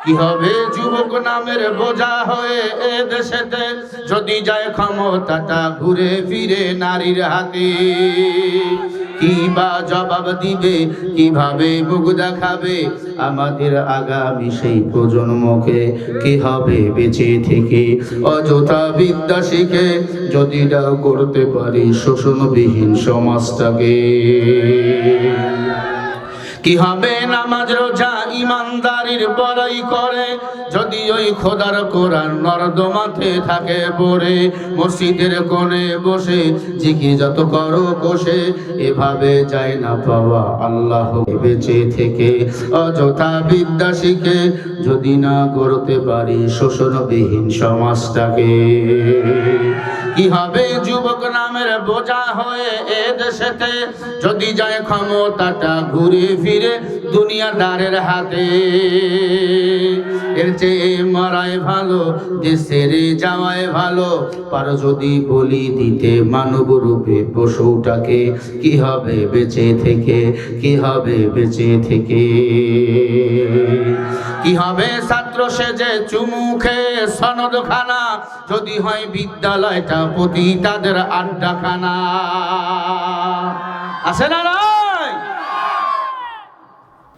কি হবে যুবক নামের বোঝা হয়ে এ দেশেতে যদি যায় ক্ষমতাটা ঘুরে ফিরে নারীর হাতে? কি বা জবাব দিবে, কিভাবে মুখ দেখাবে আমাদের আগামী সেই প্রজন্মকে? কি হবে বেঁচে থেকে অযথা বিদ্যা শিখে যদি না করতে পারি শোষণবিহীন সমাজটাকে? কি হবে নামাজ রোজা ইমানদারির বড়াই করে যদি ওই খোদার কোরআন নর্দমাতে থাকে পড়ে? মসজিদের কোণে বসে জিকি যত করো কোষে, এভাবে যায় না পাওয়া আল্লাহ বেঁচে থেকে অযথা বিদ্যা শিখে যদি না করতে পারি শোষণবিহীন সমাজটাকে। কি হবে যুবক নামের বোঝা হয়ে এ দেশেতে যদি যায় ক্ষমতাটা ঘুরে ফিরে দুনিয়াদারের হাতে? এর চেয়ে মারাই ভালো, দেশের যাওয়াই ভালো, পারো যদি বলি দিতে মানব রূপে পশুটাকে। কি হবে বেঁচে থেকে, কি হবে বেঁচে থেকে? কি হবে ছাত্র সেজে চুমু খেয়ে সনদ খানা যদি হয় বিদ্যালয়টা প্রতি তাদের আড্ডাখানা? আছে না নাই?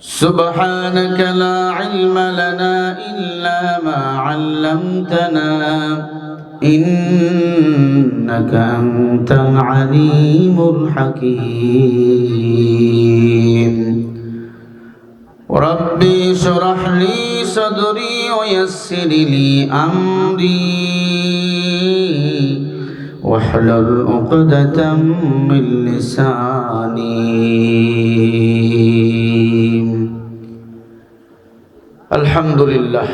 সুবহানাকা লা ইলমা লানা ইল্লা মা আল্লামতানা ইন্নাকা আনতাল আলিমুল হাকীম। রব্বি শরহ লি সদরি ওয়া ইয়াসসির লি আমরি ওয়াহলুল উকদাতাম মিন লিসানি। আলহামদুলিল্লাহ।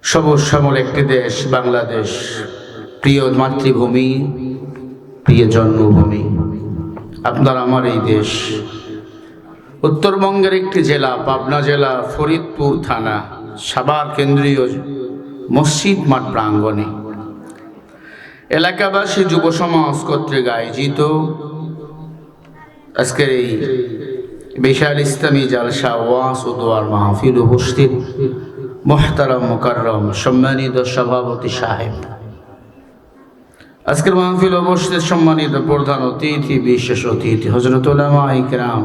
সবুজ শ্যামল একটি দেশ বাংলাদেশ, প্রিয় মাতৃভূমি, প্রিয় জন্মভূমি, আপনার আমার এই দেশ। উত্তরবঙ্গের একটি জেলা পাবনা জেলা ফরিদপুর থানা সাভার কেন্দ্রীয় মসজিদ মাঠ প্রাঙ্গণে এলাকাবাসী যুব সমাজ কর্তৃক আয়োজিত আজকের এই বিশাল ইসলামী জালসা ওয়াজ ও দোয়ার মাহফিল উপস্থিত মুহতারাম মুকাররম সম্মানিত সভাপতি সাহেব, আজকের মাহফিল উপস্থিত সম্মানিত প্রধান অতিথি, বিশেষ অতিথি হযরত উলামায়ে কেরাম,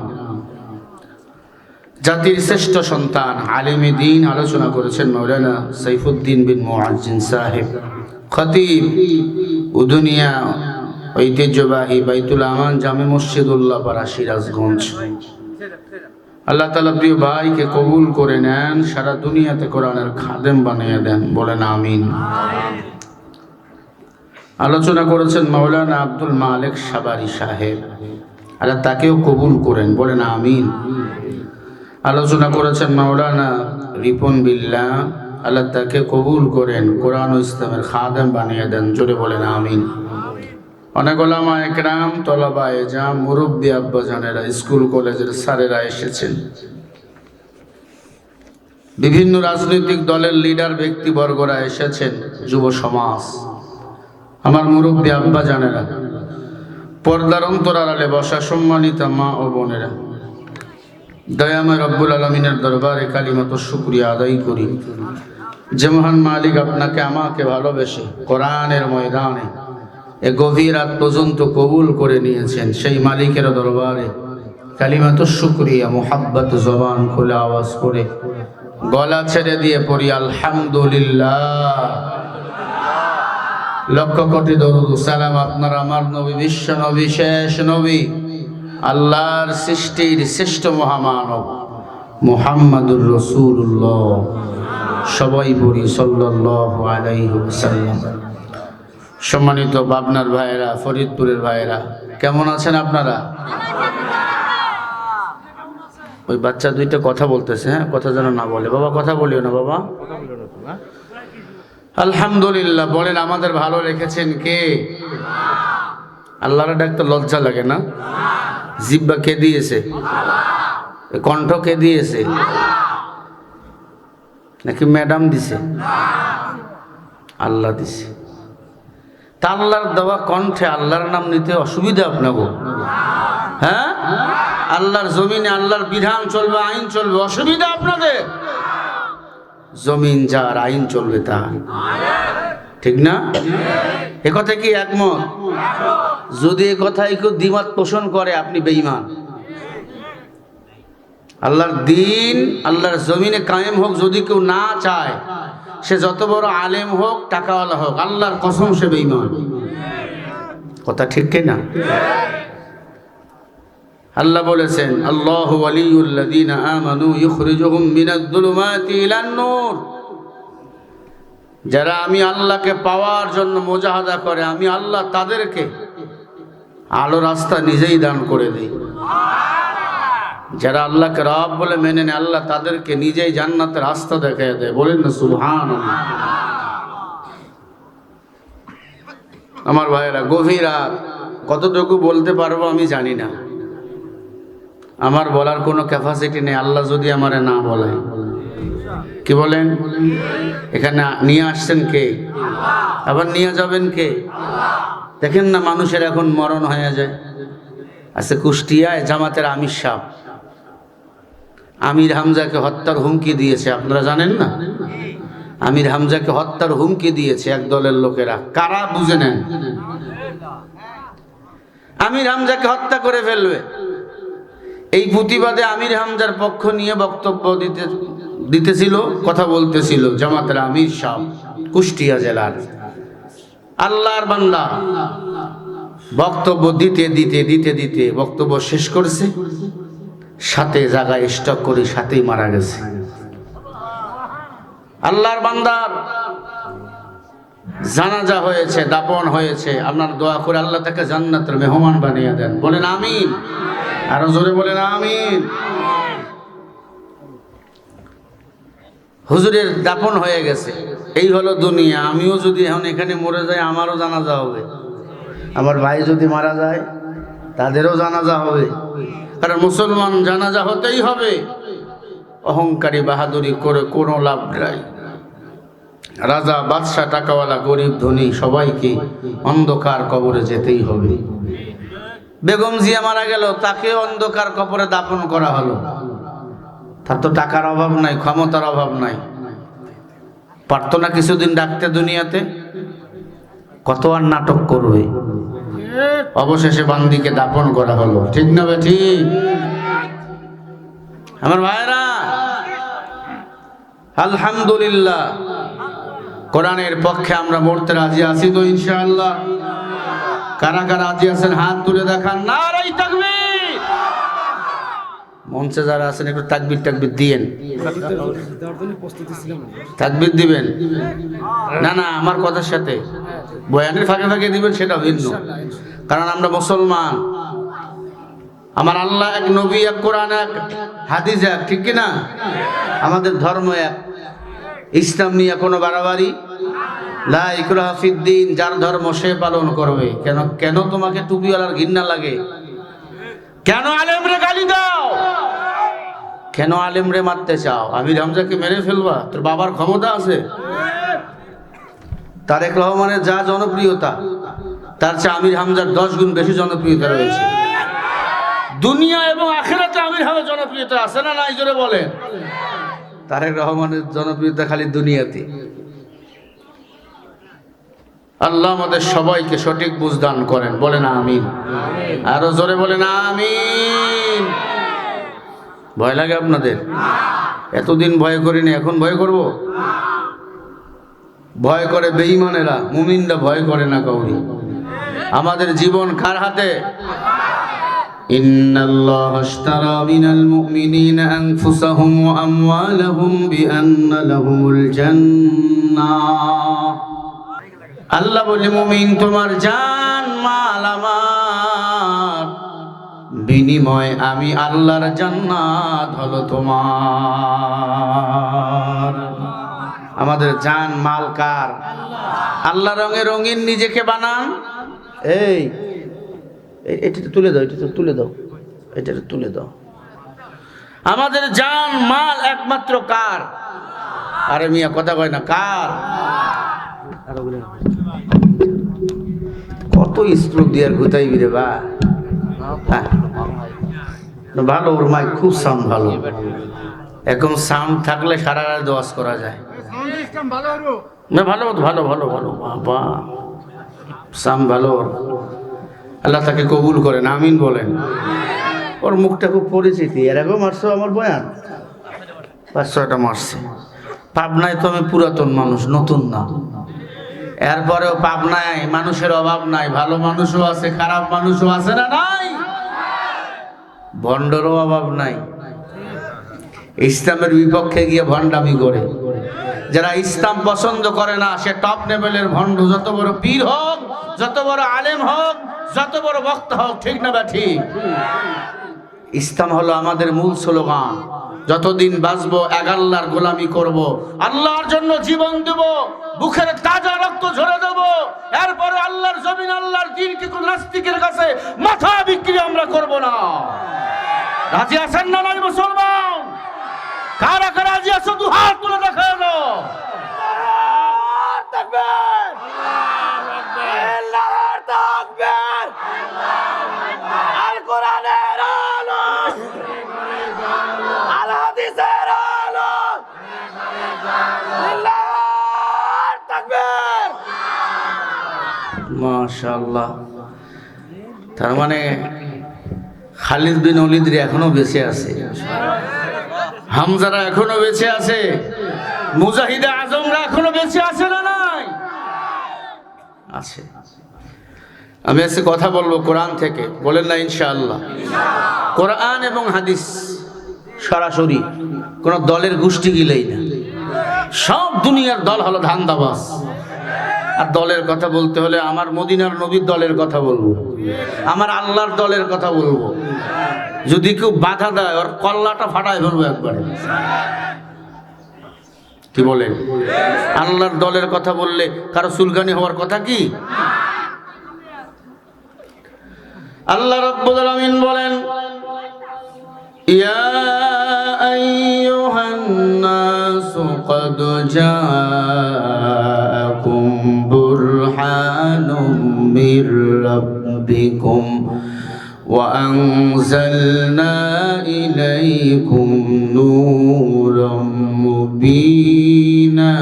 জাতির শ্রেষ্ঠ সন্তান আলেমে দ্বীন, আলোচনা করেছেন মাওলানা সাইফুদ্দিন বিন মুআজ্জিন সাহেব, খতিব উদুনিয়া ঐতিহ্যবাহী বাইতুল আমান জামে মসজিদ উল্লাপাড়া সিরাজগঞ্জ। আল্লাহ তাআলা প্রিয় ভাইকে কবুল করে নেন, সারা দুনিয়াতে কোরআনের খাদেম বানিয়ে দেন, বলেন আমিন। আলোচনা করেছেন মাওলানা আব্দুল মালিক সাবারি সাহেব, আল্লাহ তাকেও কবুল করেন, বলেন আমিন। আলোচনা করেছেন মাওলানা রিপন বিল্লাহ, আল্লাহ তাকে কবুল করেন, কোরআন ও ইসলামের খাদেম বানিয়ে দেন, জোরে বলেন আমিন। অনেক ওলামায়ে কেরাম, তলাবায়ে জাম, মুরব্বী আব্বাজানেরা, স্কুল কলেজের স্যারেরা এসেছেন, বিভিন্ন রাজনৈতিক দলের লিডার ব্যক্তিবর্গরা এসেছেন, যুব সমাজ, আমার মুরব্বী আব্বাজানেরা, পর্দার অন্তরালে বসা সম্মানিত মা ও বোনেরা, দয়াময় রব্বুল আলামিনের দরবারে কালিমাত শুকরিয়া আদায় করি যে মহান মালিক আপনাকে আমাকে ভালোবেসে কোরআনের ময়দানে এ গভীর রাত পর্যন্ত কবুল করে নিয়েছেন। সেই মালিকের দরবারে কালিমাত শুকরিয়া মুহাব্বত জবান খুলে আওয়াজ করে গলা ছেড়ে দিয়ে পড়ি আলহামদুলিল্লাহ। লক্ষ কোটি দরুদ সালাম আপনার আমার নবী, বিশ্ব নবী, শেষ নবী, আল্লাহর সৃষ্টির শ্রেষ্ঠ মহামানব মুহাম্মাদুর রাসূলুল্লাহ, সবাই পড়ি সাল্লাল্লাহু আলাইহি ওয়াসাল্লাম। সম্মানিত পাবনার ভাইয়েরা, ফরিদপুরের ভাইয়েরা, কেমন আছেন আপনারা? ওই বাচ্চা দুইটা কথা বলতেছে, হ্যাঁ, কথা যেন না বলে। বাবা কথা বলিও না বাবা। আলহামদুলিল্লাহ বলেন। আমাদের ভালো রেখেছেন কে? আল্লাহর ডাকতে লজ্জা লাগে না? জিহ্বা কে দিয়েছে? কণ্ঠ কে দিয়েছে? নাকি ম্যাডাম দিছে? আল্লাহ দিছে। তা আল্লাহর দেওয়া কণ্ঠে আল্লাহর নাম নিতে অসুবিধা আপনাকে? হ্যাঁ, আল্লাহর জমিনে আল্লাহর বিধান চলবে, আইন চলবে, অসুবিধা আপনাদের? জমিন যার, আইন চলবে তার, ঠিক না? একথা কি একমত? যদি একথায় কেউ দ্বিমত পোষণ করে আপনি বেঈমান। আল্লাহর দিন আল্লাহর জমিনে কায়েম হোক যদি কেউ না চায়, সে যত বড় আলেম হোক, টাকাওয়ালা হোক, আল্লাহর কসম সে বেঈমান। কথা ঠিক কিনা? আল্লাহ বলেছেন, আল্লাহু ওয়ালিয়ুল্লাযীনা আমানু ইখরিজুহুম মিনাজ-যুলুমাতি ইলান-নূর। যারা আমি আল্লাহকে পাওয়ার জন্য মুজাহাদা করে, আমি আল্লাহ তাদেরকে আলো রাস্তা নিজেই দান করে দেই। যারা আল্লাহকে রব বলে মেনে নেয়, আল্লাহ তাদেরকে নিজেই জান্নাতের রাস্তা দেখিয়ে দেয়। বলেন না সুবহানাল্লাহ। আমার ভাইয়েরা, গভীর রাত, কতটুকু বলতে পারবো আমি জানি না, আমার বলার কোনো ক্যাপাসিটি নেই। আল্লাহ যদি আমারে না বলে, কি বলেন? এখানে নিয়ে আসছেন কে? আবার নিয়ে যাবেন কে? দেখেন না, মানুষের এখন মরণ হয়ে যায়। আচ্ছা, কুষ্টিয়ায় জামাতের আমির সাহেব আমির হামজাকে হত্যার হুমকি দিয়েছে, আপনারা জানেন না? আমির হামজাকে হত্যার হুমকি দিয়েছে এক দলের লোকেরা। কারা? বুঝে নেন। আমির হামজাকে হত্যা করে ফেলবে, এই প্রতিবাদে আমির হামজার পক্ষ নিয়ে বক্তব্য দিতেছিল, কথা বলতেছিল জামাতের আমির সাহেব কুষ্টিয়া জেলার। আল্লাহর বান্দা বক্তব্য দিতে দিতে দিতে দিতে বক্তব্য শেষ করছে, সাথে জায়গায় স্টক করে সাথেই মারা গেছে। আল্লাহর বান্দার জানাজা হয়েছে, দাপন হয়েছে। আপনার দোয়া করে আল্লাহ তাকে জান্নাতের মেহমান বানিয়ে দেন। বলেন আমিন। আরো জোরে বলেন আমিন। হুজুরের দাপন হয়ে গেছে, এই হলো দুনিয়া। আমিও যদি এখন এখানে মরে যাই, আমারও জানাজা হবে। আমার ভাই যদি মারা যায়, তাদেরও জানাজা হবে। কারণ মুসলমান জানাজা হতেই হবে। অহংকারী বাহাদুরি করে কোনো লাভ নাই। রাজা, বাদশাহ, টাকাওয়ালা, গরিব, ধনী সবাইকে অন্ধকার কবরে যেতেই হবে। বেগম জিয়া মারা গেল, তাকে অন্ধকার কবরে দাপন করা হলো। তার তো টাকার অভাব নাই, ক্ষমতার অভাব নাই, পারতো না কিছুদিন ডাকতে দুনিয়াতে? কত আর নাটক করবে? অবশেষে বান্দিকে দাপন করা হলো, ঠিক না বেঠি? আমার ভাইরা, আলহামদুলিল্লাহ, কোরআনের পক্ষে আমরা মরতে রাজি আছি তো ইনশাআল্লাহ? কারা কারা রাজি আছেন হাত তুলে দেখান। নারে তাকবীর! মঞ্চে যারা আছেন একটু তাকবীর টাকবীর দিয়েন। তাকবীর দিবেন না? না, আমার কথার সাথে বয়ানের ফাঁকে ফাঁকে দিবেন, সেটা ভিন্ন। কারণ আমরা মুসলমান, আমার আল্লাহ এক, নবী এক, কোরআন এক, হাদিস এক, ঠিক কিনা? আমাদের ধর্ম এক। ইসলাম নিয়ে কোনো বাড়াবাড়ি লা ইকরাহা ফিদ্দিন, যার ধর্ম সে পালন করবে। কেন কেন তোমাকে টুপিওয়ালার ঘৃণা লাগে? কেন আলেমরে গালি দাও? কেন আলেমরে মারতে চাও? আমির হামজাকে মেরে ফেলবা? তোর বাবার ক্ষমতা আছে? তারেক রহমানের যা জনপ্রিয়তা, তার চেয়ে আমির হামজার 10 গুণ বেশি জনপ্রিয়তা রয়েছে। দুনিয়া এবং আখিরাতে আমির হামজার জনপ্রিয়তা আছে না নাই? জোরে বলেন। তারেক রহমানের জনপ্রিয়তা খালি দুনিয়াতে। আল্লাহ আমাদের সবাইকে সঠিক বুঝ দান করেন। বলেন আমিন। আরো জোরে বলেন আমিন। ভয় লাগে আপনাদের? এতদিন ভয় করিনি, এখন ভয় করব? ভয় করে বেঈমানেরা, মুমিনরা ভয় করে না কাউরি। আমাদের জীবন কার হাতে? ইন্নাল্লাহা আশতারা মিনাল মুমিনিনা আনফুসাহুম ওয়া আমওয়ালাহুম বিআন্না লাহুমুল জান্নাহ। আল্লাহ বলে, মুমিন, তোমার জান মাল আমার বিনিময় আমি আল্লাহর জান্নাত হলো তোমার। আমাদের জান মাল কার? আল্লাহ রঙে রঙিন নিজেকে বানান। এটা তুলে দাও, এটা তুলে দাও, এটা তুলে দাও। আমাদের জান মাল একমাত্র কার? আরে মিয়া কথা কয় না, কার? কত স্ট্রোক দিয়ে আর কোথায় বিরে বা? ভালো, ওর মাইক খুব সাউন্ড ভালো। এখন সাউন্ড থাকলে সারা রাত ওয়াজ করা যায়। না ভালো ভালো ভালো ভালো বাবা, সাউন্ড ভালো ওর। আল্লাহ তাকে কবুল করেন, আমিন বলেন। ওর মুখটা খুব পরিচিতি। এর আগেও মারছো আমার বয়ান, 5-6টা মারছে। পাবনায় তো আমি পুরাতন মানুষ, নতুন না। এরপরেও পাবনায় মানুষের অভাব নাই, ভালো মানুষও আছে, খারাপ মানুষও আছে, না নাই? ভণ্ডরও অভাব নাই। ইসলামের বিপক্ষে গিয়ে ভণ্ডামি করে। যারা ইসলাম পছন্দ করে না সে টপ লেভেলের ভণ্ড, যত বড় পীর হোক, যত বড় আলেম হোক, যত বড় বক্তা হোক, ঠিক না বা ঠিক? ইসলাম হলো আমাদের মূল স্লোগান। যতদিন বাঁচবো এক আল্লাহর গোলামি করব, আল্লাহর জন্য জীবন দেব, বুকের তাজা রক্ত ঝরে দেব। এরপরে আল্লাহর জমিন, আল্লাহর দ্বীনকে কোন নাস্তিকের কাছে মাথা বিক্রি আমরা করব না। রাজি আছেন না নাই মুসলমান? কারা কারা রাজি আছো দু হাত তুলে দেখানো। তাকবীর, আল্লাহু তাকবীর। আল কোরআনের আলো, আল হাদিসের আলো, আল্লাহু তাকবীর। মাশাআল্লাহ। তার মানে খালিদ বিন ওলীদ এখনো বেঁচে আছে, হামজারা এখনো বেঁচে আছে, মুজাহিদে আজমরা এখনো বেঁচে আছে না নাই? আছে। আমি আজকে কথা বলবো কোরআন থেকে, বলেন না ইনশাআল্লাহ? কোরআন এবং হাদিস সরাসরি, কোন দলের গোষ্ঠী গিলেই না। সব দুনিয়ার দল হলো ধান্দাবাজ। আর দলের কথা বলতে হলে আমার মদিনার নবীর দলের কথা বলবো, আমার আল্লাহর দলের কথা বলবো। যদি কেউ বাধা দেয় ওর কল্লাটা ফাটায় ফেলবো একবারে। কি বলেন? আল্লাহর দলের কথা বললে কারো চুলকানি হওয়ার কথা কি? আল্লাহ রাব্বুল আলামিন বলেন, ইয়া আইয়ুহান নাসু ক্বাদ জাআকুম বুরহানুম মির রাব্বিকুম ওয়া আনজালনা ইলাইকুম নূরাম মুবিনা।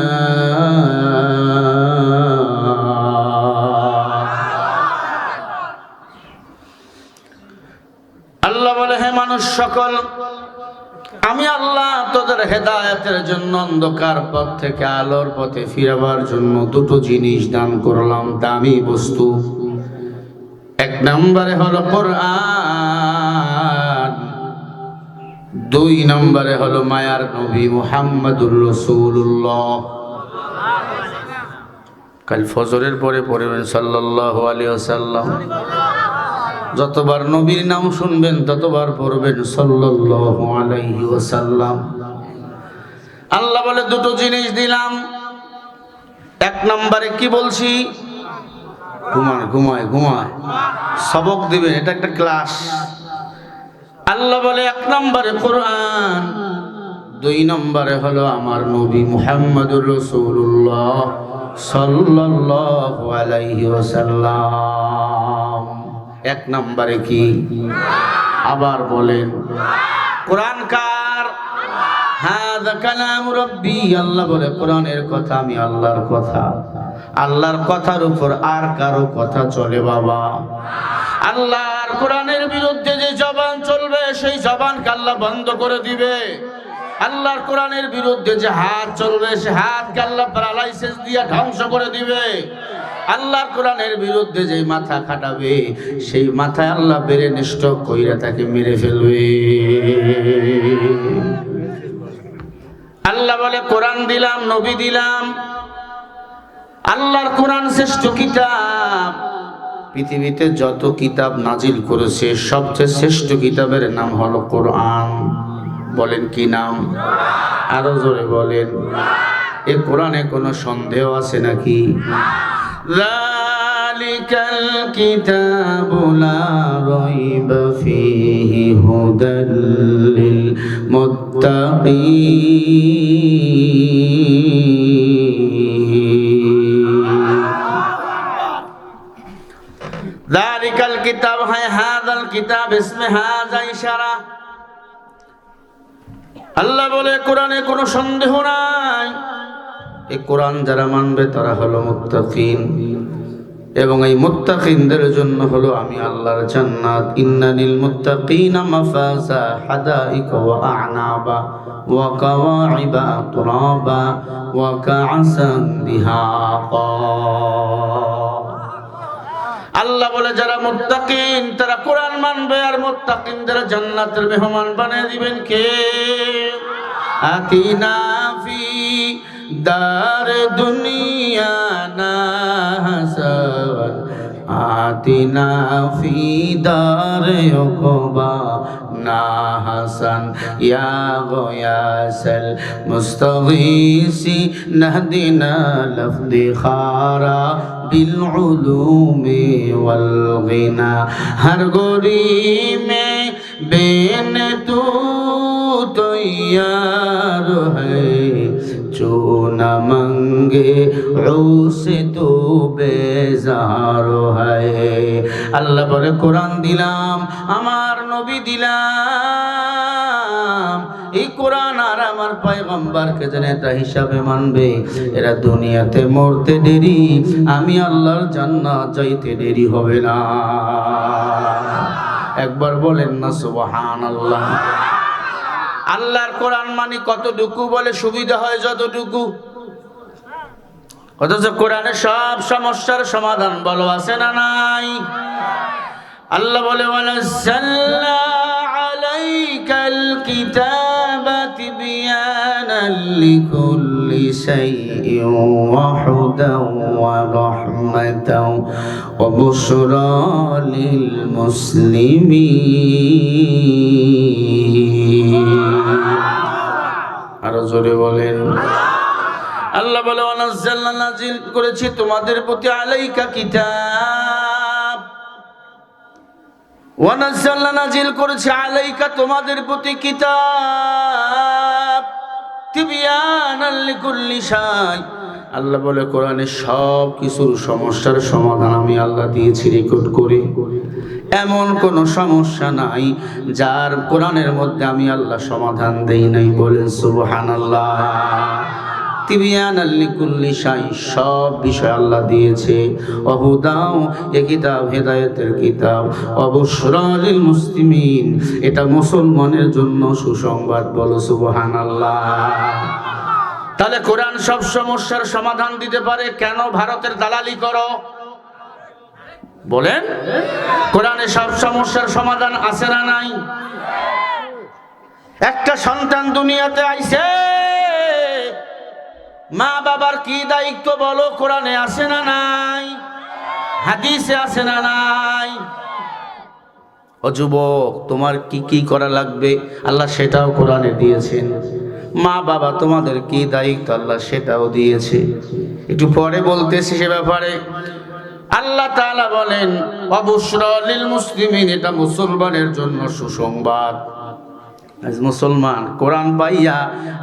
আল্লাহ বলে, হে মানুষ সকল, আমি আল্লাহ তোদের হেদায়েতের জন্য অন্ধকার পথ থেকে আলোর পথে ফিরাবার জন্য দুটো জিনিস দান করলাম, দামি বস্তু। এক নম্বরে হলো কোরআন, 2 নম্বরে হলো মায়ার নবী মুহাম্মদুর রাসূলুল্লাহ। কাল ফজরের পরে পড়বেন সাল্লাল্লাহু আলাইহি ওয়াসাল্লাম। যতবার নবীর নাম শুনবেন ততবার পড়বেন সাল্লাল্লাহু আলাইহি ওয়াসাল্লাম। আল্লাহ বলে দুটো জিনিস দিলাম। এক নম্বরে কি বলছি? ঘুমায় সবক দিবেন, এটা একটা ক্লাস। আল্লাহ বলে এক নম্বরে কোরআন, 2 নম্বরে হলো আমার নবী মুহাম্মদুর রাসূলুল্লাহ সাল্লাল্লাহু আলাইহি ওয়াসাল্লাম। 1 নম্বরে কি? আবার বলেন, কোরআন কার? হাযা কালাম রাব্বি। আল্লাহ বলে কোরআনের কথা আমি আল্লাহর কথা। আল্লাহর কথার উপর আর কারো কথা চলে বাবা? আল্লাহর কোরআনের বিরুদ্ধে যে জবান চলবে সেই জবানকে আল্লাহ বন্ধ করে দিবে। আল্লাহর কোরআনের বিরুদ্ধে যে হাত চলবে সে হাতকে আল্লাহ প্যারালাইসিস দিয়ে ধ্বংস করে দিবে। আল্লাহর কোরআনের বিরুদ্ধে যে মাথা খাটাবে সেই মাথায় আল্লাহ ব্রেন স্ট্রোক কইরা তাকে মেরে ফেলবে। আল্লাহ বলে কোরআন দিলাম, নবী দিলাম। আল্লাহর কোরআন শ্রেষ্ঠ কিতাব। পৃথিবীতে যত কিতাব নাজিল করেছে সবচেয়ে শ্রেষ্ঠ কিতাবের নাম হলো কোরআন। বলেন কি নাম? আরো জোরে বলেন। এই কোরআনে কোনো সন্দেহ আছে নাকি? যালিকাল কিতাবু লা রাইবা ফীহি হুদাল লিল মুত্তাকিন। যালিকাল কিতাব, হাযাল কিতাব, ইসমে হাযা ইশারা। আল্লাহ বলে কোরআনে কোনো সন্দেহ নাই, এই কোরআন যারা মানবে তারা হলো মুত্তাকিন, এবং এই মুত্তাকিনদের জন্য হলো আমি আল্লাহর জান্নাত। ইন্নালিল মুত্তাকিনা মাফাজা হাদাইকা ওয়া আ'নাবা ওয়া কাওয়াইবা তুরাবা ওয়া কা'সান দিহাকা। আল্লাহ বলে যারা মুত্তাকিন তারা কোরআন মানবে, আর মুত্তাকিনদের জান্নাতের মেহমান বানিয়ে দিবেন কে? আতিনা ফি দার দুনিয়া না হাসান, আতিনা ফি দার উকবা না হাসান, ইয়া গয়াসাল মুস্তাগীসি নাহদিনা লফদি খারা বিল উলুমি ওয়াল গিনা, হর গোরি মে বেন তু তৈয়ার है जो न मंगे उसे तो बेजार है। আল্লাহ বলে কোরআন দিলাম, আমার নবী দিলাম, এই কোরআন আর আমার পয়গম্বরকে নেতা হিসাবে মানবে, এরা দুনিয়াতে মরতে দেরি, আমি আল্লাহর জান্নাত যাইতে দেরি হবে না। একবার বলেন না সুবহানাল্লাহ। আল্লাহর কোরআন মানে কতটুকু বলে সুবিধা হয় যতটুকু, অথচ কোরআনে সব সমস্যার সমাধান বলো আছে না নাই? আল্লাহ বলে ওয়ানাজ্জালনা আলাইকাল কিতাবা তিবয়ানাল লিকুল্লি শাইইন ওয়া হুদান ওয়া রাহমাতান ওয়া বুশরা লিল মুসলিমিন। আরো জোরে বলেন। আল্লাহ বলে ওয়ানাজ্জালনা নাজিল করেছি তোমাদের প্রতি আলাইকা কিতাব, ওয়ানাজ্জালনা নাজিল করেছি আলাইকা তোমাদের প্রতি কিতাব তিবয়ানাল লিকুল্লি শাই। আল্লাহ বলে কোরআনে সব কিছুর সমস্যার সমাধান আমি আল্লাহ দিয়েছি রেকর্ড করে। এমন কোন সমস্যা নাই যার কোরআনের মধ্যে আমি আল্লাহ সমাধান দেই নাই। বলেন সুবহানাল্লাহ। তিবয়ানাল লিকুল্লি শাই, সব বিষয় আল্লাহ দিয়েছে। ওয়াহুদাও, এই কিতাব হেদায়েতের কিতাব। ওয়াবুশরা লিল মুসলিমিন, এটা মুসলমানের জন্য সুসংবাদ। বলো সুবহানাল্লাহ। তাহলে কোরআন সব সমস্যার সমাধান দিতে পারে, কেন ভারতের দালালি করো? বলেন, কোরআনে সব সমস্যার সমাধান আছে না নাই? একটা সন্তান দুনিয়াতে আইছে, মা বাবার কি দায়িত্ব বলো? কোরআনে আছে না নাই? হাদিসে আছে না নাই? ও যুবক, তোমার কি কি করা লাগবে আল্লাহ সেটাও কোরআনে দিয়েছেন। মা বাবা তোমাদের কি দায়িত্ব আল্লাহ সেটাও দিয়েছে। একটু পরে বলতেছি সে ব্যাপারে। আল্লাহ তাআলা বলেন ওয়াবুশরা লিল মুসলিমিন, এটা মুসলমানের জন্য সুসংবাদ। আজ মুসলমান কোরআন পাইয়া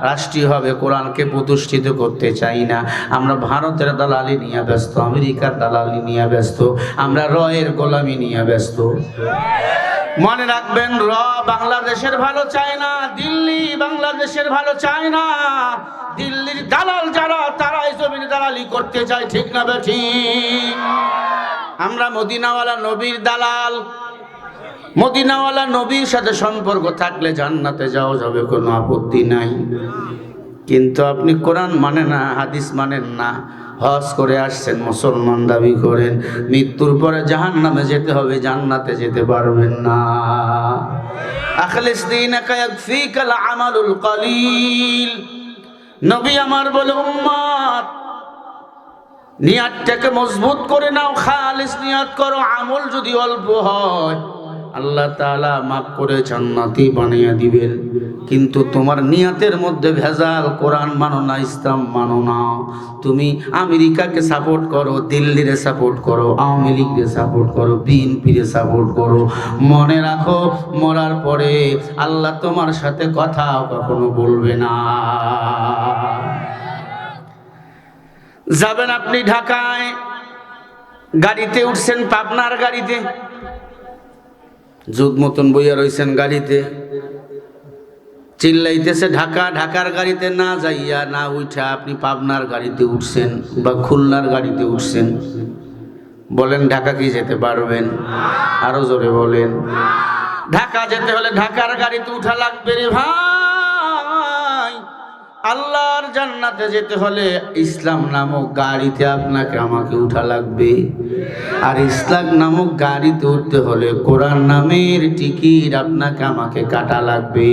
রাষ্ট্রীয় হবে কোরআনকে প্রতিষ্ঠিত করতে চাই না। আমরা ভারতের দালালি নিয়ে ব্যস্ত, আমেরিকার দালালি নিয়ে ব্যস্ত, আমরা রয়ের গোলামি নিয়ে ব্যস্ত। মনে রাখবেন, র বাংলাদেশের ভালো চায় না, দিল্লি বাংলাদেশের ভালো চায় না। দিল্লির দালাল যারা, তারাই জমির দালালি করতে চায়, ঠিক না বেঠিক? আমরা মদিনাওয়ালা নবীর দালাল। মদিনাওয়ালা নবীর সাথে সম্পর্ক থাকলে জান্নাতে যাওয়া যাবে, কোনো আপত্তি নাই। কিন্তু আপনি কোরআন মানেন না, হাদিস মানেন না, হজ করে আসছেন, মুসলমান দাবি করেন, মৃত্যুর পরে জাহান্নামে যেতে হবে, জান্নাতে যেতে পারবেন না। আখলিস দীনাকা ইয়াকফিকাল আমালুল কলিল। নবী আমার বলে, উম্মত নিয়তটাকে মজবুত করে নাও, খালিস নিয়ত করো। আমল যদি অল্প হয় আল্লাহ তাআলা মাফ করে জান্নাতি বানিয়ে দিবেন। কিন্তু তোমার নিয়তের মধ্যে ভেজাল, কোরআন মানো না, ইসলাম মানো না, তুমি আমেরিকাকে সাপোর্ট করো, দিল্লিরে সাপোর্ট করো, আওয়ামী লীগকে সাপোর্ট করো, বিএনপিরে সাপোর্ট করো, মনে রাখো মরার পরে আল্লাহ তোমার সাথে কথা কখনো বলবে না। যাবেন আপনি ঢাকায়, গাড়িতে উঠছেন, পাবনার গাড়িতে, যুগ মতন বইয়া রয়েছেন গাড়িতে, চিল্লাইতেছে ঢাকা, ঢাকার গাড়িতে না যাইয়া না উঠা আপনি পাবনার গাড়িতে উঠছেন বা খুলনার গাড়িতে উঠছেন। বলেন ঢাকা কি যেতে পারবেন? আরো জোরে বলেন। ঢাকা যেতে হলে ঢাকার গাড়িতে উঠা লাগবে রে ভাই। আল্লাহর জান্নাতে যেতে হলে ইসলাম নামক গাড়িতে আপনাকে আমাকে উঠা লাগবে। আর ইসলাম নামক গাড়িতে উঠতে হলে কোরআন নামের টিকিট আপনাকে আমাকে কাটা লাগবে।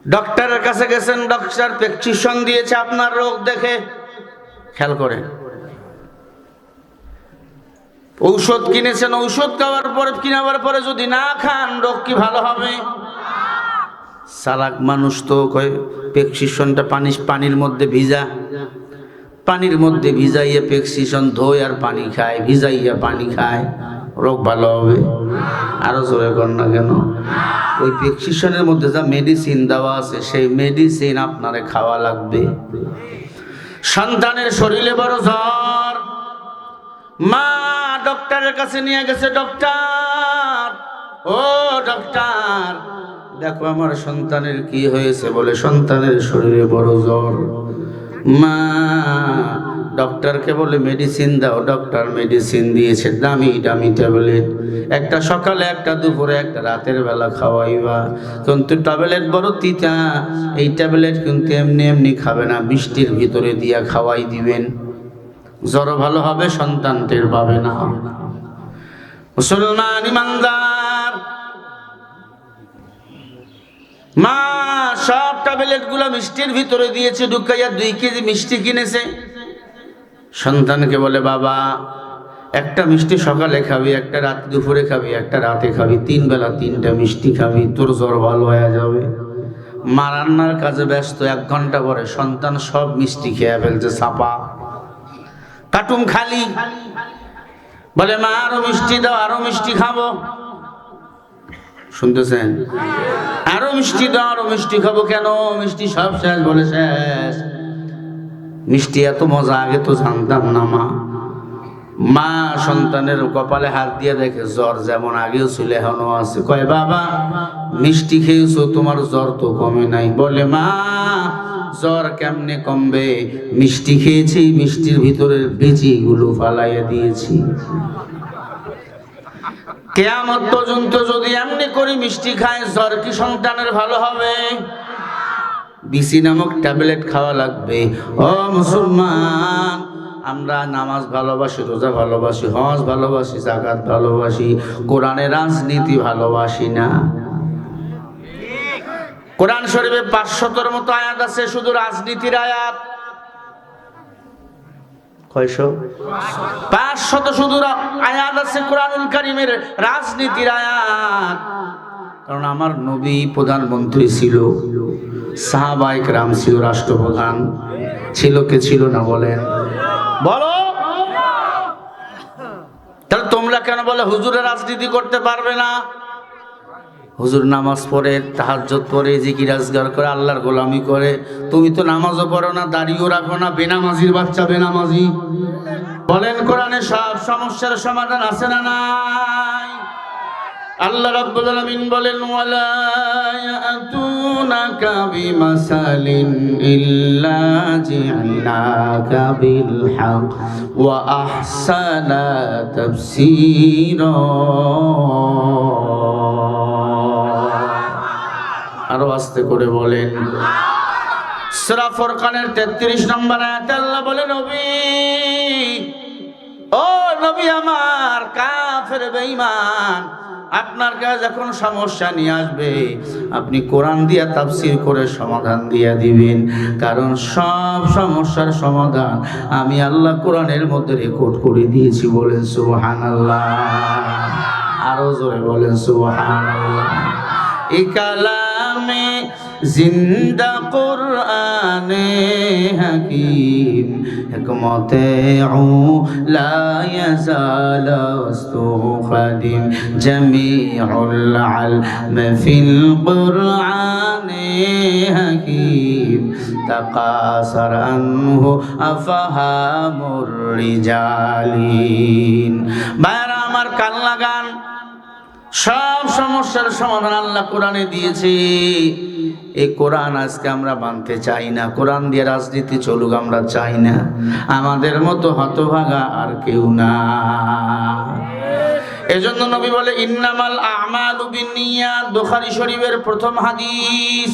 ডক্টরের কাছে গেছেন, ডক্টর প্রেসক্রিপশন দিয়েছে আপনার রোগ দেখে, খেয়াল করেন। ঔষধ কিনেছেন, ঔষধ কিনাবার পরে যদি না খান রোগ কি ভালো হবে? চালাক মানুষ তো কয় প্রেসক্রিপশনটা পানির মধ্যে ভিজা, পানির মধ্যে ভিজাইয়া প্রেসক্রিপশন ধোয় আর পানি খায়, ভিজাইয়া পানি খায়, রোগ ভালো হবে? আরো জোরে কর না কেন? ওই প্রেসক্রিপশনের মধ্যে যা মেডিসিন দেওয়া আছে সেই মেডিসিন আপনারে খাওয়া লাগবে। সন্তানের শরীরে বড় জ্বর, মা ডক্টরের কাছে নিয়ে গেছে। ডক্টর, ও ডক্টর দেখো আমার সন্তানের কি হয়েছে। বলে সন্তানের শরীরে বড় জ্বর। মা ডক্টরকে বলে মেডিসিন দাও। ডক্টর মেডিসিন দিয়েছে, দামি দামি ট্যাবলেট, একটা সকালে একটা দুপুরে একটা রাতের বেলা খাওয়াইবা। কিন্তু ট্যাবলেট বড় তিতা, এই ট্যাবলেট কিন্তু এমনি এমনি খাবে না, বৃষ্টির ভিতরে দিয়া খাওয়াই দিবেন, জ্বর ভালো হবে, সন্তান টের পাবে না। মুসলমান ইমানদার, মা সব ট্যাবলেট গুলো মিষ্টির ভিতরে দিয়েছে, ঢুকাইয়া 2 কেজি মিষ্টি কিনেছে। সন্তানকে বলে বাবা একটা মিষ্টি সকালে খাবি, একটা রাত দুপুরে খাবি, একটা রাতে খাবি, 3 বেলা 3টা মিষ্টি খাবি, তোর জ্বর ভালো হয়ে যাবে। মা রান্নার কাজে ব্যস্ত, 1 ঘন্টা পরে সন্তান সব মিষ্টি খেয়ে ফেলছে, চাপা কাটুম খালি। বলে মা আরো মিষ্টি দাও, আরো মিষ্টি খাবো। শুনতেছেন? আরো মিষ্টি দাও, আরো মিষ্টি খাবো। কেন? মিষ্টি সব শেষ। বলে শেষ। মিষ্টি এত মজা আগে তো জানতাম না মা। মা সন্তানের কপালে হাত দিয়ে দেখে জ্বর যেমন আগেও ছিল এখনো আছে। কয় বাবা মিষ্টি খেয়েছো, তোমার জ্বর তো কমে নাই। বলে মা জ্বর কেমনে কমবে? মিষ্টি খেয়েছি, মিষ্টির ভিতরের বীজগুলো ফালাইয়া দিয়েছি। কিয়ামত পর্যন্ত যদি এমনি করে মিষ্টি খায়, জ্বর কি সন্তানের ভালো হবে? বিসি নামক ট্যাবলেট খাওয়া লাগবে। ও মুসলমান, আমরা নামাজ ভালোবাসি, রোজা ভালোবাসি, হজ ভালোবাসি, যাকাত ভালোবাসি, কোরআনের রাজনীতি ভালোবাসি না। কোরআন শরীফে 500-র মতো আয়াত আছে শুধু রাজনীতির আয়াত। কয়শো? 500 শুধু আয়াত আছে কোরআনুল কারীমের রাজনীতির আয়াত। কারণ আমার নবী প্রধানমন্ত্রী ছিল, সাহাবায়ে কেরাম ছিল রাষ্ট্রপ্রধান। ছিল কে ছিল না? বলেন, বলো। তাহলে তোমরা কেন বলে হুজুরের রাজনীতি করতে পারবে না? হুজুর নামাজ পড়ে, তাহাজ্জুদ পড়ে, জিকির আজগার করে, আল্লাহর গোলামি করে। তুমি তো নামাজও পড়ো না, দাড়িও রাখো না, বেনামাজির বাচ্চা বেনামাজি। বলেন কোরআনে সব সমস্যার সমাধান আছে না নাই? আল্লাহ রাব্বুল আলামিন বলেন ওয়ালা ইয়াতুনাকা বিমাসালিন ইল্লা জি'নাকা বিল হক ওয়া আহসানা তাফসীরা। আরো আস্তে করে বলেন। সূরা ফুরকানের 33 নম্বর আয়াতে আল্লাহ বলে নবী, ও নবী আমার, কাফের বেঈমান আপনার কাছে যখন সমস্যা নিয়ে আসবে, আপনি কোরআন দিয়া তাফসীর করে সমাধান দিয়া দিবেন। কারণ সব সমস্যার সমাধান আমি আল্লাহ কোরআনের মধ্যে রেকর্ড করে দিয়েছি। বলেন সুবহানাল্লাহ। আরো জোরে বলেন সুবহানাল্লাহ। এই কালামে জিন্দা কুরআনে হাকিম হিকমতে লা ইয়াজাল আস্তুখাদিম জামিউল আলম ফিল কুরআনে হাকিম তাকাসার আনহু আফহামুর রিজালিন। ভাইরা আমার কান লাগান, সব সমস্যার সমাধান আল্লাহ কোরআনে দিয়েছে। এই কোরআন আজকে আমরা মানতে চাই না, কোরআন দিয়ে রাজনীতি চলুক আমরা চাই না। আমাদের মতো হতভাগা আর কেউ না। এজন্য নবী বলে ইন্নামাল আমালু বিন্নিয়াত, বুখারী শরীফের প্রথম হাদিস।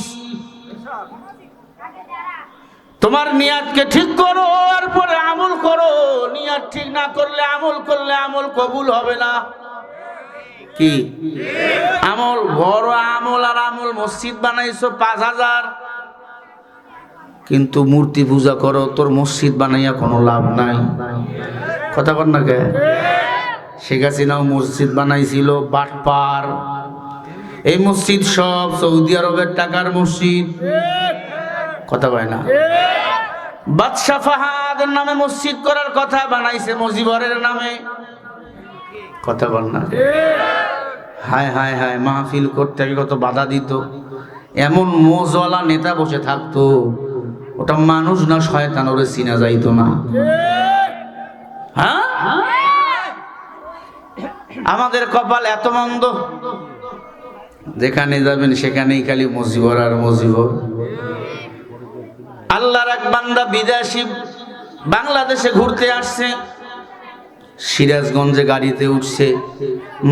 তোমার নিয়াতকে ঠিক করো, আর পরে আমল করো। নিয়াত ঠিক না করলে আমল কবুল হবে না। কি আমল? বড় আমল আর আমল। মসজিদ বানাইছো 5000, কিন্তু মূর্তি পূজা করো, তোর মসজিদ বানাইয়া কোনো লাভ নাই। কথা বল না কে? শেখ হাসিনাও মসজিদ বানাইছিল, বাটপার। এই মসজিদ সব সৌদি আরবের টাকার মসজিদ। কথা বলে না? বাদশাহ ফাহাদের নামে মসজিদ করার কথা বানাইছে মুজিবরের নামে। কথা বল না? হায় হায় হায়, মাহফিল করতে কত বাধা দিত। এমন মোজওয়ালা নেতা বসে থাকতো, ওটা মানুষ না শয়তান, ওরে চিনা যাইতো না। হ্যাঁ, আমাদের কপাল এত মন্দ, যেখানে যাবেন সেখানেই খালি মুজিবর আর মুজিবর। আল্লাহর এক বান্দা বিদেশি বাংলাদেশে ঘুরতে আসছে, সিরাজগঞ্জে গাড়িতে উঠছে।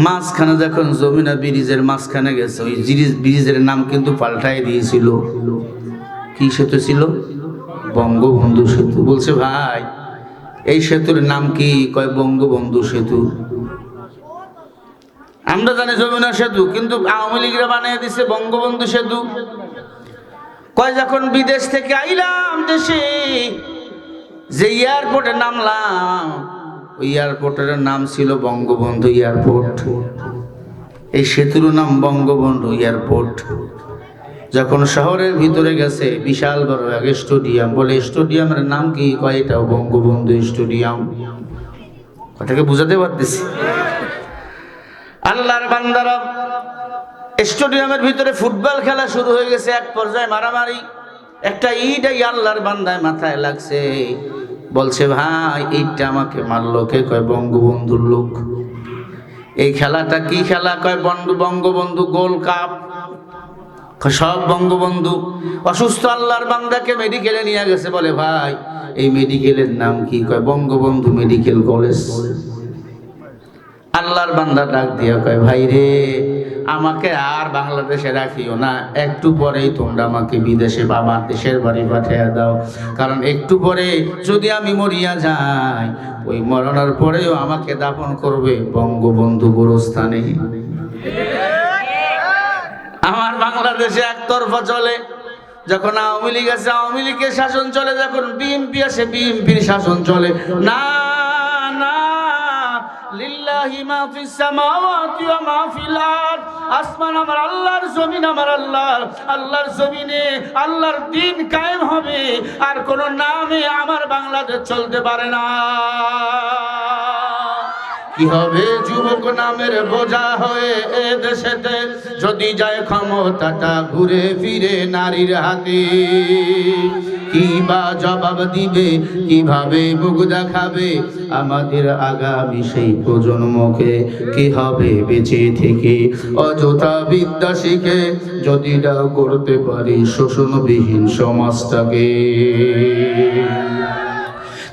মাঝখানে যখন যমুনা ব্রিজের মাঝখানে গেছে, ওই ব্রিজের নাম কিন্তু পাল্টাই দিয়েছিল। কি সেতু ছিল? বঙ্গবন্ধু সেতু। বলছে ভাই এই সেতুর নাম কি? কয় বঙ্গবন্ধু সেতু। আমরা জানি যমুনা সেতু, কিন্তু আওয়ামী লীগরা বানিয়ে দিছে বঙ্গবন্ধু সেতু। কয় যখন বিদেশ থেকে আইলাম দেশে, যে এয়ারপোর্টে নামলাম, ওই এয়ারপোর্টের নাম ছিল বঙ্গবন্ধু এয়ারপোর্ট। এই সেতুর নাম বঙ্গবন্ধু এয়ারপোর্ট। যখন শহরের ভিতরে গেছে, বিশাল বড় এক স্টেডিয়াম। বলে স্টেডিয়ামের নাম কি? কয় এটাও বঙ্গবন্ধু স্টেডিয়াম। কথাকে বুঝাতে পারতেছি? আল্লাহর বান্দারা, স্টেডিয়ামের ভিতরে ফুটবল খেলা শুরু হয়ে গেছে। এক পর্যায়ে মারামারি, একটা ইট এই আল্লাহর বান্দায় মাথায় লাগছে। বলছে ভাই ইটটা আমাকে মারলো কে? কয় বঙ্গবন্ধুর লোক। এই খেলাটা কি খেলা? কয় বঙ্গবন্ধু গোল্ড কাপ। সব বঙ্গবন্ধু। অসুস্থ আল্লাহর বান্দাকে মেডিকেলে নিয়ে গেছে। বলে ভাই এই মেডিকেলের নাম কি? কয় বঙ্গবন্ধু মেডিকেল কলেজ। আল্লাহর বান্দা ডাক দিয়া কয় ভাই রে, আমাকে আর বাংলাদেশে রাখিও না, একটু পরেই তোমরা আমাকে বিদেশে বাবার দেশের বাড়ি পাঠিয়ে দাও। কারণ একটু পরে যদি আমি মরিয়া যাই, ওই মরণের পরেও আমাকে দাফন করবে বঙ্গবন্ধু গোরস্থানে। আমার বাংলাদেশে একতরফা চলে। যখন আওয়ামী লীগ আছে আওয়ামী লীগের শাসন চলে, যখন বিএনপি আসে বিএনপির শাসন চলে। না না, লিল্লাহি মা ফিস সামাওয়াতি ওয়া মা ফিল আরদ। আসমান আমার আল্লাহর, জমিন আমার আল্লাহর। আল্লাহর জমিনে আল্লাহর দ্বীন কায়েম হবে, আর কোন নামে আমার বাংলাদেশ চলতে পারে না। কি হবে যুবক নামের বোঝা হয়ে এ দেশেতে, যদি যায় ক্ষমতাটা ঘুরে ফিরে নারীর হাতে। কি বা জবাব দিবে, কিভাবে মুখ দেখাবে আমাদের আগামী সেই প্রজন্মকে? কি হবে বেঁচে থেকে অযথা বিদ্যা শিখে, যদি না করতে পারি শোষণবিহীন সমাজটাকে?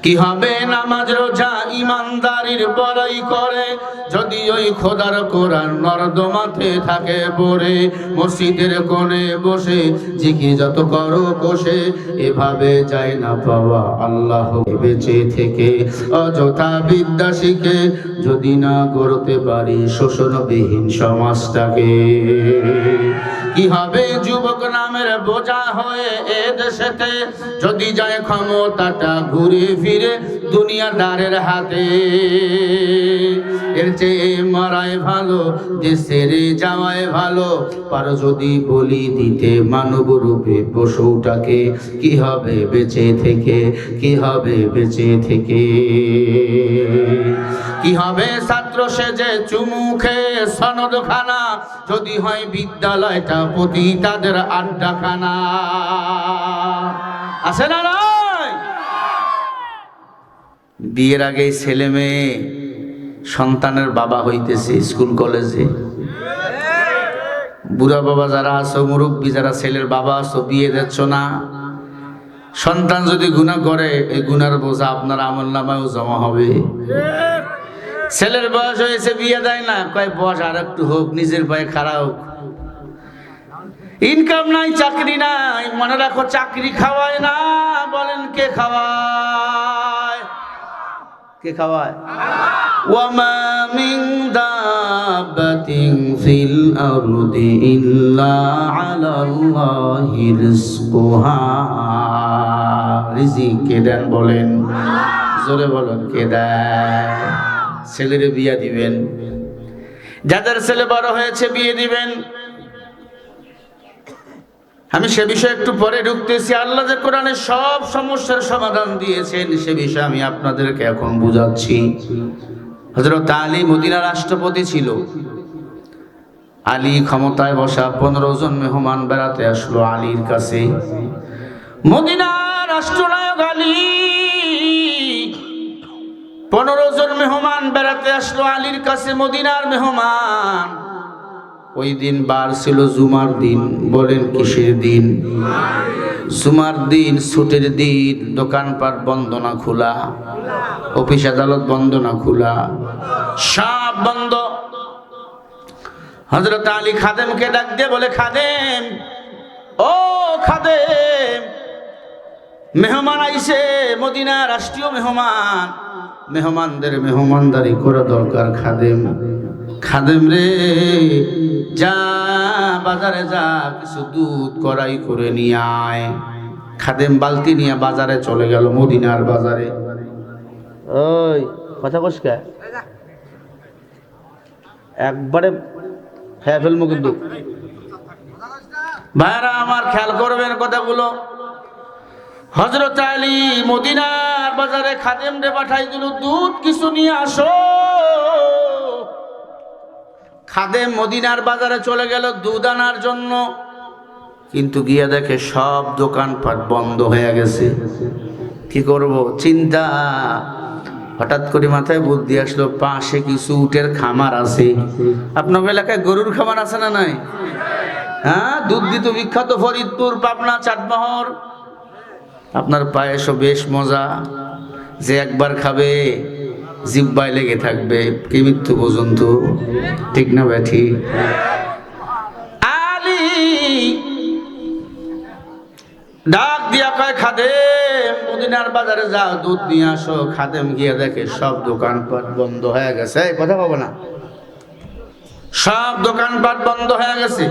কি হবে নামাজ রোজা ইমানদারির বড়াই করে, যদি ওই খোদার কোরআন নর্দমাতে থাকে পড়ে? মসজিদের কোণে বসে জিকির যত করো কষে, এভাবে যায় না পাওয়া আল্লাহ বেঁচে থেকে অযথা বিদ্যা শিখে, যদি না গড়তে পারি শোষণবিহীন সমাজটাকে। কি হবে যুবক নামের বোঝা হয়ে এ দেশেতে, যদি যায় ক্ষমতাটা ঘুরে ফিরে দুনিয়াদারের হাতে? এর চেয়ে মারাই ভালো, দেশের যাওয়াই ভালো, পারো যদি বলি দিতে মানব রূপে পশুটাকে। কি হবে বেঁচে থেকে, কি হবে বেঁচে থেকে? কি হবে ছাত্র সেজে চুমুখে সনদ খানা, যদি হয় বিদ্যালয়টা প্রতি তাদের আড্ডাখানা? আছে না নয়? বিয়ের আগে ছেলে মেয়ে সন্তানের বাবা হইতেছে স্কুল কলেজে। বুড়া বাবা যারা আছো, মুরব্বী যারা, ছেলের বাবা আছো, বিয়ে দিচ্ছ না, সন্তান যদি গুনাহ করে এই গুনার বোঝা আপনার আমলনামায়ও জমা হবে। ছেলের বয়স হয়েছে, বিয়ে দেয় না, কয় বয়স আর একটু হোক, নিজের পায়ে খাড়া হোক। ইনকাম নাই, চাকরি নাই, মনে রাখো চাকরি খাওয়ায় না। বলেন কে খাওয়ায়? কে খাওয়ায়? ওয়ামা মিন দাব্বাতিন ফিল আরদি ইল্লা আলাল্লাহি রিজকুহা। রিজিক কে দেন? বলেন জোরে, বলেন কে দেয়? ছেলের বিয়ে দিবেন, যাদের ছেলে বড় হয়েছে বিয়ে দিবেন। আমি সে বিষয়ে একটু পরে ঢুকতেছি। আল্লাহ যে কোরআনে সব সমস্যার সমাধান দিয়েছেন সে বিষয়ে আমি আপনাদেরকে এখন বুঝাচ্ছি। হযরত আলী মদিনার রাষ্ট্রপতি ছিল। আলী ক্ষমতায় বসা, 15 জন মেহমান বেড়াতে আসলো আলীর কাছে। মদিনার রাষ্ট্রনায়ক আলী, 15 জন মেহমান বেড়াতে আসলো আলীর কাছে, মদিনার মেহমান। ওই দিন বার ছিল জুমার দিন। বলেন কিসের দিন? জুমার দিন, ছুটির দিন। দোকানপাট বন্ধ না খোলা? অফিস আদালত বন্ধ না খোলা? সব বন্ধ। হযরত আলী খাদেমকে ডাক দিয়ে বলে, খাদেম, ও খাদেম, মেহমান আইছে, মদিনা রাষ্ট্রীয় মেহমান, মেহমানদের মেহমানদারি করা দরকার। খাদেম, খাদেম রে, যা বাজারে যা, কিছু দুধ কড়াই করে নিয়ে আয়। খাদেম বালতি নিয়ে বাজারে চলে গেল, মদিনার বাজারে। ওই কথা কস কে? একবারে হ্যাঁ ফেলবো কিন্তু। ভাইরা আমার, খেয়াল করবেন কথাগুলো। হযরত আলী মদিনার বাজারে খাদেম রে পাঠাই দিল, দুধ কিছু নিয়ে আসো। খাদেম মদিনার বাজারে চলে গেল দুধ আনার জন্য, কিন্তু গিয়ে দেখে সব দোকানপাট বন্ধ হয়ে গেছে। কি করব চিন্তা। হঠাৎ করে মাথায় বুদ্ধি আসলো, পাশে কিছু উটের খামার আছে। আপনার এলাকায় গরুর খামার আছে না নাই? হ্যাঁ, দুধ দিত বিখ্যাত ফরিদপুর, পাবনা, চাটমোহর। আপনার পায়েসও বেশ মজা, যে একবার খাবে জিহ্বায় লেগে থাকবে কি মৃত্যু পর্যন্ত। ঠিক না ব্যাঠি? আলী ডাক দিয়া কয়, খাদেম মদিনার বাজারে যাও, দুধ নিয়ে আসো। খাদেম গিয়ে দেখে সব দোকানপাট বন্ধ হয়ে গেছে। কথা বলবো না? সব দোকানপাট বন্ধ হয়ে গেছে।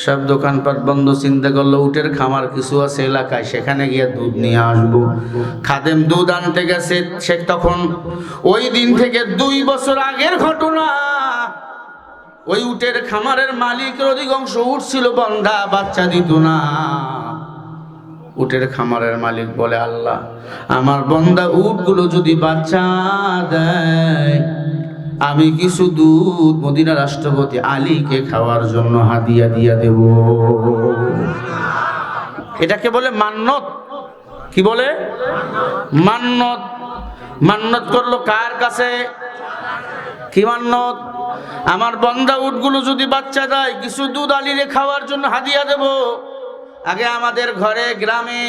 সব দোকানপাট বন্ধ। চিন্তা করলো উটের খামার কিছু আছে এলাকায়, সেখানে গিয়ে দুধ নিয়ে আসবো। খাদেম দুধ আনতে গেছে। সে তখন ওই দিন থেকে 2 বছর আগের ঘটনা। ওই উটের খামারের মালিকের অধিকাংশ উট ছিল বন্ধা, বাচ্চা দিত না। উটের খামারের মালিক বলে, আল্লাহ, আমার বন্ধা উটগুলো যদি বাচ্চা দেয়, আমি কিছু দুধ মদিনা রাষ্ট্রপতি আলীকে খাওয়ার জন্য হাদিয়া দিয়া দেব। এটাকে বলে মান্নত। কি বলে? মান্নত। মান্নত করলো কার কাছে? কি মান্নত? আমার বন্ধা উটগুলো যদি বাচ্চা দেয়, কিছু দুধ আলীরে খাওয়ার জন্য হাদিয়া দেব। আগে আমাদের ঘরে গ্রামে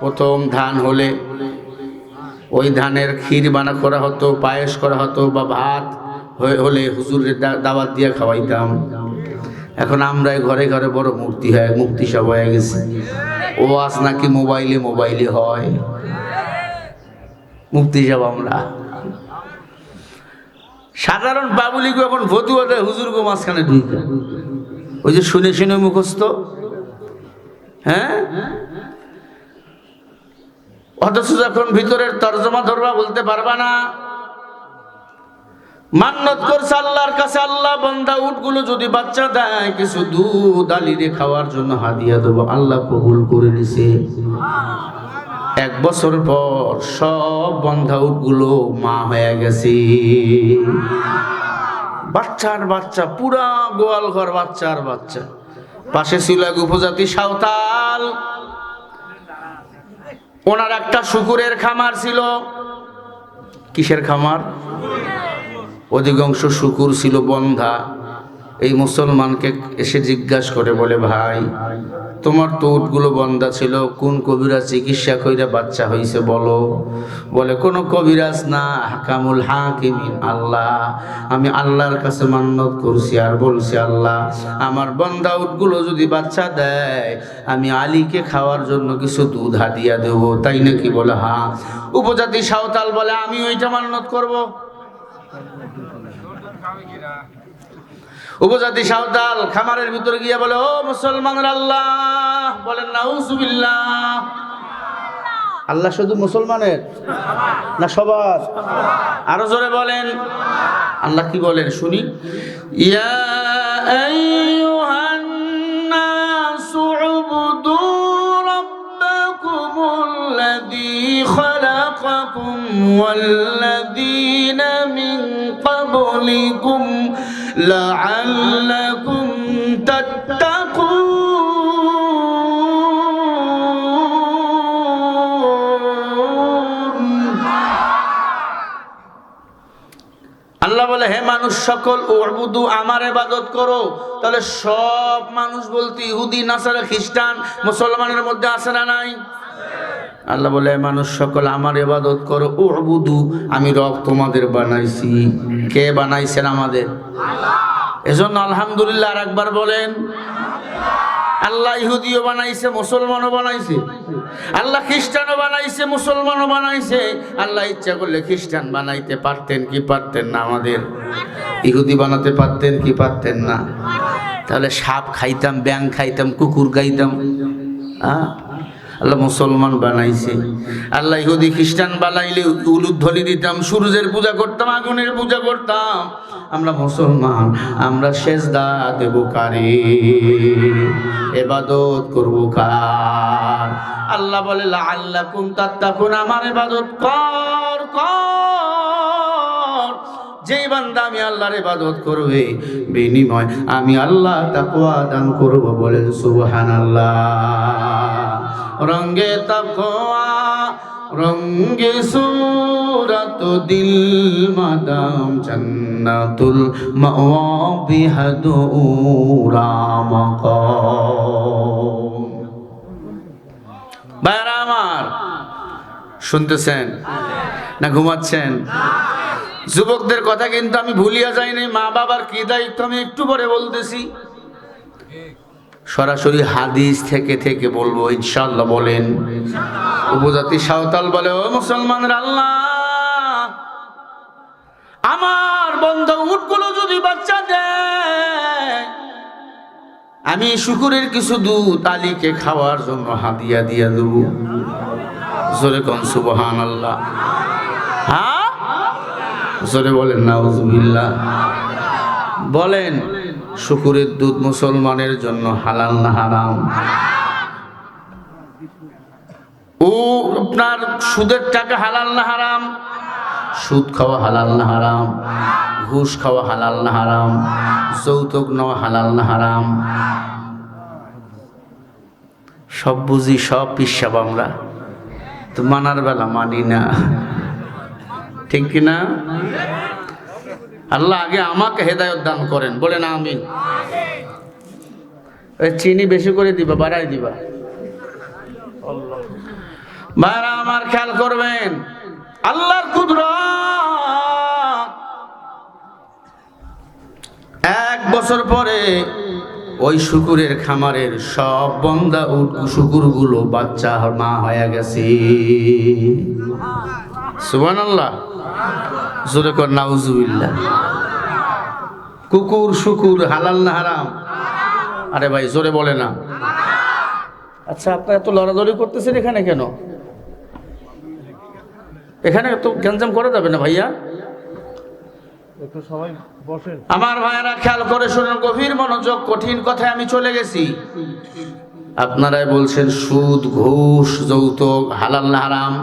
প্রথম ধান হলে ওই ধানের ক্ষীর বানা করা হতো, পায়েস করা হতো, বা ভাত হলে হুজুরের দাওয়াত দিয়ে খাওয়াইতাম। এখন আমরাই ঘরে ঘরে বড় মুক্তি সব হয়ে গেছে। ও আজ নাকি মোবাইলে হয় মুক্তি সব। আমরা সাধারণ বাবুলিকে এখন ভতুয়া দেয়, হুজুর গো মাঝখানে ঢুকে, ওই যে শুনে শুনে মুখস্থ। হ্যাঁ, অথচ যখন ভিতরের তর্জমা ধরবা বলতে পারবা না। মান্নত করছে আল্লাহর কাছে, আল্লাহ বন্ধা উটগুলো যদি বাচ্চা দেয়, কিছু দুধ আলীরে খাওয়ার জন্য হাদিয়া দেবো। আল্লাহ কবুল করে নিছে। 1 বছর পর সব বন্ধা উটগুলো মা হয়ে গেছে। বাচ্চার বাচ্চা, পুরা গোয়াল ঘর বাচ্চার বাচ্চা। পাশে ছিল এক উপজাতি সাঁওতাল, ওনার একটা শুকুরের খামার ছিল। কিসের খামার? অধিকাংশ শুকুর ছিল বন্ধা। এই মুসলমানকে এসে জিজ্ঞাসা করে, বলে ভাই তোমার তো উটগুলো বন্ধা ছিল, কোন কবিরাজ চিকিৎসা কইরা বাচ্চা হইছে বলো? বলে কোন কবিরাজ না, হাকামুল হাকিমিন আল্লাহ। আমি আল্লাহর কাছে মান্নত করছি আর বলছি, আল্লাহ আমার বন্ধা উটগুলো যদি বাচ্চা দেয় আমি আলীকে খাওয়ার জন্য কিছু দুধ হাদিয়া দেবো, তাই নাকি? বলে হ্যাঁ। উপজাতি সাঁওতাল বলে আমি ওইটা মান্নত করব। উপজাতি সাঁওতাল খামারের ভিতরে গিয়ে বলে, ও মুসলমানের আল্লাহ, বলেন নাউজুবিল্লাহ। আল্লাহ শুধু মুসলমানের না সবার? আরো জোরে বলেন। আল্লাহ কি বলেন শুনি? ইয়া আইয়ুহান নাসু উবুদু রাব্বাকুমুল্লাযী খালাকাকুম ওয়াল্লাযীনা মিন ক্বাবলিকুম লাআল্লাকুম তাত্তাকুন। আল্লাহ বলে, হে মানুষ সকল, উবুদু আমার ইবাদত করো। তাহলে সব মানুষ বলতে ইহুদি, নাসারা, খ্রিস্টান, মুসলমানের মধ্যে আছে না নাই? আল্লাহ বলে, মানুষ সকল আমার ইবাদত করো। উবুদু আমি রব তোমাদের বানাইছি। কে বানাইছেন? আমাদের আল্লাহ। এজন্য আলহামদুলিল্লাহ আর একবার বলেন। আল্লাহ ইহুদিও বানাইছে, মুসলমানও বানাইছে। আল্লাহ খ্রিস্টানও বানাইছে, মুসলমানও বানাইছে। আল্লাহ ইচ্ছা করলে খ্রিস্টান বানাইতে পারতেন কি পারতেন না? আমাদের ইহুদি বানাতে পারতেন কি পারতেন না? তাহলে সাপ খাইতাম, ব্যাং খাইতাম, কুকুর খাইতাম। আল্লাহ মুসলমান বানাইছে। আল্লাহ ইহুদি খ্রিস্টান বানাইলে উলুধ্বনি দিতাম, সূর্যের পূজা করতাম, আগুনের পূজা করতাম। আমরা মুসলমান, আমরা সেজদা দেব কারে? ইবাদত করব কার? আল্লাহ বলে, লাআল্লাকুম তাত্তাকুন, আমার ইবাদত কর। যেই বান্দা আমি আল্লাহর ইবাদত করবে, বিনিময় আমি আল্লাহ তাকওয়া দান করব। বলেন সুবহানাল্লাহ। রঙ্গে তাকওয়া রঙ্গে সূরাত দিল মাদাম জান্নাতুল মাওয়া বিহাদুরা মাকাম। ভাইরা আমার, শুনতেছেন না ঘুমাচ্ছেন? যুবকদের কথা কিন্তু আমি ভুলিয়া যাইনি। মা বাবার কি দায়িত্ব আমি একটু পরে বলতেছি। সরাসরি হাদিস থেকে থেকে বলবো ইনশাআল্লাহ। বলেন। উপজাতি সাঁওতাল বলে, ও মুসলমানের আল্লাহ, আমার বন্ধু উটগুলো যদি বাচ্চা দেয় আমি শুকুরের কিছু দুধ আলীকে খাওয়ার জন্য হাদিয়া দিয়া দেব। জোরে কোন সুবহানাল্লাহ। হ্যাঁ জোরে বলেন নাউজুবিল্লাহ। বলেন, শুকুরের দুধ মুসলমানের জন্য হালাল না হারাম? ও আপনার সুদের টাকা হালাল না হারাম? সুদ খাওয়া হালাল না হারাম? ঘুষ খাওয়া হালাল না হারাম? যৌতুক নেওয়া হালাল না হারাম? সব বুঝি, সব পিসাব আমরা, তো মানার বেলা মানি না, ঠিক কিনা? আল্লাহ আগে আমাকে হেদায়েত দান করেন। বলেন আমিন। চিনি বেশি করে দিবা, বাড়াই দিবা। ভাইরা আমার খেয়াল করবেন, আল্লাহর কুদরত। 1 বছর পরে ওই শুকুরের খামারের সব বন্দা শুকুরগুলো বাচ্চা মা হয়ে গেছে। সুবহানাল্লাহ। জোরে কর নাউজুবিল্লাহ। কুকুর শুকুর হালাল না হারাম? আরে ভাই জোরে বলে না। আচ্ছা, আপনারা এত লড়াদড়ি করতেছেন এখানে কেন? এখানে তো গ্যাঞ্জাম করা যাবে না ভাইয়া। একটু সবাই বসেন। আমার ভাইয়েরা খেয়াল করে শুনুন, গভীর মনোযোগ। কঠিন কথায় আমি চলে গেছি। আপনারাই বলছেন সুদ, ঘুষ, যৌতুক হালাল না হারাম?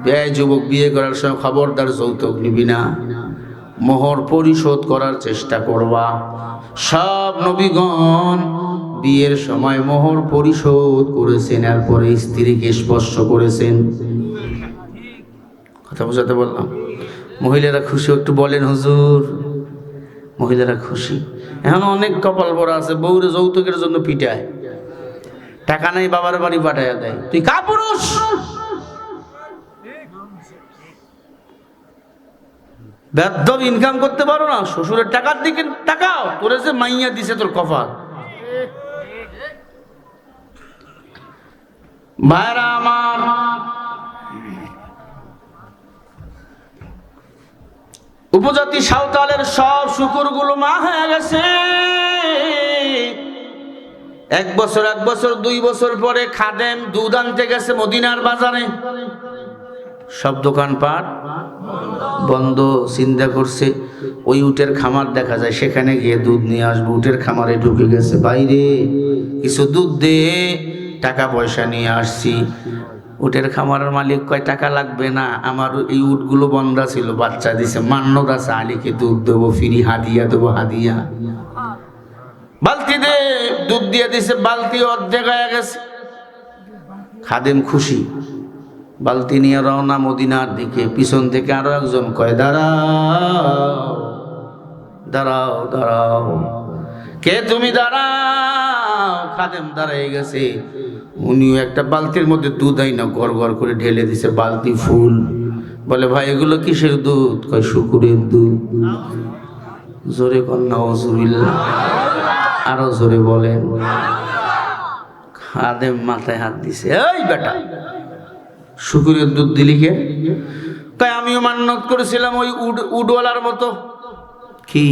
ব্যয় যুবক, বিয়ে করার সময় খবরদার যৌতুক নিবি না, মোহর পরিশোধ করার চেষ্টা করবা। সব নবীগণ বিয়ের সময় মোহর পরিশোধ করেছেন, এরপরে স্ত্রীকে স্পর্শ করেছেন। কথা বোঝাতে বললাম? মহিলারা খুশি একটু বলেন হুজুর। মহিলারা খুশি। এখন অনেক কপাল ভরা আছে বউরে যৌতুকের জন্য পিটায়, টাকা নাই বাবার বাড়ি পাঠাইয়া দেয়। তুই কাপুরুষ, বেদব ইনকাম করতে পারো না, শ্বশুরের টাকার দিকে টাকাও, তোরে যে মাইয়া দিছে তোর কপাল। ভাইরা আমার, উপজাতি সাঁওতালের সব শুকুরগুলো মা হয়ে গেছে। এক বছর 2 বছর পরে খাদেম দুধ আনতে গেছে মদিনার বাজারে, সব দোকানপাট বন্ধ। চিন্তা করছে ওই উটের খামার দেখা যায়, সেখানে গিয়ে দুধ নিয়ে আসবো। উটের খামারে ঢুকে গেছে, বাইরে কিছু দুধ দে, টাকা পয়সা নিয়ে আসছি। উটের খামারের মালিক কয় টাকা লাগবে না, আমার এই উটগুলো বন্ধা ছিল, বাচ্চা দিছে, মান্যত আছে, আলীকে দুধ দেবো, ফ্রি হাদিয়া দেবো, হাদিয়া। বালতি দে, দুধ দিয়ে দিছে, বালতি অর্ধেক হয়ে গেছে। খাদেম খুশি, বালতি নিয়ে রওনা মদিনার দিকে। পিছন থেকে আরো একজন কয় দাঁড়াও দাঁড়াও দাঁড়াও, কে তুমি? দাঁড়াও। খাদেম দাঁড়াই গেছে, উনিও একটা বালতির মধ্যে দুধ আইনা গড় গড় করে ঢেলে দিছে, বালতি ফুল। বলে ভাই এগুলো কিসের দুধ? কয় শুকুরের দুধ। জোরে কন্যা নাউজুবিল্লাহ, আরো জোরে বলেন। খাদেম মাথায় হাত দিছে, এই বেটা শুকুরের দুধ দিলি কে? কয় আমিও মান্যত করেছিলাম ওই উডওয়ালার মতো। কি?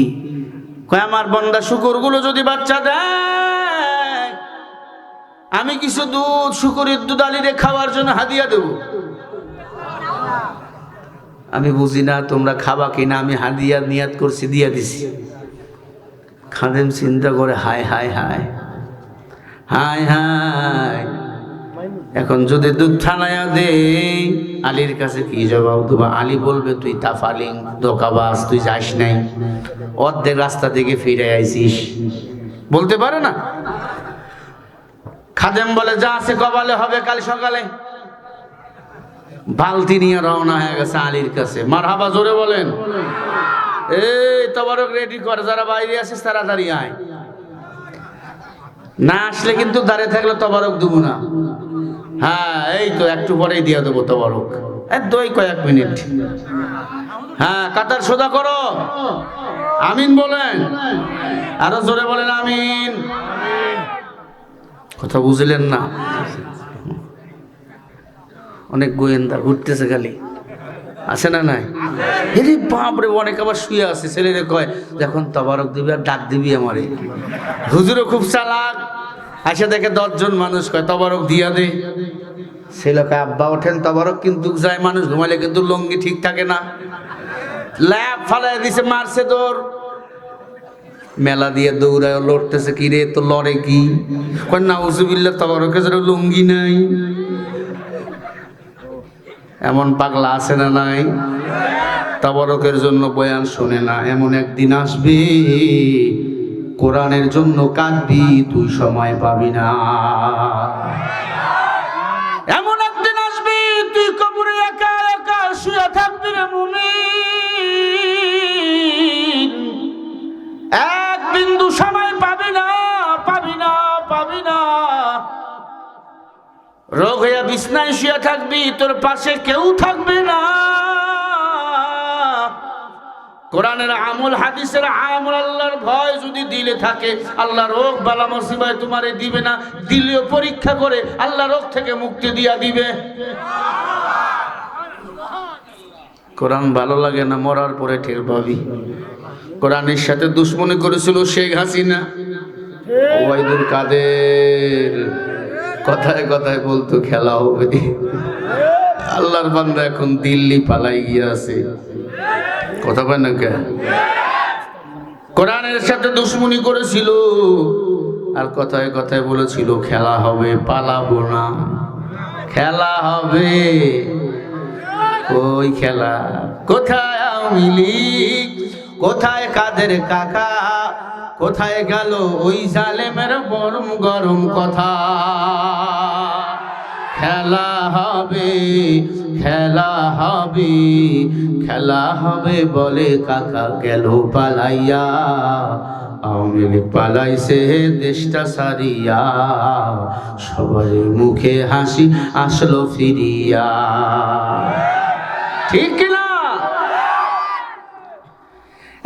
কয় আমার বন্দা শুকুরগুলো যদি বাচ্চা দেয়, আমি কিছু দুধ শুকুরের দুধ আলীরে খাওয়ার জন্য হাদিয়া দেব। আমি বুঝি না তোমরা খাবা কিনা, আমি হাদিয়া নিয়াত করছি, দিয়া দিছি। খাদেম চিন্তা করে হায় হায় হায় হায় হায়, এখন যদি দুধ থানায়া দে, আলীর কাছে কি জবাব দেবো? আলী বলবে তুই তাফালিং, ধোকাবাজ, তুই যাস নাই, অর্ধেক রাস্তা থেকে ফিরে আইছিস, বলতে পারে না। খাদেম বলে যা আছে কপালে হবে কাল সকালে। বালতি নিয়ে রওনা হয়ে গেছে আলীর কাছে। মারহাবা, জোরে বলেন। এই তবারক রেডি কর, যারা বাইরে আছিস তাড়াতাড়ি আয়, না আসলে কিন্তু দাঁড়িয়ে থাকলে তবারক দেবো না। হ্যাঁ এই তো একটু পরেই দিয়ে দেবো তবারক, দই কয়েক মিনিট। হ্যাঁ কাতার সোজা করো, আমিন বলেন, আরো জোরে বলেন আমিন। কথা বুঝলেন না? অনেক গোয়েন্দা ঘুরতেছে খালি, আছে না নাই? এরে বাপরে, অনেক আবার শুয়ে আছে। ছেলেরে কয় যখন তবারক দিবি আর ডাক দিবি আমারে। হুজুরও খুব চালাক, আসে দেখে 10 জন মানুষ, কয় তবারক দিয়া দে। ছেলে কয় আব্বা ওঠেন, তবারক কিন্তু যায়, মানুষ ঘুমাইলে কিন্তু লঙ্গি ঠিক থাকে না। ল্যাব ফালাই দিছে, মারছে দৌড়, মেলা দিয়ে দৌড়ায় লড়তেছে। কি রে তো লড়ে কি? কয় নাউজুবিল্লাহ, তবারকের জন্য লুঙ্গি নাই। এমন পাগলা আছে না নাই? তবারকের জন্য বয়ান শোনে না। এমন একদিন আসবে কোরআনের জন্য কাঁদবি, তুই সময় পাবি না। এমন একদিন আসবে তুই কবরে একা একা শুয়ে থাকবি রে মুমিন, এক বিন্দু সময় পাবি না, পাবি না, পাবি না। রোগ হইয়া বিছনায় শুয়ে থাকবি, তোর পাশে কেউ থাকবে না। কোরআনের আমল, হাদিসের আমল, আল্লাহর ভয় যদি দিলে থাকে, আল্লাহ রোগ বালা মুসিবত তোমারে দিবে না। দিলেও পরীক্ষা করে আল্লাহ রোগ থেকে মুক্তি দিয়া দিবে। কোরআন ভালো লাগে না, মরার পরে টের পাবি। কোরআনের সাথে দুশ্মনী করেছিল শেখ হাসিনা, ওবায়দুল কাদের, কথায় কথায় বলতো খেলা হবে। আল্লাহর বান্দা এখন দিল্লি পালাই গিয়ে আছে। কথা কয় না কে? কোরআনের সাথে দুশ্মনী করেছিল, আর কথায় কথায় বলেছিল খেলা হবে, পালাবো না, খেলা হবে। ওই খেলা কোথায় আওয়ামী লীগ, কোথায় কাদের কাকা, কোথায় গেল ওই জালেমের গরম গরম কথা? খেলা হবে, খেলা হবে, খেলা হবে বলে কাকা গেল পালাইয়া। আওয়ামী লীগ পালাইছে দেশটা সারিয়া, সবার মুখে হাসি আসলো ফিরিয়া। ঠিক কিনা?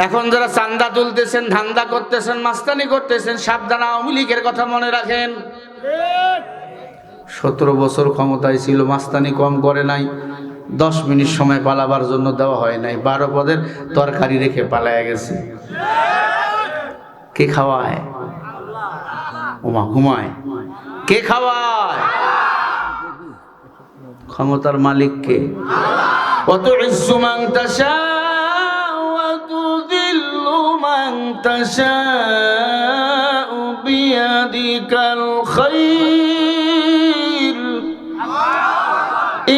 এখন যারা চান্দা তুলতেছেন, ধান্দা করতেছেন, মাস্তানি করতেছেন, সাবধান, আওয়ামী লীগের কথা মনে রাখেন। 17 বছর ক্ষমতায় ছিল, মাস্তানি কম করে নাই। 10 মিনিট সময় পালাবার জন্য দেওয়া হয় নাই, 12 পদের তরকারি রেখে পালায়া গেছে। কে খাওয়ায়? ওমা ঘুমায়। কে খাওয়ায়? ক্ষমতার মালিক কে? ওয়া তুইজ্জু মান তাশা ওয়া তুযিল্লু মান তাশা বিয়াদিকাল খায়র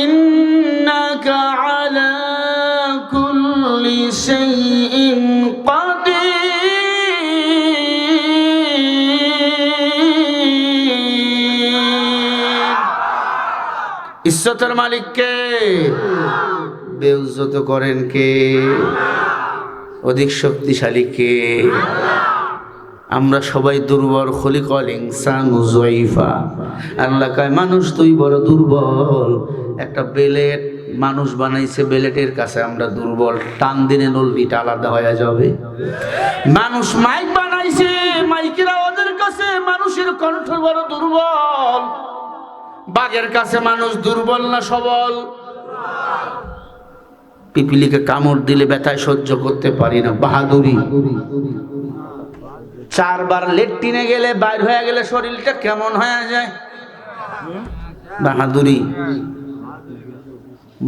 ইন্নাকা আলা কুল্লি শাইইন কাদির। ইজ্জতের মালিক কে? বেইজ্জত করেন কে? অধিক শক্তিশালী কে? আমরা সবাই দুর্বল। খলিকাল ইনসানু যায়ফা। আল্লাহ কয় মানুষ তুই বড় দুর্বল। একটা বেলেট মানুষ বানাইছে, বেলেটের কাছে আমরা দুর্বল, টান দিনে নলবিটা আলাদা হয়ে যাবে। মানুষ মাইক বানাইছে, মাইকের আওয়াজের কাছে মানুষের কণ্ঠ বড় দুর্বল। বাঘের কাছে মানুষ দুর্বল না সবল? পিপিলিকে কামড় দিলে ব্যথায় সহ্য করতে পারি না, বাহাদুরি। 4 বার লেট্রিনে গেলে বাইর হয়ে গেলে শরীরটা কেমন হয়ে যায়? বাহাদুরি।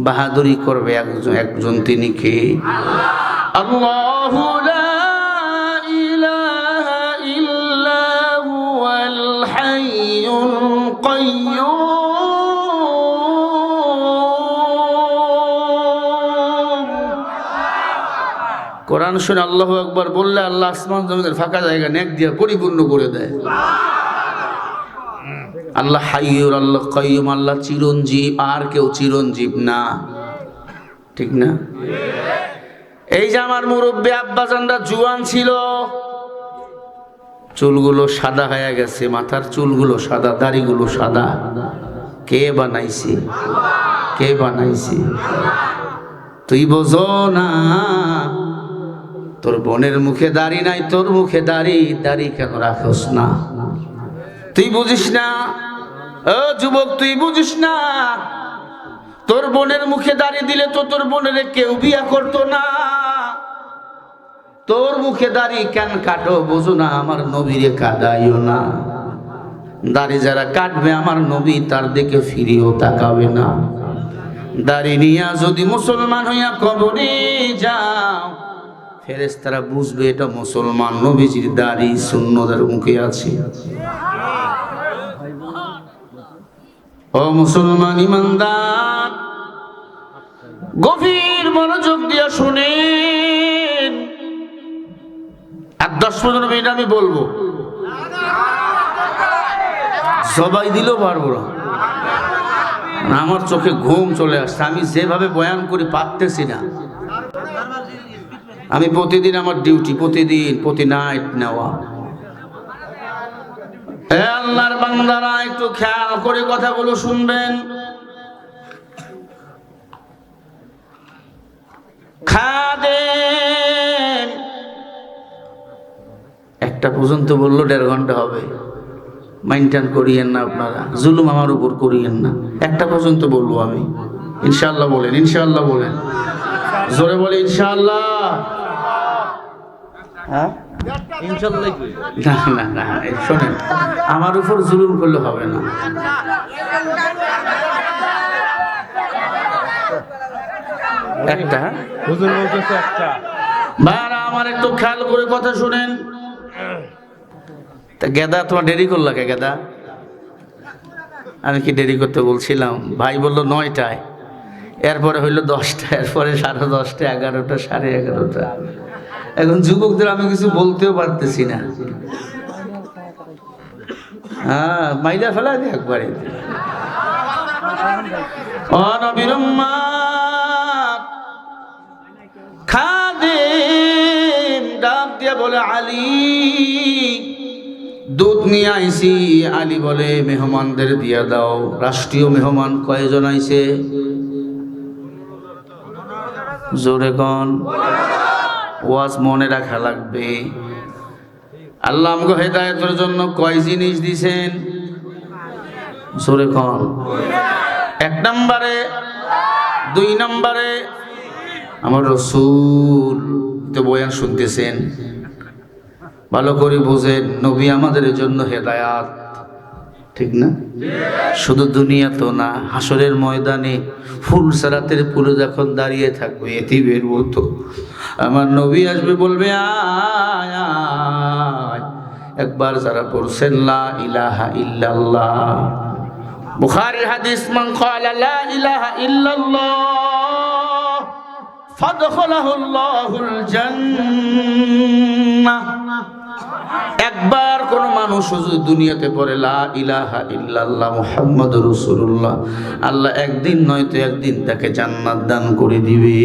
বাহাদুরি করবে একজন, তিনি কে? আল্লাহু লা ইলাহা ইল্লা হুয়াল হাইয়ুল কাইয়্যুম। কোরআন শুনে আল্লাহু আকবার বললে আল্লাহ আসমান জমিনের ফাঁকা জায়গা নেক দিয়ে পরিপূর্ণ করে দেয়। আল্লাহ হাইয়ুর, আল্লাহ কাইয়ুম, আল্লাহ চিরঞ্জীব, আর কেউ চিরঞ্জীব না। ঠিক না? এই যে আমার মুরব্বী আব্বাজানরা জুয়ান ছিল, চুলগুলো সাদা হয়ে গেছে, মাথার চুলগুলো সাদা, দাড়িগুলো সাদা। কে বানাইছে? কে বানাইছে? তুই বোঝো না? তোর বোনের মুখে দাড়ি নাই, তোর মুখে দাড়ি, দাড়ি কেন রাখোস না? তুই বুঝিস না? ও যুবক, তুই বুঝিস না? তোর বোনের মুখে দাড়ি দিলে তো তোর বোনের কেউ বিয়া করতো না। তোর মুখে দাড়ি কেন কাটো বুঝো না? আমার নবীরে কাদাইও না। দাড়ি যারা কাটবে আমার নবী তার দিকে ফিরেও তাকাবে না। দাড়ি নিয়া যদি মুসলমান হইয়া কবরে যাও, ফেরেশতারা বুঝবে এটা মুসলমান, নবীজির দাড়ি সুন্নতের মুখে আছে। ও মুসলমান ইমানদার, গভীর মনোযোগ দিয়া শুনেন। আর 10-15 মিনিট আমি বলবো, সবাই দিলেও পারবো না। আমার চোখে ঘুম চলে আসছে, আমি যেভাবে বয়ান করি পারতেছি না। আমি প্রতিদিন আমার ডিউটি, প্রতি নাইট নেওয়া। হে আল্লাহর বান্দারা, একটু খেয়াল করে কথাগুলো শুনবেন। খাদেম 1টা পর্যন্ত বললো, 1.5 ঘন্টা হবে। মাইন্টেন করিয়েন না আপনারা, জুলুম আমার উপর করিয়েন না। 1টা পর্যন্ত বলবো আমি। ইনশাআল্লাহ বলেন, ইনশাআল্লাহ বলেন, জোরে বলে ইনশাআল্লাহ। হ্যাঁ না না না, শোনেন, আমার উপর জুলুম করলে হবে না। একটা আমার একটু খেয়াল করে কথা শুনেন। তা গেদা, তোমার দেরি করলা কে গেদা? আমি কি দেরি করতে বলছিলাম? ভাই বললো 9টায়, এরপরে হইলো 10টা, এরপরে 10:30, 11টা, 11:30। এখন যুবকদের আমি কিছু বলতেও পারতেছি না। হ্যাঁ, মাইরা ফেলা একবারে। ও নবীর উম্মত খাদিম ডাক দিয়ে বলে আলী দুধ নিয়ে আইছি। আলী বলে মেহমানদের দিয়ে দাও। রাষ্ট্রীয় মেহমান কয়জন আইছে? জোরে কোন, ওয়াজ মনে রাখা লাগবে। আল্লাহ আমগো হেদায়েতের জন্য কয় জিনিস দিছেন? জোরে কোন। 1 নম্বরে, 2 নম্বরে আমার রাসূল তো বয়ান শুনতেছেন, ভালো করে বুঝেন, নবী আমাদের জন্য হেদায়াত, ঠিক না? শুধু দুনিয়া তো না, হাসরের ময়দানে ফুল সারাতের পুরো যখন দাঁড়িয়ে থাকবে এতিমের মতো আমার নবী আসবে, বলবে আয় আয়। একবার যারা পড়ছেন লা ইলাহা ইল্লাল্লাহ, বুখারীর হাদিস, মান ক্বালা লা ইলাহা ইল্লাল্লাহ ফাদখালাহুল্লাহুল জান্নাহ। একবার কোন মানুষ যদি দুনিয়াতে পড়ে লা ইলাহা ইল্লাল্লাহ মুহাম্মাদুর রাসূলুল্লাহ, আল্লাহ একদিন নয়তো একদিন তাকে জান্নাত দান করে দিবে।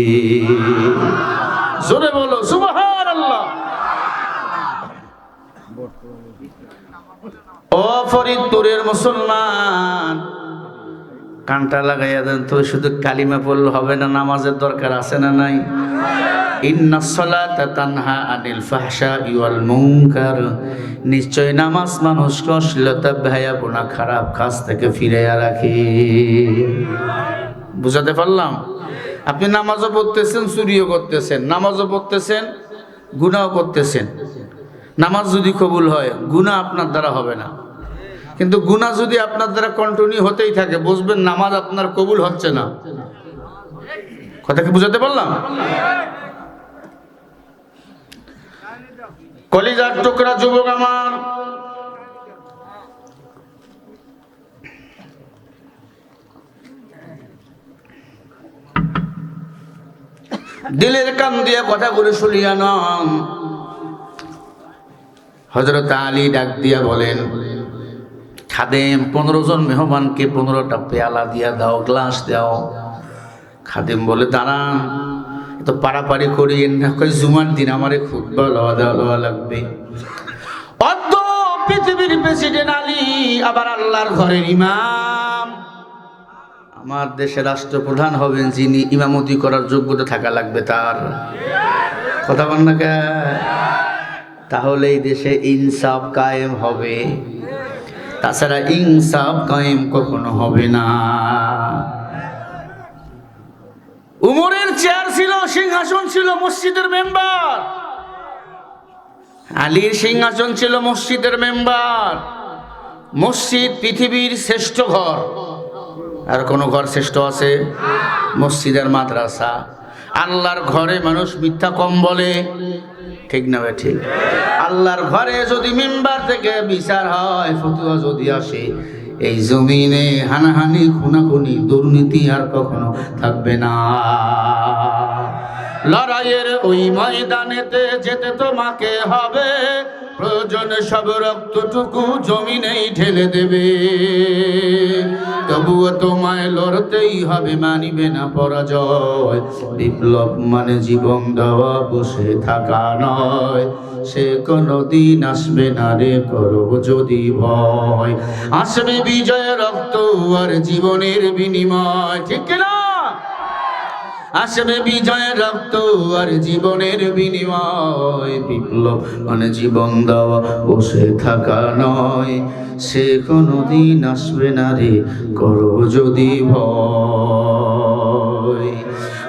জোরে বলো সুবহানাল্লাহ। ও ফরিদপুরের মুসলমান, কানটা লাগাইয়া দেন তো, শুধু কালিমা পড়লে হবে না, নামাজের দরকার আছে না নাই? ইন্নাস সালাতা তানহা আনিল ফাহশাই ওয়াল মুনকার, নিশ্চয় নামাজ মানুষকে অশ্লীলতা, বেহায়াপনা, খারাপ কাজ থেকে ফিরাইয়া রাখে। বুঝাতে পারলাম? আপনি নামাজও পড়তেছেন, চুরিও করতেছেন, নামাজও পড়তেছেন, গুনাহও করতেছেন। নামাজ যদি কবুল হয়, গুনাহ আপনার দ্বারা হবে না, কিন্তু গুনাহ যদি আপনার দ্বারা কন্টিনিউ হতেই থাকে, বুঝবেন নামাজ আপনার কবুল হচ্ছে না। কথা কি বুঝাতে পারলাম? কলিজার টুকরা যুবক আমার, দিলের কান দিয়ে কথাগুলো শুনিয়া নন। হযরত আলী ডাক দিয়া বলেন, খাদেম 15 জন মেহমানকে 15টা পেয়ালা দিয়া দাও, গ্লাস দাও। খাদেম বলে দাঁড়ান, তো পারাপারি করি না, কই জুমার দিন আমারে খুতবা দেওয়া লাগবে। অদ্য পৃথিবীর প্রেসিডেন্ট আলী আবার আল্লাহর ঘরের ইমাম, আমার দেশের রাষ্ট্রপ্রধান হবেন যিনি, ইমামতি করার যোগ্যতা থাকা লাগবে তার। কথা বল না কে? তাহলে এই দেশে ইনসাফ কায়েম হবে, তাছাড়া ইনসাফ কায়েম কখনো হবে না। উমরের চেয়ার ছিল, সিংহাসন ছিল মসজিদের মেম্বার, আলীর সিংহাসন ছিল মসজিদের মেম্বার। মসজিদ পৃথিবীর শ্রেষ্ঠ ঘর, আর কোন ঘর শ্রেষ্ঠ আছে? মসজিদ আর মাদ্রাসা। আল্লাহর ঘরে মানুষ মিথ্যা কম বলে, ঠিক না ভাই? ঠিক। আল্লাহর ঘরে যদি মেম্বার থেকে বিচার হয়, ফতোয়া যদি আসে, এই জমিনে হানাহানি, খুনাখুনি, দুর্নীতি আর কখনো থাকবে না। লড়াইয়ের ওই ময়দানেতে যেতে তোমাকে হবে, প্রয়োজনে সব রক্তটুকু জমিনেই ঢেলে দেবে, তবুও তোমায় লড়তেই হবে, মানিবে না পরাজয়। বিপ্লব মানে জীবন দেওয়া, বসে থাকা নয়, সে কোনদিন আসবে না রে, করো যদি ভয়। আসবে বিজয়, রক্ত আর জীবনের বিনিময়, ঠিক না? আসবে বিজয়, রক্ত আর জীবনের বিনিময়। বিপ্লব মানে জীবন দেওয়া, বসে থাকা নয়, সে কোনদিন আসবে না রে, করো যদি ভয়।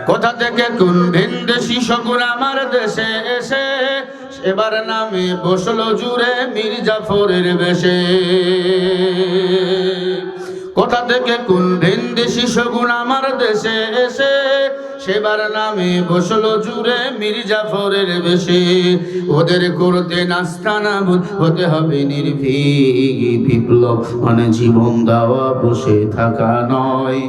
কোথা থেকে কোন ভিনদেশি শকুন আমার দেশে এসে, এবার নামে বসলো জুড়ে মীর জাফরের বেশে। কোথা থেকে কোন ভিনদেশি শকুন আমার দেশে এসে, সেবার নামে বসলো জুড়ে মীর জাফরের বেশে। ওদের করতে নাস্তানাবুদ হতে হবে নির্ভীক। বিপ্লব মানে জীবন দেওয়া, বসে থাকা নয়,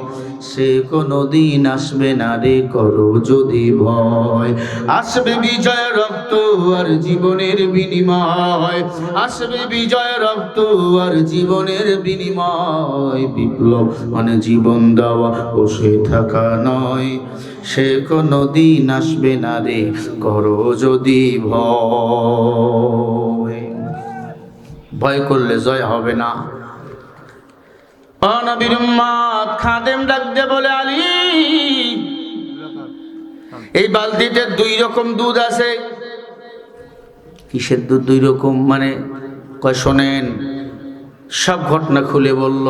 সে কোনোদিন আসবে না রে করো যদি ভয়। আসবে বিজয় রক্ত আর জীবনের বিনিময়, আসবে বিজয় রক্ত আর জীবনের বিনিময়। বিপ্লব মানে জীবন দেওয়া, বসে থাকা নয়। সে কোনোদিন আসবে না রে করো যদি ভয়। ভয় করলে জয় হবে না। নবীর উম্মত খাদেম ডাক দিয়ে বলে, আলী এই বালতিতে 2 রকম দুধ আছে। কিসের দুধ 2 রকম? মানে কয় শোনেন, সব ঘটনা খুলে বলল।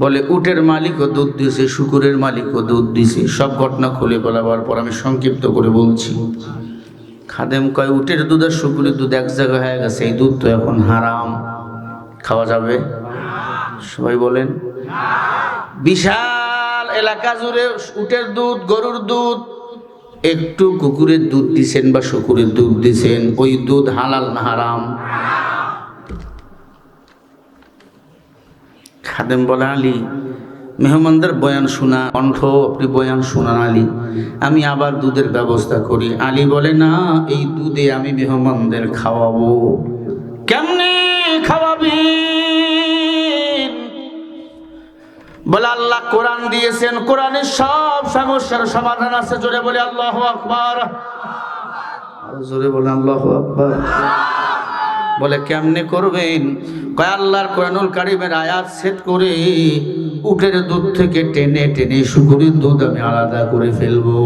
বলে উটের মালিকও দুধ দিয়েছে, শুকুরের মালিকও দুধ দিয়েছে। সব ঘটনা খুলে বলাবার পর আমি সংক্ষিপ্ত করে বলছি। খাদেম কয়, উটের দুধ আর শুকুরের দুধ এক জায়গায় হয়ে গেছে, এই দুধ তো এখন হারাম, খাওয়া যাবে? সবাই বলেন। বিশাল এলাকা জুড়ে উটের দুধ, গরুর দুধ, একটু কুকুরের দুধ দিছেন বা শুকুরের দুধ দিছেন, ওই দুধ হালাল না হারাম? খাদেম বলে, আলী মেহমানদের বয়ান শোনা কণ্ঠ, আপনি বয়ান শোনান আলী, আমি আবার দুধের ব্যবস্থা করি। আলী বলে, না, এই দুধে আমি মেহমানদের খাওয়াবো। কেমনে খাওয়াবি? বলে, আল্লাহ কোরআন দিয়েছেন, কোরআনের সব সমস্যার সমাধান আছে। জোরে বলে আল্লাহু আকবার। জোরে বলে আল্লাহু আকবার। বলে, কেমনে করবেন? কয়, আল্লাহর কোরআনুল কারীমের আয়াত সেট করে উটের দুধ থেকে টেনে টেনে শুকুরের দুধ আমি আলাদা করে ফেলবো।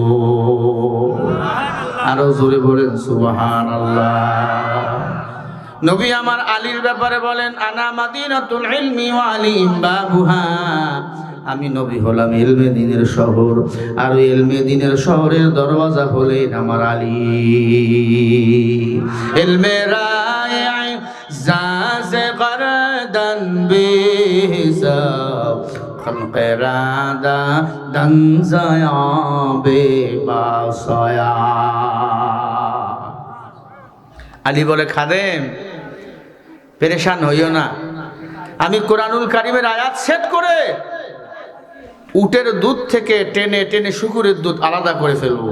আরো জোরে বলেন সুবহানাল্লাহ। নবী আমার আলীর ব্যাপারে বলেন, আনা মাদিনাতুল ইলমি ওয়া আলিম বাবুহা। আমি নবী হলাম ইলমে দ্বীনের শহর, আর ওই ইলমে দ্বীনের শহরের দরওয়াজা হলেন আমার আলী। ইলমে রায় জাজে গরদন বেহিসাব, খলকে রাদা দনজায়া বেবাসায়া। আলী বলে, খাদেম পেরেশান হইও না, আমি কোরআনুল কারীমের আয়াত সেট করে উটের দুধ থেকে টেনে টেনে শুকুরের দুধ আলাদা করে ফেলবো।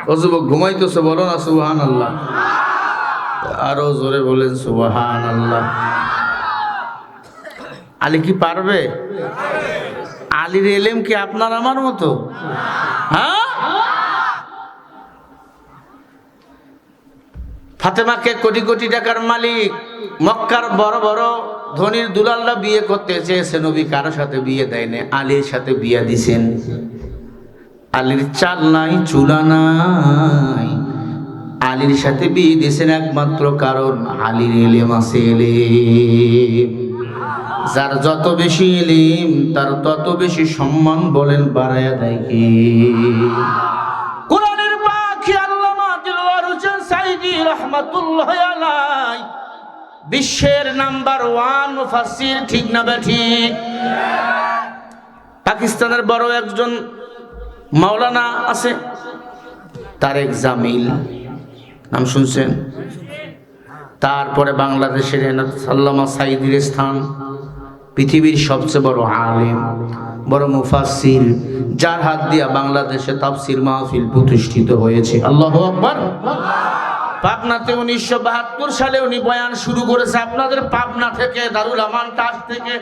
ও যুবক ঘুমাইতেছে, বলো না সুবহানাল্লাহ। আরো জোরে বলেন সুবহানাল্লাহ। আলী কি পারবে? আলীর ইলম কি আপনার আমার মতো? হ্যাঁ, ফাতেমাকে কোটি কোটি টাকার মালিক, মক্কার বড় বড় ধনীর দুলালরা বিয়ে করতে চেয়েছে, নবী কারোর সাথে বিয়ে দেয়নি, আলীর সাথে বিয়ে দিছেন। আলীর চাল নাই, চুলা নাই, আলীর সাথে বিয়ে দিয়েছেন একমাত্র কারণ আলীর ইলম আছে। ইলম, যার যত বেশি ইলম তার তত বেশি সম্মান বলেন বাড়ায়া দেয় কি? কোরআনের পাখি আল্লামা দিলওয়ার হোসেন সাঈদী রাহমাতুল্লাহি আলাইহি বিশ্বের নাম্বার 1 মুফাসসির, ঠিক না বেঠিক? পাকিস্তানের বড় একজন মাওলানা আছে, তারেক জামিল, নাম শুনছেন? তারপরে বাংলাদেশের আল্লামা সাঈদীর স্থান, পৃথিবীর সবচেয়ে বড় আলেম, বড় মুফাসসির, যার হাত দিয়া বাংলাদেশে তাফসীর মাহফিল প্রতিষ্ঠিত হয়েছে। আল্লাহু আকবার। পাবনাতে 1972 সালে উনি বয়ান শুরু করেছে, আপনাদের পাবনা থেকে, দারুল আমান ট্রাস্ট থেকে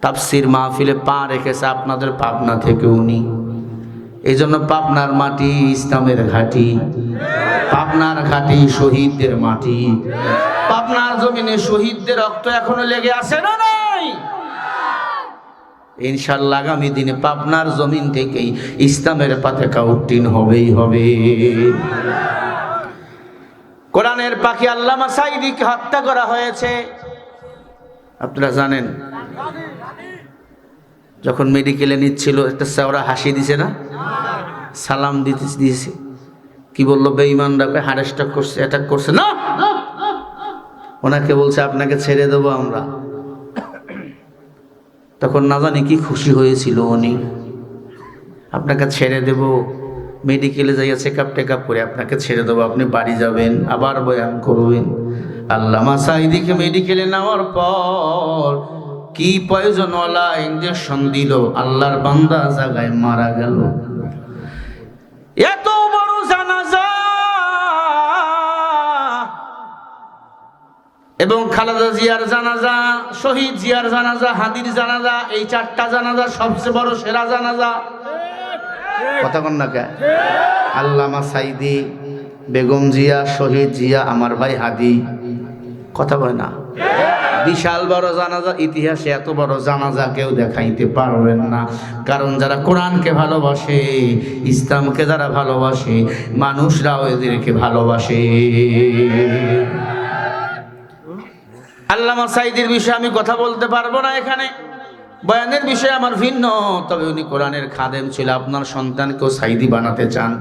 তাফসীর মাহফিলে পা রেখেছে, আপনাদের পাবনা থেকে উনি। এই জন্য পাবনার মাটি ইসলামের ঘাঁটি, পাবনার ঘাঁটি শহীদদের মাটি, পাবনার জমিনে শহীদদের রক্ত এখনো লেগে আছে না নাই? ইনশাআল্লাহ আগামী দিনে পাবনার জমিন থেকেই ইসলামের পতাকা উত্তীর্ণ হবেই হবে। কোরআনের পাখি আল্লামা সাঈদীকে হত্যা করা হয়েছে, আপনারা জানেন? যখন মেডিকেলে নিচ্ছিল একটা চেওড়া হাসি দিছে না, সালাম দিয়েছে, কি বললো? বেঈমানরা হার্ট অ্যাটাক করছে, অ্যাটাক করছে না। ওনাকে বলছে, আপনাকে ছেড়ে দেবো আমরা। তখন না জানি কি খুশি হয়েছিল উনি, আপনাকে ছেড়ে দেব, মেডিকেলে যাইয়া চেকআপ টেকআপ করে আপনাকে ছেড়ে দেবো, আপনি বাড়ি যাবেন, আবার বয়ান করবেন। আল্লামা সাঈদীকে মেডিকেলে নেওয়ার পর কি পয়জনওয়ালা ইনজেকশন দিল, আল্লাহর বান্দা জায়গায় মারা গেল। এত বড় জানাজা এবং খালেদা জিয়ার জানাজা, শহীদ জিয়ার জানাজা, হাদির জানাজা, এই 4টা জানাজা সবচেয়ে বড় সেরা জানাজা। কথা কন না কে? আল্লামা সাইদি, বেগম জিয়া, শহীদ জিয়া, আমার ভাই হাদি। কথা কয় না? বিশাল বড় জানাজা। ইতিহাসে এত বড় জানাজা কেউ দেখাইতে পারবেন না। কারণ যারা কোরআনকে ভালোবাসে, ইসলামকে যারা ভালোবাসে, মানুষরাও এদেরকে ভালোবাসে। আল্লামা সাইদির বিষয়ে আমি কথা বলতে পারবো না এখানে, বয়ানের বিষয়ে আমার ভিন্ন। তবে উনি কোরআনের খাদেম ছিল। আপনার সন্তানকেও সাইদি বানাতে চান?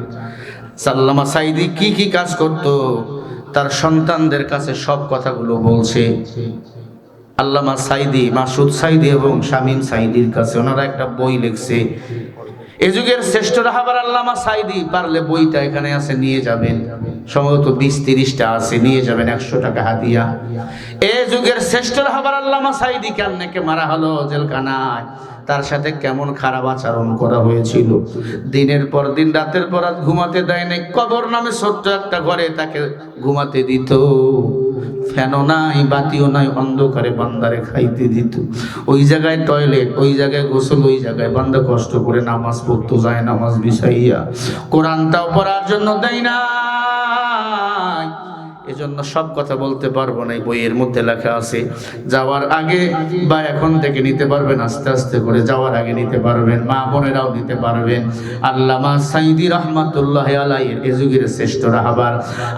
আল্লামা সাইদি কি কি কাজ করত তার সন্তানদের কাছে সব কথাগুলো বলছে। আল্লামা সাইদি, মাসুদ সাইদি এবং শামীম সাইদির কাছে ওনারা একটা বই লিখছে। এ যুগের শ্রেষ্ঠ রাহাবার আল্লামা সাইদি। পারলে বইটা এখানে আছে, নিয়ে যাবেন। সম্ভবত 20-30টা আছে, নিয়ে যাবেন, 100 টাকা হাদিয়া। এ যুগের শ্রেষ্ঠ রাহাবার আল্লামা সাইদি কেমনে মারা হলো জেলখানায়, তার সাথে কেমন খারাপ আচরণ করা হয়েছিল। দিনের পর দিন, রাতের পর রাত ঘুমাতে দেয় নাই। কবর নামে ছোট্ট একটা ঘরে তাকে ঘুমাতে দিত। ফ্যানও নাই, বাতিও নাই, অন্ধকারে বান্দারে খাইতে দিত। ওই জায়গায় টয়লেট, ওই জায়গায় গোসল, ওই জায়গায় বান্দা কষ্ট করে নামাজ পড়তো, যায় নামাজ বিছাইয়া। কোরআনটাও পড়ার জন্য দেয় না। এজন্য সব কথা বলতে পারবো না। এই বইয়ের মধ্যে লেখা আছে। যাওয়ার আগে বা এখন থেকে নিতে পারবেন, আস্তে আস্তে করে যাওয়ার আগে নিতে পারবেন, মা বোনেরাও নিতে পারবেন। আল্লামা সাইদি রহমাতুল্লাহ আলাইহির এ যুগের শ্রেষ্ঠ রাহাবার।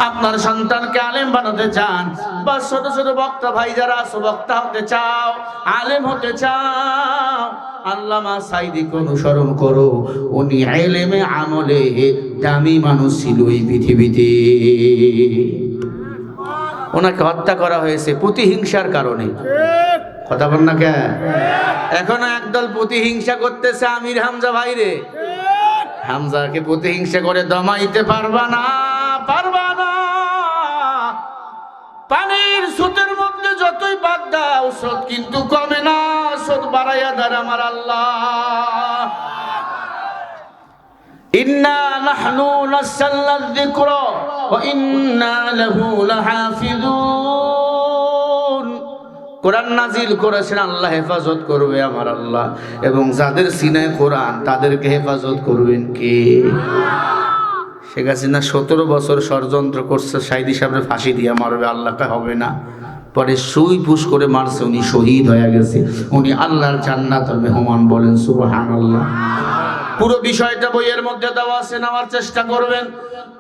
আপনার সন্তানকে আলেম বানাতে চান, বা ছোট ছোট বক্তা ভাই যারা আছো, বক্তা হতে চাও, আলেম হতে চাও, আল্লামা সাইদিকে অনুসরণ করো। উনি ইলমে আমলে দামি মানুষ ছিল এই পৃথিবীতে। ওনাকে হত্যা করা হয়েছে প্রতিহিংসার কারণে। কথা বল না কে? এখনো একদল প্রতিহিংসা করতেছে আমির হামজা ভাইরে। হামজাকে প্রতিহিংসা করে দমাইতে পারবা না, পারবা না। পানির স্রোতের মধ্যে যতই বাদ দাও, স্রোত কিন্তু কমে না, স্রোত বাড়াইয়া দেন আমার আল্লাহ। ইন্না নাহনু নাযালনা যিকরা ওয়া ইন্না লাহু লাহাফিজুন। কোরআন নাজিল করেছেন আল্লাহ, হেফাজত করবে আমার আল্লাহ। এবং যাদের সিনায় কোরআন তাদেরকে হেফাজত করবেন কে? শেখ হাসিনা 17 বছর ষড়যন্ত্র করছে সাইদি সাহেবের ফাঁসি দিয়ে মারবে, আল্লাহকে হবে না। পরে সুই পুশ করে মারছে, উনি শহীদ হয়ে গেছে। উনি আল্লাহর জান্নাতুল মেহমান, বলেন সুবহানাল্লাহ। পুরো বিষয়টা বইয়ের মধ্যে দেওয়া আছে, নেওয়ার চেষ্টা করবেন।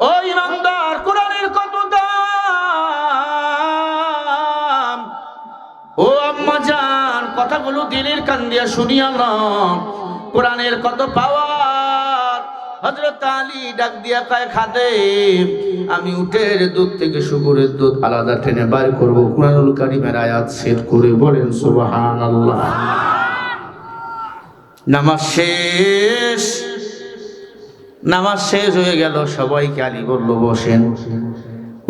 ও ইমানদার, কোরআনের কত দাম! ও আম্মা জান, কথাগুলো দিলের কান দিয়া শুনিয়া নাও। কোরআনের কত পাওয়ার! হযরত আলী ডাক দিয়া কয়, খাদেম, আমি উটের দুধ থেকে শুকরের দুধ আলাদা টেনে বাইর করব। কোরআনুল কারীমের আয়াত সেট করে বলেন সুবহানাল্লাহ। নামাজ শেষ হয়ে গেল, সবাইকে আলী বলল বসেন।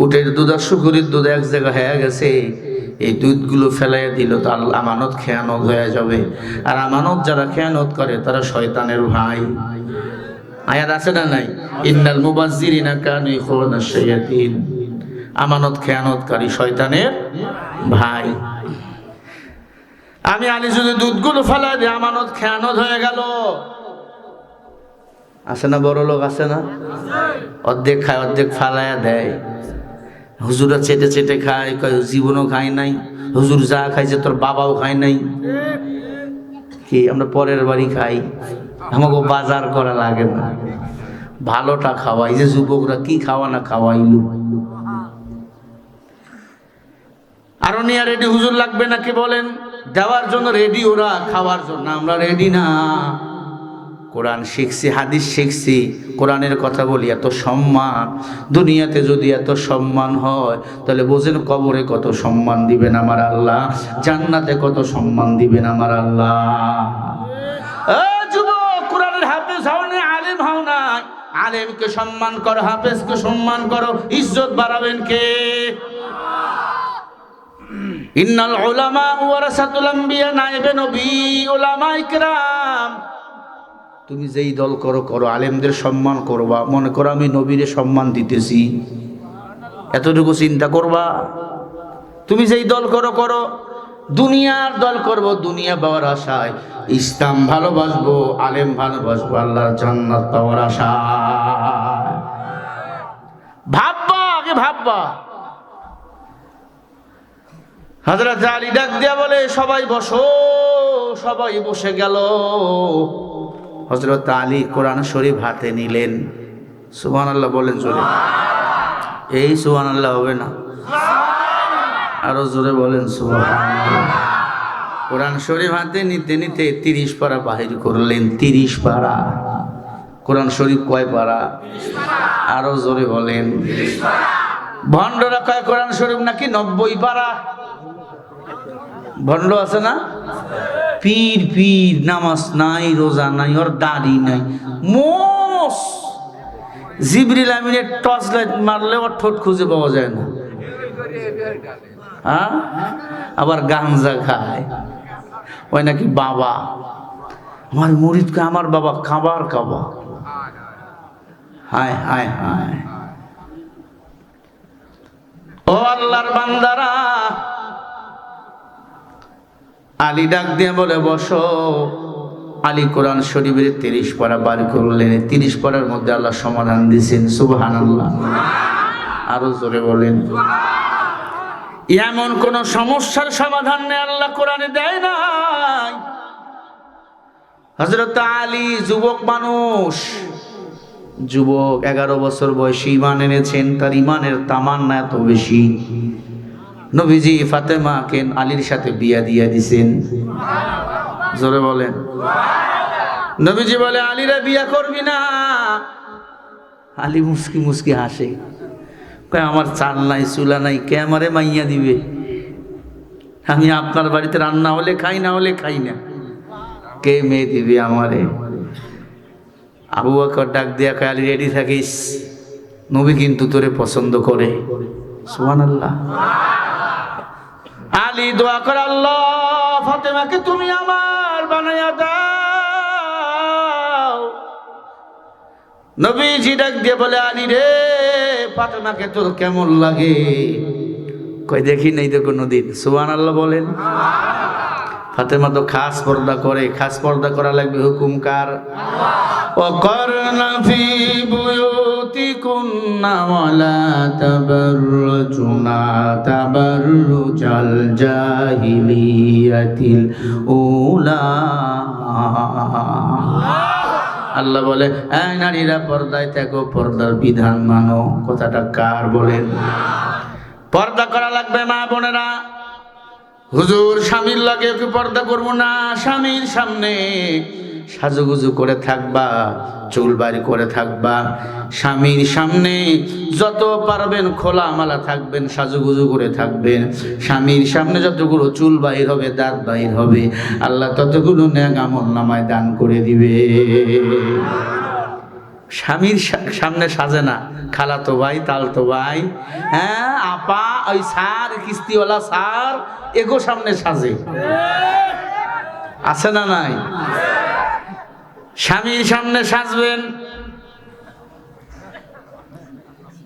উটের দুধ আর শুকরের দুধ এক জায়গায় হয়ে গেছে। এই দুধগুলো ফেলাইয়া দিল তো আমানত খেয়ানত হয়ে যাবে। আর আমানত যারা খেয়ানত করে তারা শয়তানের ভাই। আয়াত আছে না নাই? ইন্নাল মুবাজ্জিরিনা কানু ইখওয়ানাশ শায়াতিন। আমানত খেয়ানতকারী শয়তানের ভাই। আমি আলী যদি দুধগুলো ফেলাই দিই, আমানত খেয়ানত হয়ে গেল। আছে না বড় লোক? আছে না? অর্ধেক খায়, অর্ধেক ফালাইয়া দেয়। হুজুরা চেটে চেটে খায়, জীবনও খায় নাই। হুজুর যা খাইছে তোর বাবাও খায় নাই। কি আমরা পরের বাড়ি খাই, আমাকে বাজার করা লাগে না, ভালোটা খাওয়াই। যে যুবকরা কি খাওয়া না খাওয়াইলো। আরো নিয়ে রেডি হুজুর লাগবে নাকি বলেন? দেওয়ার জন্য রেডি ওরা, খাওয়ার জন্য আমরা রেডি না। কোরআন শিখছি, হাদিস শিখছি, কোরআনের কথা বলি, এত সম্মান। দুনিয়াতে যদি এত সম্মান হয়, তাহলে বোঝেন কবরে কত সম্মান দিবেন আমার আল্লাহ, জান্নাতে কত সম্মান দিবেন আমার আল্লাহ। যুবক, কোরআনের হাফেজ হও না, আলেম হও না। আলেমকে সম্মান করো, হাফেজকে সম্মান করো, ইজ্জত বাড়াবেন কে? ইন্নাল উলামা ওয়ারাসাতুল আম্বিয়া, নায়েবে নবী উলামা ইকরাম। তুমি যেই দল করো করো, আলেমদের সম্মান করবা, মনে করো আমি নবীরে সম্মান দিতেছি, এতটুকু চিন্তা করবা। তুমি যেই দল করো করো, দুনিয়ার দল করব দুনিয়া পাওয়ার আশায়, ইসলাম ভালোবাসবো, আলেম ভালোবাসবো, আল্লাহর জান্নাত পাওয়ার আশায়। ভাববা, আগে ভাববা। হযরত আলী ডাক দিয়া বলে, সবাই বসো। সবাই বসে গেল। হযরত আলী কোরআন শরীফ হাতে নিলেন। সুবহানাল্লাহ বলেন জোরে। এই সুবহানাল্লাহ হবে না, আরো জোরে বলেন সুবহানাল্লাহ। কোরআন শরীফ হাতে নিতে নিতে 30 পারা বাহির করলেন। 30 পারা। কোরআন শরীফ কয় পারা? আরো জোরে বলেন। ভণ্ডরা কয় কোরআন শরীফ নাকি 90 পারা। ভণ্ড আছে না? পীর পীর, নামাজ নাই, রোজা নাই, ওর দাড়ি নাই, মোস। জিবরিল আমিনের টর্চ লাইট মারলে ওর ঠোঁট খুঁজে পাওয়া যায় না। হ্যাঁ, আবার গাঞ্জা খায়, ওই নাকি বাবা। আমার মুরিদকে আমার বাবা খাবার খাবা। হায় হায় হায়। ও আল্লাহর বান্দারা, আলী ডাক দিয়ে বলে বসো। আলী কোরআন শরীফের 30 পারা বার করলেন। 30 পারার মধ্যে আল্লাহ সমাধান দিয়েছেন। সুবহানাল্লাহ, আরো জোরে বলেন। এমন কোন সমস্যার সমাধান নেই আল্লাহ কোরআনে দেয় নাই। হযরত আলী যুবক মানুষ, যুবক, 11 বছর বয়সে ঈমান এনেছেন। তার ঈমানের তামান্না এত বেশি, নবীজি ফাতেমাকে আলীর সাথে বিয়া দিয়ে দিছেন। জোরে বলেন। নবীজি বলে, আলীরা বিয়া করবি না? আলী মুস্কি মুস্কি হাসে, কয় আমার চাল নাই, চুলা নাই, কে আমারে মাইয়া দিবে? আমি আপনার বাড়িতে রান্না হলে খাই, না হলে খাই না, কে মেয়ে দিবে আমারে? আবু বকর ডাক দিয়া কয়, আলী রেডি থাকিস, নবী কিন্তু তোরে পছন্দ করে। সুবহানাল্লাহ। আলী দোয়া করে, আল্লাহ ফাতেমাকে তুমি আমার বানাইয়া দাও। নবীজি ডাক দিয়ে বলে, আলী রে, ফাতেমাকে তোর কেমন লাগে? কই দেখি নাই তো কোনোদিন। সুবহানাল্লাহ বলেন। ফাতেমা তো খাস পর্দা করে। খাস পর্দা করা লাগবে হুকুম কার? ওয়াকারনা ফি বুয়ুতিকুন্না ওয়ালা তাবাররুজনা তাবাররুজাল জাহিলিয়াতিল উলা। আল্লাহ বলে, এই নারীরা পর্দায় থাকো, পর্দার বিধান মানো। কথাটা কার বলেন? পর্দা করা লাগবে মা বোনেরা। হুজুর স্বামীর লাগে ওকে পর্দা করবো না, স্বামীর সামনে সাজুগুজু করে থাকবা, চুল বাড়ি করে থাকবা। স্বামীর সামনে যত পারবেন খোলা মালা থাকবেন, সাজুগুজু করে থাকবেন। স্বামীর সামনে যতগুলো চুল বাহির হবে, দাঁত বাহির হবে, আল্লাহ ততগুলো নেক আমল নামায় দান করে দিবে। স্বামীর সামনে সাজে না, খালাতো ভাই, তালতো ভাই, হ্যাঁ আপা, ওই সার, কিস্তিওয়ালা সার, এগো সামনে সাজে। আছে না নাই? স্বামীর সামনে সাজবেন।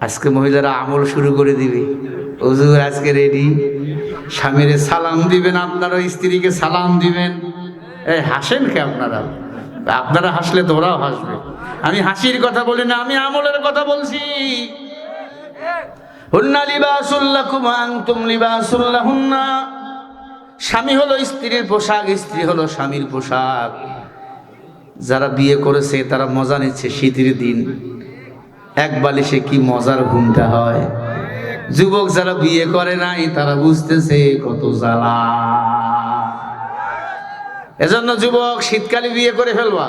আজকে মহিলারা আমল শুরু করে দিবে। হুজুর আজকে রেডি, স্বামীরে সালাম দিবেন, আপনারা স্ত্রীকে সালাম দিবেন। এই হাসেন কে আপনারা? আপনারা হাসলে তো ওরাও হাসবে। আমি হাসির কথা বলি না, আমি আমলের কথা বলছি। হুন্না লিবাসুল লাকুম ওয়া আনতুম লিবাসুল লাহুন্না। স্বামী হলো স্ত্রীর পোশাক, স্ত্রী হলো স্বামীর পোশাক। যারা বিয়ে করেছে তারা মজা নিচ্ছে শীতের দিন, এক বালিশে কি মজার ঘুমটা হয়। যুবক যারা বিয়ে করে নাই তারা বুঝতেছে কত জ্বালা। এজন্য যুবক শীতকালে বিয়ে করে ফেলবা।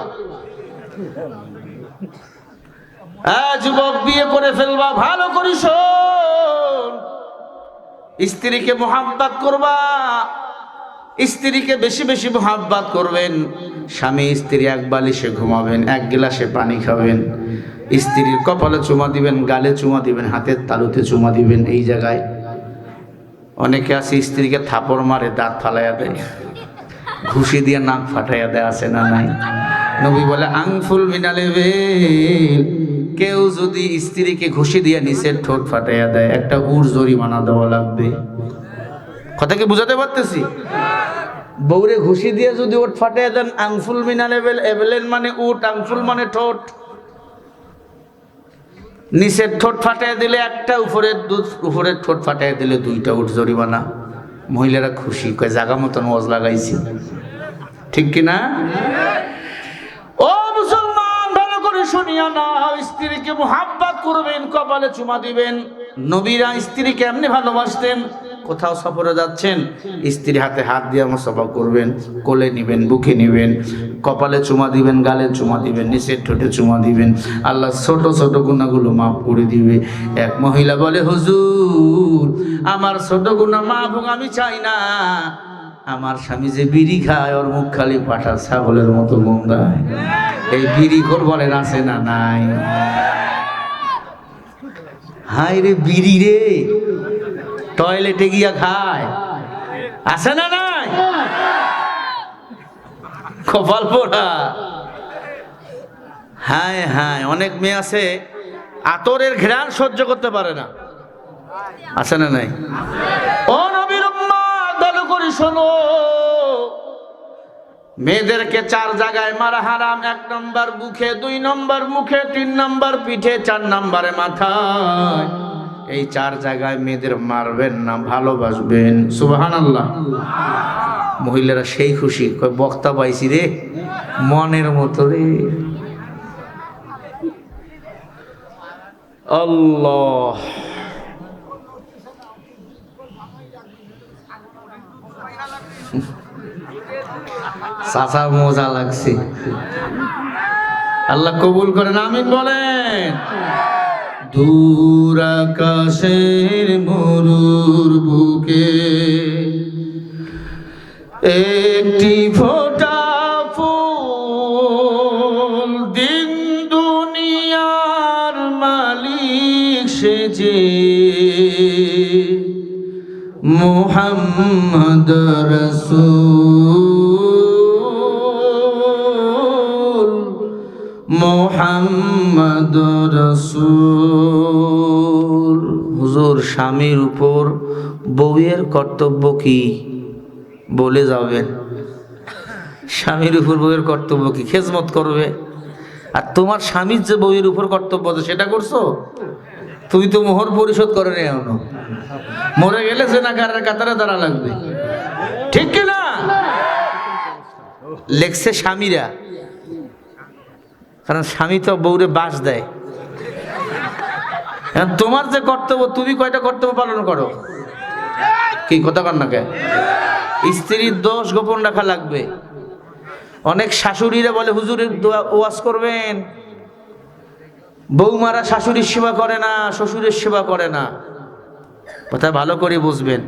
যুবক বিয়ে করে ফেলবা, ভালো করি শোন। স্ত্রীকে মোহাব্বত করবা, স্ত্রীকে বেশি বেশি মোহাব্বত করবেন। স্বামী স্ত্রী এক বালিশে ঘুমাবেন, এক গ্লাসে পানি খাবেন। স্ত্রীর কপালে চুমা দিবেন, গালে চুমা দিবেন, হাতের তালুতে চুমা দিবেন। এই জায়গায় অনেকে আছে স্ত্রীকে থাপড় মারে, দাঁত ফালাইয়া দেয়, ঘুষি দিয়ে নাক ফাটাইয়া দেয়, আছে না নাই? নবী বলে আংফুল মিনালে বেল, কেউ যদি স্ত্রীকে ঘুষি দিয়ে নিচের ঠোঁট ফাটাইয়া দেয় একটা উট জরিমানা দেওয়া লাগবে। কথা কি বুঝাতে পারতেছি? বউরে ঘুষি দিয়ে যদি ওট ফাটাইয়া দেন, আংফুল মিনালে বেল, এবেলেন মানে উট, আংফুল মানে ঠোঁট, নিচের ঠোঁট ফাটাইয়া দিলে একটা, উপরের ঠোঁট ফাটাইয়া দিলে দুইটা উট জরিমানা। মহিলারা খুশি, কয় জাগা মতন ওয়াজ লাগাইছি, ঠিক কিনা? ও মুসলমান, ভালো করে শুনিয়া নাও, স্ত্রীকে মুহাব্বত করবেন, কপালে চুমা দিবেন। নবীরা স্ত্রীকে এমনি ভালোবাসতেন। কোথাও সফরে যাচ্ছেন, স্ত্রী হাতে হাত দিয়ে মুসাফা করবেন, কোলে নিবেন, বুকে নিবেন, কপালে চুমা দিবেন, গালে চুমা দিবেন, নিচের ঠোঁটে চুমা দিবেন। আল্লাহ ছোট ছোট গুনাহগুলো মাফ করে দিবে। এক মহিলা বলে, হুজুর আমার ছোট গুনাহ মাফ হোক, আমি চাই না। আমার স্বামী যে বিড়ি খায়, ওর মুখ খালি পাঠা ছাগলের মতো গন্ধায়। এই বিড়ি খোর বলেন আছে না নাই? হাই রে বিড়ি রে, টয়লেটে গিয়া খায়, আছে না নাই? কপাল পোড়া। হায় হায়, অনেক মেয়ে আছে আতরের ঘ্রাণ সহ্য করতে পারে না, আছে না নাই? ও নবীর উম্মত, ভালো করে শোনো, মেয়েদেরকে 4 জায়গায় মারা হারাম। 1 নম্বর বুকে, 2 নম্বর মুখে, 3 নম্বর পিঠে, 4 নম্বরে মাথায়। এই 4 জায়গায় মেয়েদের মারবেন না, ভালোবাসবেন। সুবহানাল্লাহ। মহিলারা সেই খুশি, কয় বক্তা পাইছি রে, মনের মতো রে। আল্লাহ, চাচা মজা লাগছে। আল্লাহ কবুল করেন, আমিন বলেন। দূর আকাশের মরুর বুকে একটি ফোঁটা ফুল, দিন দুনিয়ার মালিক সেজে মুহাম্মদ রাসূল, মুহাম্মদ রাসূল। হুজুর, স্বামীর উপর বউয়ের কর্তব্য কি বলে যাবেন? স্বামীর উপর বউয়ের কর্তব্য কি? খেজমত করবে। আর তোমার স্বামীর যে বউয়ের উপর কর্তব্য সেটা করছো? তুমি তো মোহর পরিশোধ করে নি এখনো। মরে গেলে জেনাকারের কাতারে দাঁড়া লাগবে, ঠিক কিনা? লেখছে স্বামীরা, কারণ স্বামী তো বউরে বাস দেয়। তোমার যে কর্তব্য, তুমি কয়টা কর্তব্য পালন করো? কি কথা কর না কে? স্ত্রীর দোষ গোপন রাখা লাগবে। অনেক শাশুড়িরা বলে হুজুরের ওয়াজ করবেন, বৌমারা শাশুড়ির সেবা করে না, শ্বশুরের সেবা করে না। কথা ভালো করে বুঝবেন।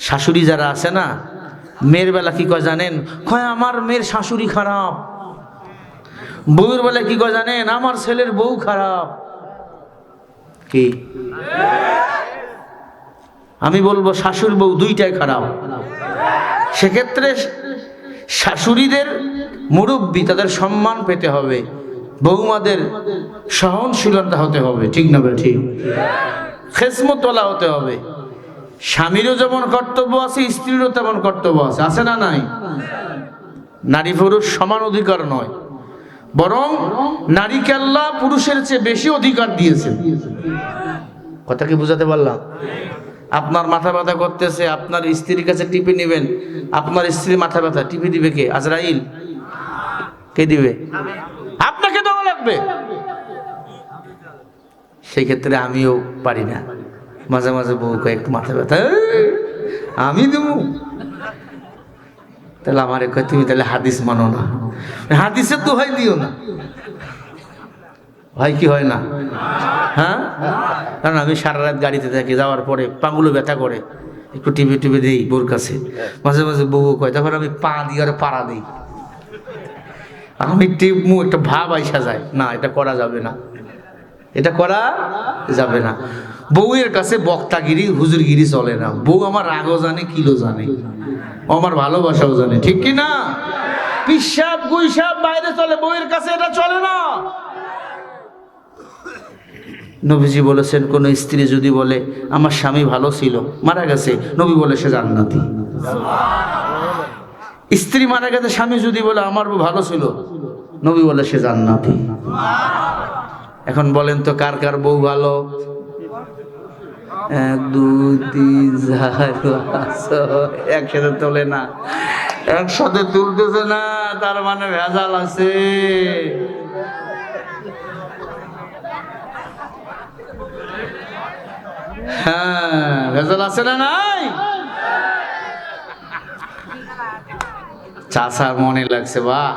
শাশুড়ি যারা আছে না, মেয়ের বেলা কি কয় জানেন? কয় আমার মেয়ের শাশুড়ি খারাপ। বউয়ের বেলা কি কয় জানেন? আমার ছেলের বউ খারাপ। কি আমি বলবো? শাশুড়ি বউ দুইটাই খারাপ। সেক্ষেত্রে শাশুড়িদের মুরব্বী, তাদের সম্মান পেতে হবে, বৌমাদের সহনশীলতা হতে হবে, ঠিক না? ঠিক, খেসমতওয়ালা হতে হবে। স্বামীরও যেমন কর্তব্য আছে, স্ত্রীরও তেমন কর্তব্য আছে, আছে না নাই? নারী পুরুষ সমান অধিকার নয়, বরং নারীকে আল্লাহ পুরুষের চেয়ে বেশি অধিকার দিয়েছেন। কথা কি বুঝাতে পারলাম? আপনার মাথা ব্যথা করতেছে, আপনার স্ত্রীর কাছে টিপে নেবেন। আপনার স্ত্রীর মাথা ব্যথা টিপে দিবে কে? আজরাইল। কে দিবে? আপনাকে দেওয়া লাগবে। সেই ক্ষেত্রে আমিও পারি না, মাঝে মাঝে বউ একটু মাথা ব্যথা, আমি দেব। তাহলে আমার কয় তুমি তাহলে হাদিস মানো না। হাদিসের তো হয় দিও না, হয় কি হয় না? হ্যাঁ, কারণ আমি সারা রাত গাড়িতে থাকি, যাওয়ার পরে পাগুলো ব্যথা করে, একটু টিপে টিপে দিই বউর কাছে। মাঝে মাঝে বউ কয়, তখন আমি পা দিয়ে আর পাড়া দিই। আমি টিপমু, একটা ভাব আইসা যায়, না এটা করা যাবে না, এটা করা যাবে না। বউয়ের কাছে বক্তাগিরি হুজুরগিরি চলে না। বউ আমার রাগও জানে, কিলো জানে, ও আমার ভালোবাসাও জানে, ঠিক কি না? পিসাব গুইসাব বাইরে চলে, বউয়ের কাছে এটা চলে না। নবীজি বলেছেন, কোন স্ত্রী যদি বলে আমার স্বামী ভালো ছিল, মারা গেছে, নবী বলে সে জান্নাতি। স্ত্রী মারা গেছে, স্বামী যদি বলে আমার বউ ভালো ছিল, নবী বলে সে জান্নাতি। এখন বলেন তো কার কার বউ ভালো? 1 2 3 4 একসাথে তোলে না, একসাথে তুলতেছে না, তার মানে ভেজাল আছে। হ্যাঁ, ভেজাল আছে না নাই? চাচার মনে লাগছে, বাহ,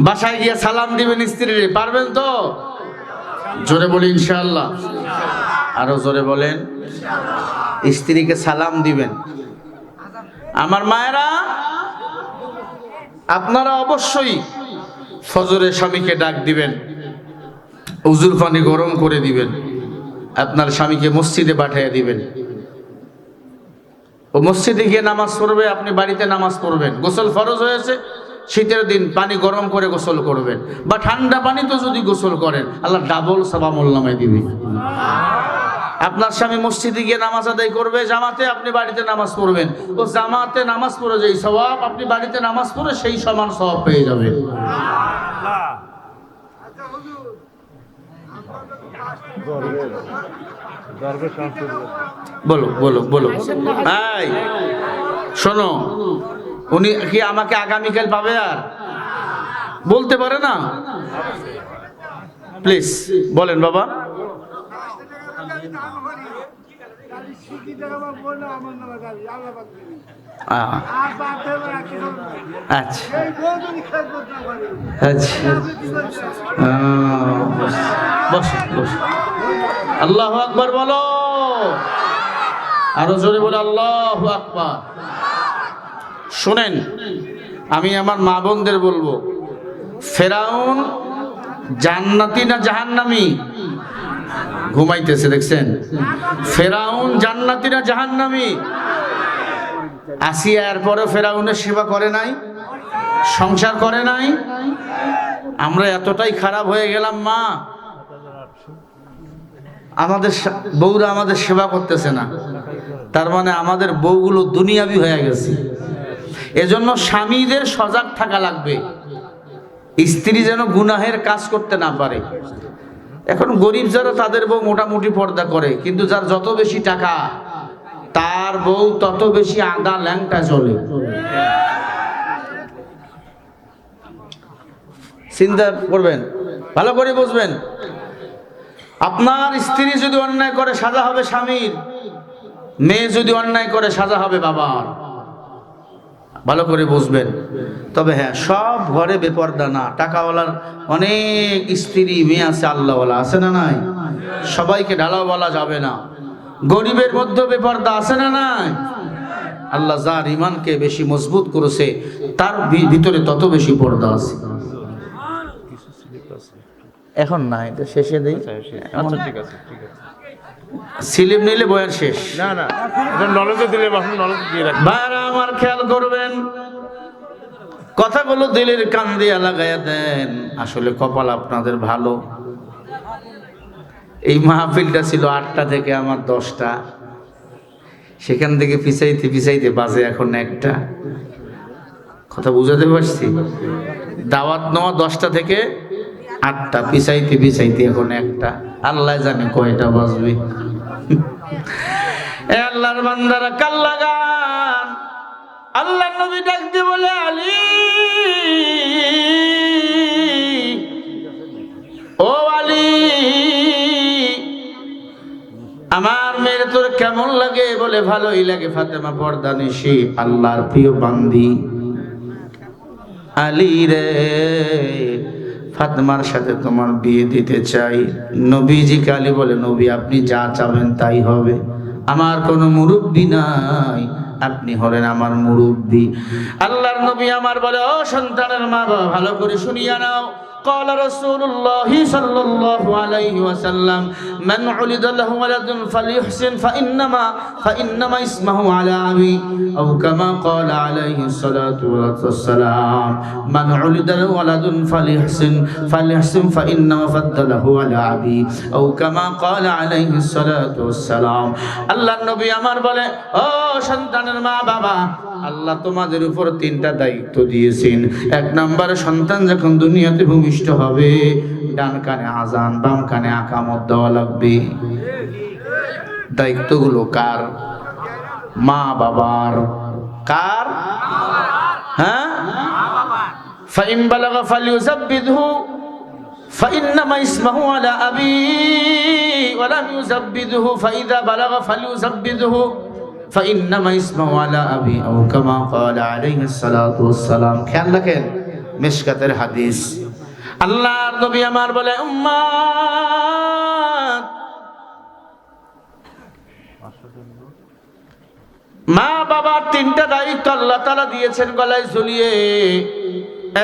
বাসায় গিয়ে সালাম দিবেন স্ত্রীর, পারবেন তো? জোরে বলি ইনশাআল্লাহ। আরো জোরে বলেন, স্ত্রীকে সালাম দিবেন। আমার মায়েরা, আপনারা অবশ্যই ফজরে স্বামীকে ডাক দিবেন, উজুর পানি গরম করে দিবেন, আপনার স্বামীকে মসজিদে পাঠিয়ে দিবেন। ও মসজিদে গিয়ে নামাজ পড়বে, আপনি বাড়িতে নামাজ পড়বেন। গোসল ফরজ হয়েছে, শীতের দিন পানি গরম করে গোসল করবেন, বা ঠান্ডা পানি তো যদি গোসল করেন, আল্লাহ ডাবল সওয়াব নামায় দিবে। আপনার স্বামী মসজিদে গিয়ে নামাজ আদায় করবে জামাতে, আপনি বাড়িতে নামাজ পড়বেন, ও জামাতে নামাজ পড়ে যেই সওয়াব, আপনি বাড়িতে নামাজ পড়ে সেই সমান সওয়াব পেয়ে যাবেন। বলো বলো বলো, এই শোনো, উনি কি আমাকে আগামীকাল পাবে? আর বলতে পারে না? প্লিজ বলেন বাবা। আচ্ছা আচ্ছা, বস বস, আল্লাহু আকবার বলো, আরো জোরে বলো আল্লাহু আকবার। শুনেন, আমি আমার মা বোনদের বলবো, ফেরাউন জান্নাতি না জাহান্নামী? ঘুমাইতেছে, দেখছেন? ফেরাউন জান্নাতি না জাহান্নামী? আসিয়া এরপরে ফেরাউনের সেবা করে নাই, সংসার করে নাই। আমরা এতটাই খারাপ হয়ে গেলাম, মা, আমাদের বউরা আমাদের সেবা করতেছে না, তার মানে আমাদের বউগুলো দুনিয়াবি হয়ে গেছে। এজন্য স্বামীদের সজাগ থাকা লাগবে, স্ত্রী যেন গুনাহের কাজ করতে না পারে। এখন গরিব যারা, তাদের বউ মোটামুটি পর্দা করে, কিন্তু যার যত বেশি টাকা, তার বউ তত বেশি আদা ল্যাংটা চলে। চিন্তা করবেন, ভালো করে বুঝবেন। আপনার স্ত্রী যদি অন্যায় করে, সাজা হবে স্বামীর। মেয়ে যদি অন্যায় করে, সাজা হবে বাবার। ভালো করে বুঝবেন। তবে হ্যাঁ, সব ঘরে বেপর্দা না। টাকাওয়ালার অনেক স্ত্রী মেয়ে আছে, আল্লাহওয়ালা আছে না নাই? সবাইকে ঢালাও বলা যাবে না। গরিবের মধ্যে বেপর্দা আছে না নাই? আল্লাহ যার ইমানকে বেশি মজবুত করেছে, তার ভিতরে তত বেশি পর্দা আছে। এখন না, এটা শেষে দেই। আচ্ছা ঠিক আছে, ঠিক আছে। সিলিপ নিলে বয়ার শেষ। না না, নলেজে দিলে নলেজ দিয়ে রাখবেন। ভাইরা আমার খেয়াল করবেন, কথাগুলো দিলের কান দিয়ে লাগাইয়া দেন। আসলে কপাল আপনাদের ভালো। এই মাহফিলটা ছিল 8টা থেকে আমার 10টা, সেখান থেকে পিছাইতে পিছাইতে বাজে এখন 1টা। কথা বুঝাতে পারছি? দাওয়াত নেওয়া 10টা থেকে 8টা, পিছাইতে পিছাইতে এখন 1টা। আল্লাহ জানে কয়টা বাজবে। আল্লাহর বান্দারা কাল লাগান। আল্লাহ নবী ডাক দিয়ে বলে, আলী, ও আলী, আমার মেয়ের তোর কেমন লাগে? বলে ভালোই লাগে। ফাতেমা পর্দা নিশি, আল্লাহর প্রিয় বান্দি। আলী রে, ফাতেমার সাথে তোমার বিয়ে দিতে চাই। নবীজি কালী বলে, নবী আপনি যা চাবেন তাই হবে। আমার কোনো মুরব্বি নাই, আপনি হলেন আমার মুরব্বি। আল্লাহর নবী আমার বলে, ও সন্তানের মা বাবা, ভালো করে শুনিয়া নাও। قال رسول الله صلى الله عليه وسلم من ولد له ولد فليحسن فإنما اسمه على أبي أو كما قال عليه الصلاة والسلام من ولد له ولد فليحسن فإنما فضله على أبي أو كما قال عليه الصلاة والسلام আল্লাহ নবী আমার বলে ও সন্তানের মা বাবা আল্লাহ তোমাদের উপর তিনটা দায়িত্ব দিয়েছেন এক নাম্বার সন্তান যখন দুনিয়াতে ভূমিষ্ঠ হবে ডান কানে আজান বাম কানে আকামত দেওয়া লাগবে দায়িত্বগুলো কার মা বাবার কার হ্যাঁ ফাইন বালাগা ফালিউযাব্বিদহু فإنما اسمه على أبي ولم يزبده فإذا بلغ فليزبده فإنما اسمه على أبي أو كما قال عليه الصلاة والسلام খেয়াল রাখেন মিশকাতের হাদিস আল্লাহর নবী আমার বলে উম্মত মা বাবার তিনটা দায়িত্ব আল্লাহ তাআলা দিয়েছেন গলায় ঝুলিয়ে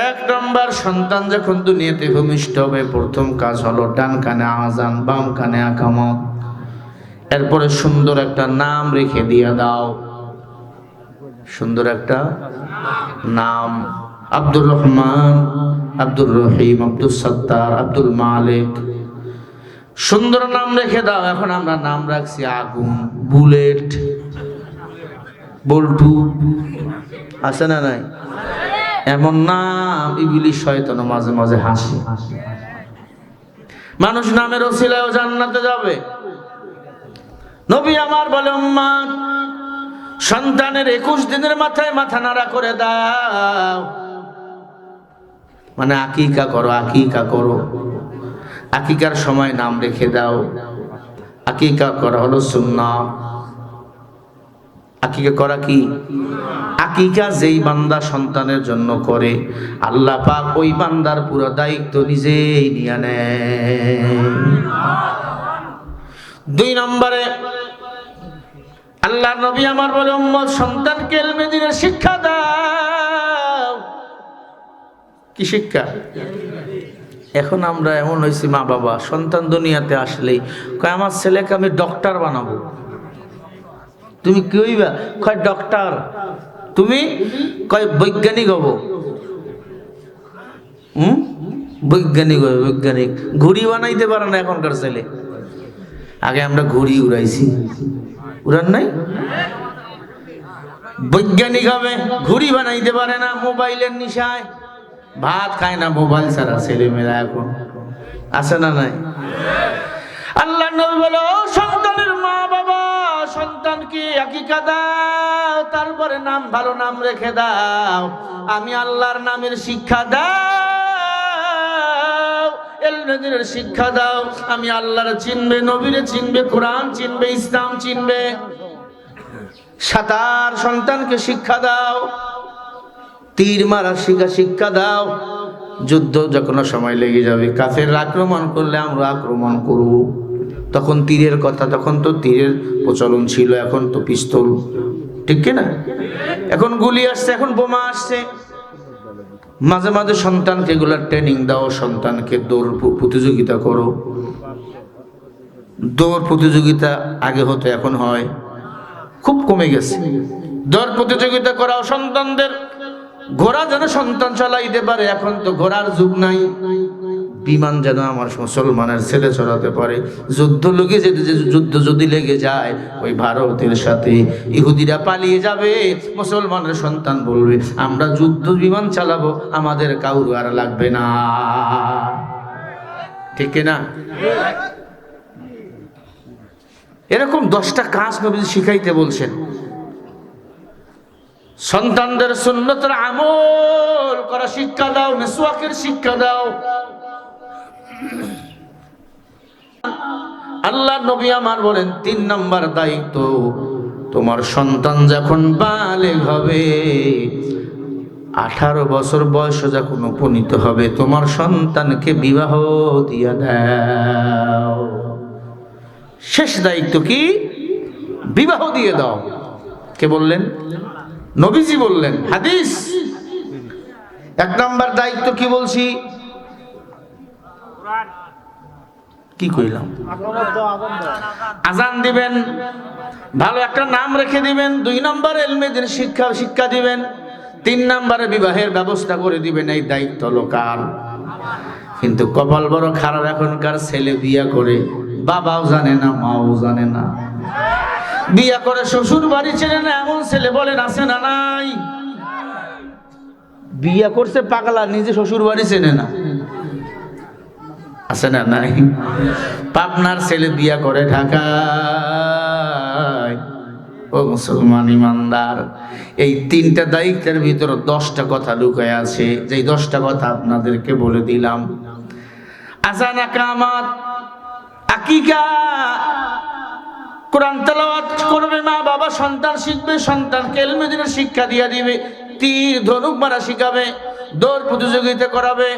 এক নম্বর সন্তান যখন দুনিয়াতে ভূমিষ্ঠ হবে প্রথম কাজ হলো ডান কানে আজান বাম কানে আকামত এরপরে সুন্দর একটা নাম রেখে দিয়ে দাও সুন্দর একটা নাম আব্দুর রহমান আব্দুর রহিম আব্দুল সত্তার আব্দুল মালিক সুন্দর নাম রেখে দাও এখন আমরা নাম রাখছি আগুন বুলেট বল্টু আছে না নাই এমন নাম ইবলিস শয়তান মাঝে মাঝে হাসে মানুষ নামের ওসিলায় জান্নাতে যাবে নবী আমার বলে উম্মত সন্তানের 21 দিনের মাথায় মাথা নাড়া করে দাও মানে আকিকা করো আকিকার সময় নাম রেখে দাও আকিকা করা হলো সুন্নাহ আকিকা করা কি আকিকা যেই বান্দা সন্তানের জন্য করে আল্লাহ পাক ওই বান্দার পুরো দায়িত্ব নিজেই নিয়ে নেয় দুই নম্বরে আল্লাহর নবী আমার বলে উম্মত সন্তানকে ইলমে দ্বীনের শিক্ষা দাও কি শিক্ষা এখন আমরা এমন হইছি মা বাবা সন্তান দুনিয়াতে আসলেই কয় আমার ছেলেকে আমি ডক্টর বানাবো তুমি কি হইবা কয় ডক্টর তুমি কয় বৈজ্ঞানিক হব বৈজ্ঞানিক হবে বৈজ্ঞানিক ঘুড়ি বানাইতে পারে না এখনকার ছেলে আগে আমরা ঘুড়ি উড়াইছি উড়ান নাই বৈজ্ঞানিক হবে ঘুড়ি বানাইতে পারে না মোবাইলের নিশায় ভাত খায় না মোবাইল ছাড়া ছেলে মেয়েরা এখন আছে না নাই আল্লাহ নবী বলে ও সন্তানের মা বাবা সন্তানকে আকিকা দাও তারপরে নাম ভালো নাম রেখে দাও আমি আল্লাহর নামের শিক্ষা দাও ইলমে দ্বীনের শিক্ষা দাও আমি আল্লাহর চিনবে নবীরে চিনবে কোরআন চিনবে ইসলাম চিনবে সাঁতার সন্তানকে শিক্ষা দাও তীর মারা শিক্ষা দাও যুদ্ধ যখন সময় লেগে যাবে কাফেররা আক্রমণ করলে আমরা আক্রমণ করব তখন তীরের কথা তখন তো তীরের প্রচলন ছিল এখন তো পিস্তল ঠিক কি না এখন গুলি আসছে এখন বোমা আসছে মাঝে মাঝে সন্তানকে এগুলার ট্রেনিং দাও সন্তানকে দৌড় প্রতিযোগিতা করো দৌড় প্রতিযোগিতা আগে হতো এখন হয় খুব কমে গেছে দৌড় প্রতিযোগিতা করাও সন্তানদের ঘোড়া যেন সন্তান চালাইতে পারে এখন তো ঘোড়ার যুগ নাই বিমান যেন আমার মুসলমানের ছেলে চড়াতে পারে যুদ্ধ যদি লেগে যায় ওই ভারতের সাথে ইহুদিরা পালিয়ে যাবে মুসলমানের সন্তান বলবে আমরা যুদ্ধ বিমান চালাবো আমাদের কাউর আর লাগবে না ঠিক না এরকম 10টা কাজ নবী শিখাইতে বলছেন সন্তানদের সুন্নতের আমল করা শিক্ষা দাও মিসওয়াকের শিক্ষা দাও আল্লাহ নবী আমার বলেন 3 নম্বর দায়িত্ব তোমার সন্তান যখন বালেগ হবে 18 বছর বয়স যখন উপনীত হবে তোমার সন্তানকে বিবাহ দিয়া দাও শেষ দায়িত্ব কি বিবাহ দিয়ে দাও কে বললেন নবীজি বললেন হাদিস 1 নম্বর দায়িত্ব কি বলছি কি কইলাম? আজান দিবেন, ভালো একটা নাম রেখে দিবেন। 2 নম্বরে ইলমের শিক্ষা দিবেন। 3 নম্বরে বিবাহের ব্যবস্থা করে দিবেন। এই দায়িত্ব হলো কার? কিন্তু কপাল বড় খারাপ, এখনকার ছেলে বিয়া করে বাবাও জানে না, মাও জানে না, বিয়া করে শ্বশুর বাড়ি চেনে না, এমন ছেলে বলেন আছে না নাই? বিয়া করছে পাগলা, নিজে শ্বশুর বাড়ি চেনে না, আছে না নাই? পাবনার ছেলে বিয়া করে ঢাকায়। ও মুসলমান ইমানদার, এই 3টা দায়িত্বের ভিতর 10টা কথা লুকায় আছে, যেই 10টা কথা আপনাদেরকে বলে দিলাম। আযান, ইকামত, আকিকা, কোরআন তেলাওয়াত করবে মা বাবা, সন্তান শিখবে, সন্তানকে ইলমে দ্বীনের শিক্ষা দিয়ে দিবে, তীর ধনুক মারা শিখাবে, দৌড় প্রতিযোগিতা করাবে,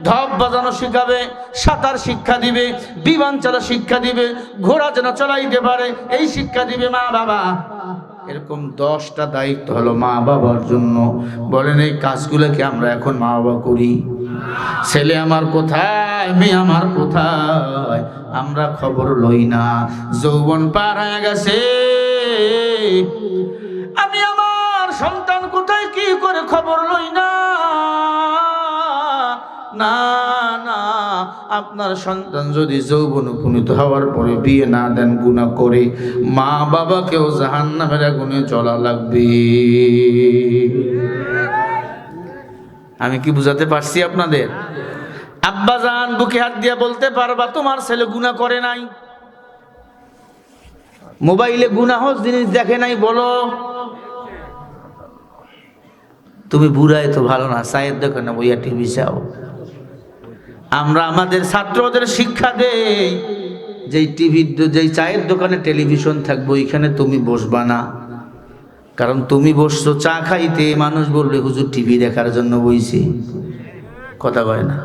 ঢপ বাজানো শিখাবে, সাঁতার শিক্ষা দিবে, বিমান চালা শিক্ষা দিবে, ঘোড়া যেন চালাইতে পারে এই শিক্ষা দিবে মা বাবা। এরকম 10টা দায়িত্ব হলো মা বাবার জন্য। বলেন এই কাজগুলোকে আমরা এখন মা বাবা করি? ছেলে আমার কোথায়, মেয়ে আমার কোথায়, আমরা খবর লই না। যৌবন পার হয়ে গেছে, আমি আমার সন্তান কোথায় কি করে খবর লই না। না না, আপনার সন্তান যদি যৌবন উপনীত হওয়ার পরে বিয়ে না দেন, গুনাহ করে, মা বাবাকেও জাহান্নামের আগুনে জ্বলা লাগবে। আমি কি বুঝাতে পারছি আপনাদের? আব্বাজান বুকে হাত দিয়া বলতে পারবা তোমার ছেলে গুনাহ করে নাই? মোবাইলে গুনাহ জিনিস দেখে নাই? বলো। তুমি বুড়াই তো ভালো না, চায়ের দোকানে বইয়া টিভি চাও। আমরা আমাদের ছাত্রদের শিক্ষা দেই, যেই চায়ের দোকানে টেলিভিশন থাকবো ওইখানে তুমি বসবা না, কারণ তুমি বসছো চা খাইতে, মানুষ বলবে হুজুর টিভি দেখার জন্য বইছি। কথা কয় না?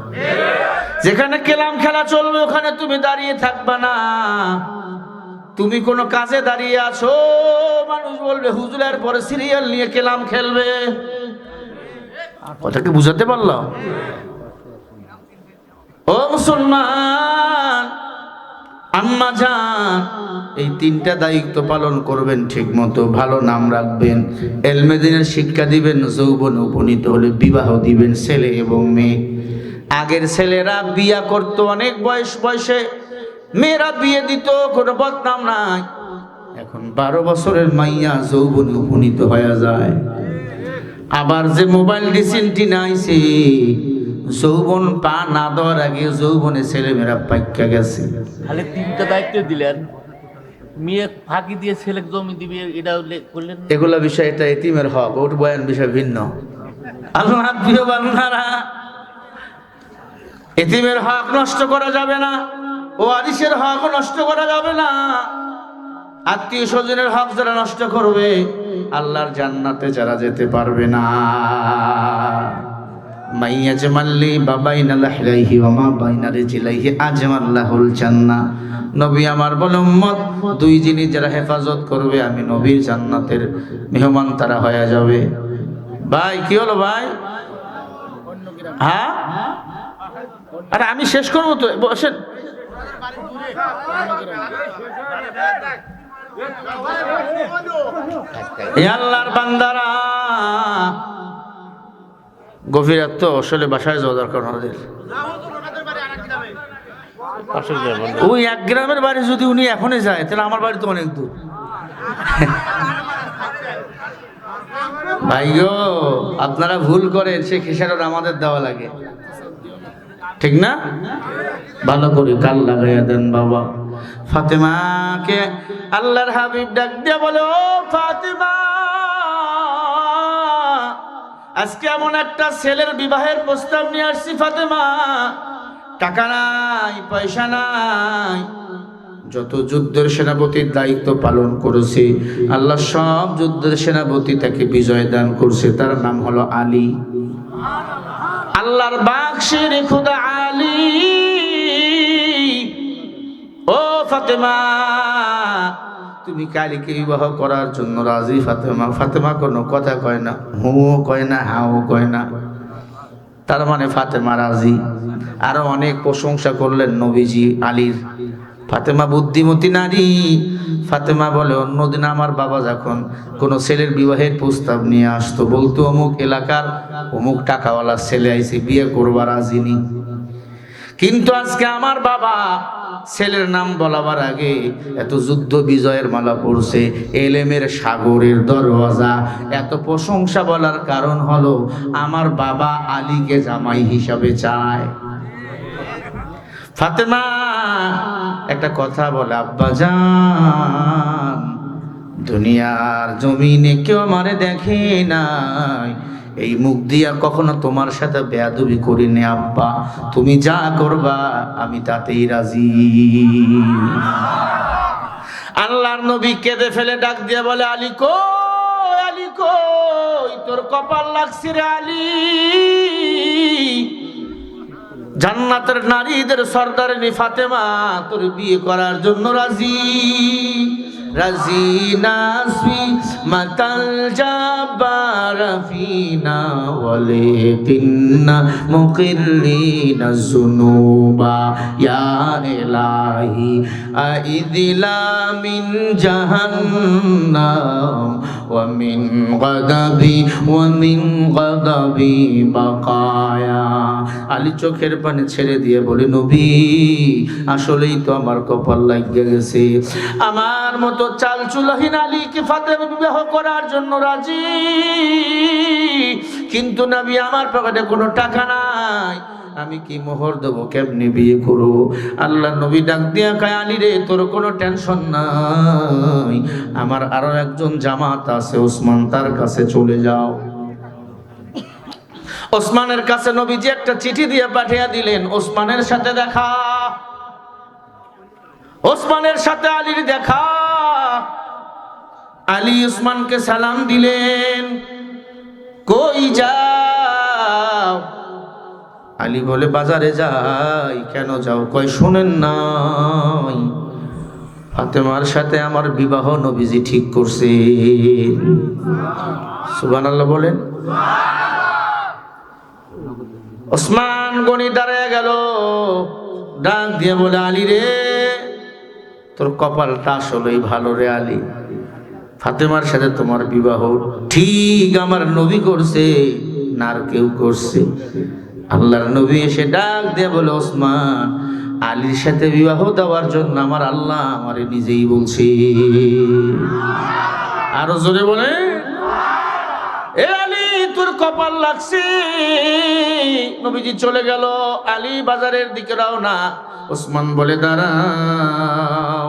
যেখানে কেলাম খেলা চলবে ওখানে তুমি দাঁড়িয়ে থাকবা না। তুমি কোনো কাজে দাঁড়িয়ে আছো, মানুষ বলবে হুজুরের পরে সিরিয়াল নিয়ে কেলাম খেলবে। কথা কি বুঝাতে পারলাম? ও মুসলমান, আম্মা জান, এই 3টা দায়িত্ব পালন করবেন ঠিক মতো। ভালো নাম রাখবেন, ইলমে দ্বীনের শিক্ষা দিবেন, যৌবন উপনীত হলে বিবাহ দিবেন ছেলে এবং মেয়ে। আগের ছেলেরা বিয়া করতো অনেক বয়সে, মেয়েরা বিয়ে দিত, কোনো বদনাম নাই। এখন 12 বছরের মাইয়া যৌবনে উপনীত হয়ে যায়। আবার যে মোবাইল রিসেন্টলি নাইছে, যৌবন পা না দেওয়ার আগে যৌবনে ছেলেমেয়েরা পাইকা গেছে। খালি 3টা দায়িত্ব দিলেন, মেয়ে ফাঁকি দিয়ে ছেলে জমি দিবে, এটা করলেন। এগুলা বিষয়, এটা এতিমের হক, ওর বয়ান বিষয় ভিন্ন। আল্লাহ প্রিয় বান্দারা, এতিমের হক নষ্ট করা যাবে না, ও আদিসের হক নষ্ট করা যাবে না। আত্মীয় স্বজনের হক যারা নষ্ট করবে, আল্লাহর জান্নাতে যারা যেতে পারবে না। মাইয়া জামাল্লি বাবাইনা লাহরাইহি ওয়া মা বাইনা রিজলাইহি আজমাল্লাহুল জান্নাহ। নবী আমার বলে উম্মত, 2 জিনিস যারা হেফাজত করবে, আমি নবীর জান্নাতের মেহমান তারা হয়ে যাবে। ভাই কি হলো ভাই? হ্যাঁ, আরে আমি শেষ করবো তো, বসেন। আল্লাহর বান্দারা, গভীর রাত তো, আসলে বাসায় যাওয়া দরকার আমাদের। ওই 1 গ্রামের বাড়ি যদি উনি এখনই যায়, তাহলে আমার বাড়ি তো অনেক দূর। ভাই গো, আপনারা ভুল করেন, সে খেসারত আমাদের দেওয়া লাগে, ঠিক না? ভালো করে কাল লাগাইয়া দেন বাবা। ফাতেমাকে আল্লাহর হাবিব ডাক দিয়ে বলে, ও ফাতেমা, আজকে এমন একটা ছেলের বিবাহের প্রস্তাব নিয়ে আসছি ফাতেমা। টাকা নাই, পয়সা নাই, যত যুদ্ধের সেনাপতির দায়িত্ব পালন করেছে, আল্লাহ সব যুদ্ধের সেনাপতি তাকে বিজয় দান করছে। তার নাম হলো আলী। আল্লাহর বাক্সের খোদা আলী। ও ফাতেমা, তুমি কালীকে বিবাহ করার জন্য রাজি? ফাতেমা কোনো কথা কয় না, হুও কয় না, হাও কয় না। তার মানে ফাতেমা রাজি। আরো অনেক প্রশংসা করলেন নবীজি আলীর। ফাতেমা বুদ্ধিমতী নারী। ফাতেমা বলে, অন্যদিন আমার বাবা যখন কোনো ছেলের বিবাহের প্রস্তাব নিয়ে আসতো, বলতো অমুক এলাকার অমুক টাকাওয়ালা ছেলে আইছে, বিয়ে করবার রাজিনি। কিন্তু আজকে আমার বাবা ছেলের নাম বলাবার আগে এত যুদ্ধ বিজয়ের মালা পড়ছে, এলেমের সাগরের দরওয়াজা, এত প্রশংসা বলার কারণ হলো আমার বাবা আলীকে জামাই হিসাবে চায়। ফাতেমা একটা কথা বলে, আব্বা জান, দুনিয়ার জমিনে কেউ আমারে দেখে নাই, এই মুখ দিয়া কখনো তোমার সাথে বেয়াদবি করিনি আব্বা, তুমি যা করবা আমি তাতেই রাজি। আল্লাহর নবী কেঁদে ফেলে ডাক দিয়ে বলে, আলী কই, আলী কই, তোর কপাল লাগছে রে আলী, জান্নাতের নারীদের সর্দারিনী ফাতেমা তোর বিয়ে করার জন্য রাজি। রাজি নাসি মাতাল জাবার ফিনা ওয়ালে তিন্না মুকিল্লিনা যুনুবা ইয়া ইলাহি আইদিলা মিন জাহান্নাম ওয়া মিন গাদাবি বাকায়া। আলী চোখের পানি ছেড়ে দিয়ে বলে, নবী আসলেই তো আমার কপাল লাগিয়ে গেছে, আমার মতো চাল চুলহীন আলীকে ফাতেমা বিবাহ করার জন্য রাজি, কিন্তু নবী আমার পকেটে কোনো টাকা নাই, আমি কি মোহর দেবো, কেমনি বিয়ে করবো? আল্লাহ নবী ডাক দিয়া কয়, আলী রে, তোর কোনো টেনশন নাই, আমার আরো একজন জামাত আছে ওসমান, তার কাছে চলে যাও। ওসমানের কাছে নবীজি একটা চিঠি দিয়ে পাঠিয়ে দিলেন, ওসমানের সাথে দেখা। ওসমানের সাথে আলীর দেখা। আলী ওসমানকে সালাম দিলেন, কই যাও? আলী বলে, বাজারে যাই। কেন যাও? কয়, শোনেন নাই, ফাতেমার সাথে আমার বিবাহ নবীজি ঠিক করছে। সুবহানাল্লাহ বলেন। ওসমান গনি দাঁড়িয়ে গেল, ডাক দিয়ে বলে, আলী রে, তোর কপালটা আসলেই ভালো রে আলী, ফাতেমার সাথে তোমার বিবাহ ঠিক আমার নবী করছে, না আর কেউ করছে? আল্লাহর নবী এসে ডাক দিয়ে বলে, ওসমান, আলীর সাথে বিবাহ দেওয়ার জন্য আমার আল্লাহ আমারে নিজেই বলছে। আরো জোরে বলে, এ আলী, তোর কপাল লাগছে। নবীজি চলে গেল, আলী বাজারের দিকে রওনা। ওসমান বলে, দাঁড়াও।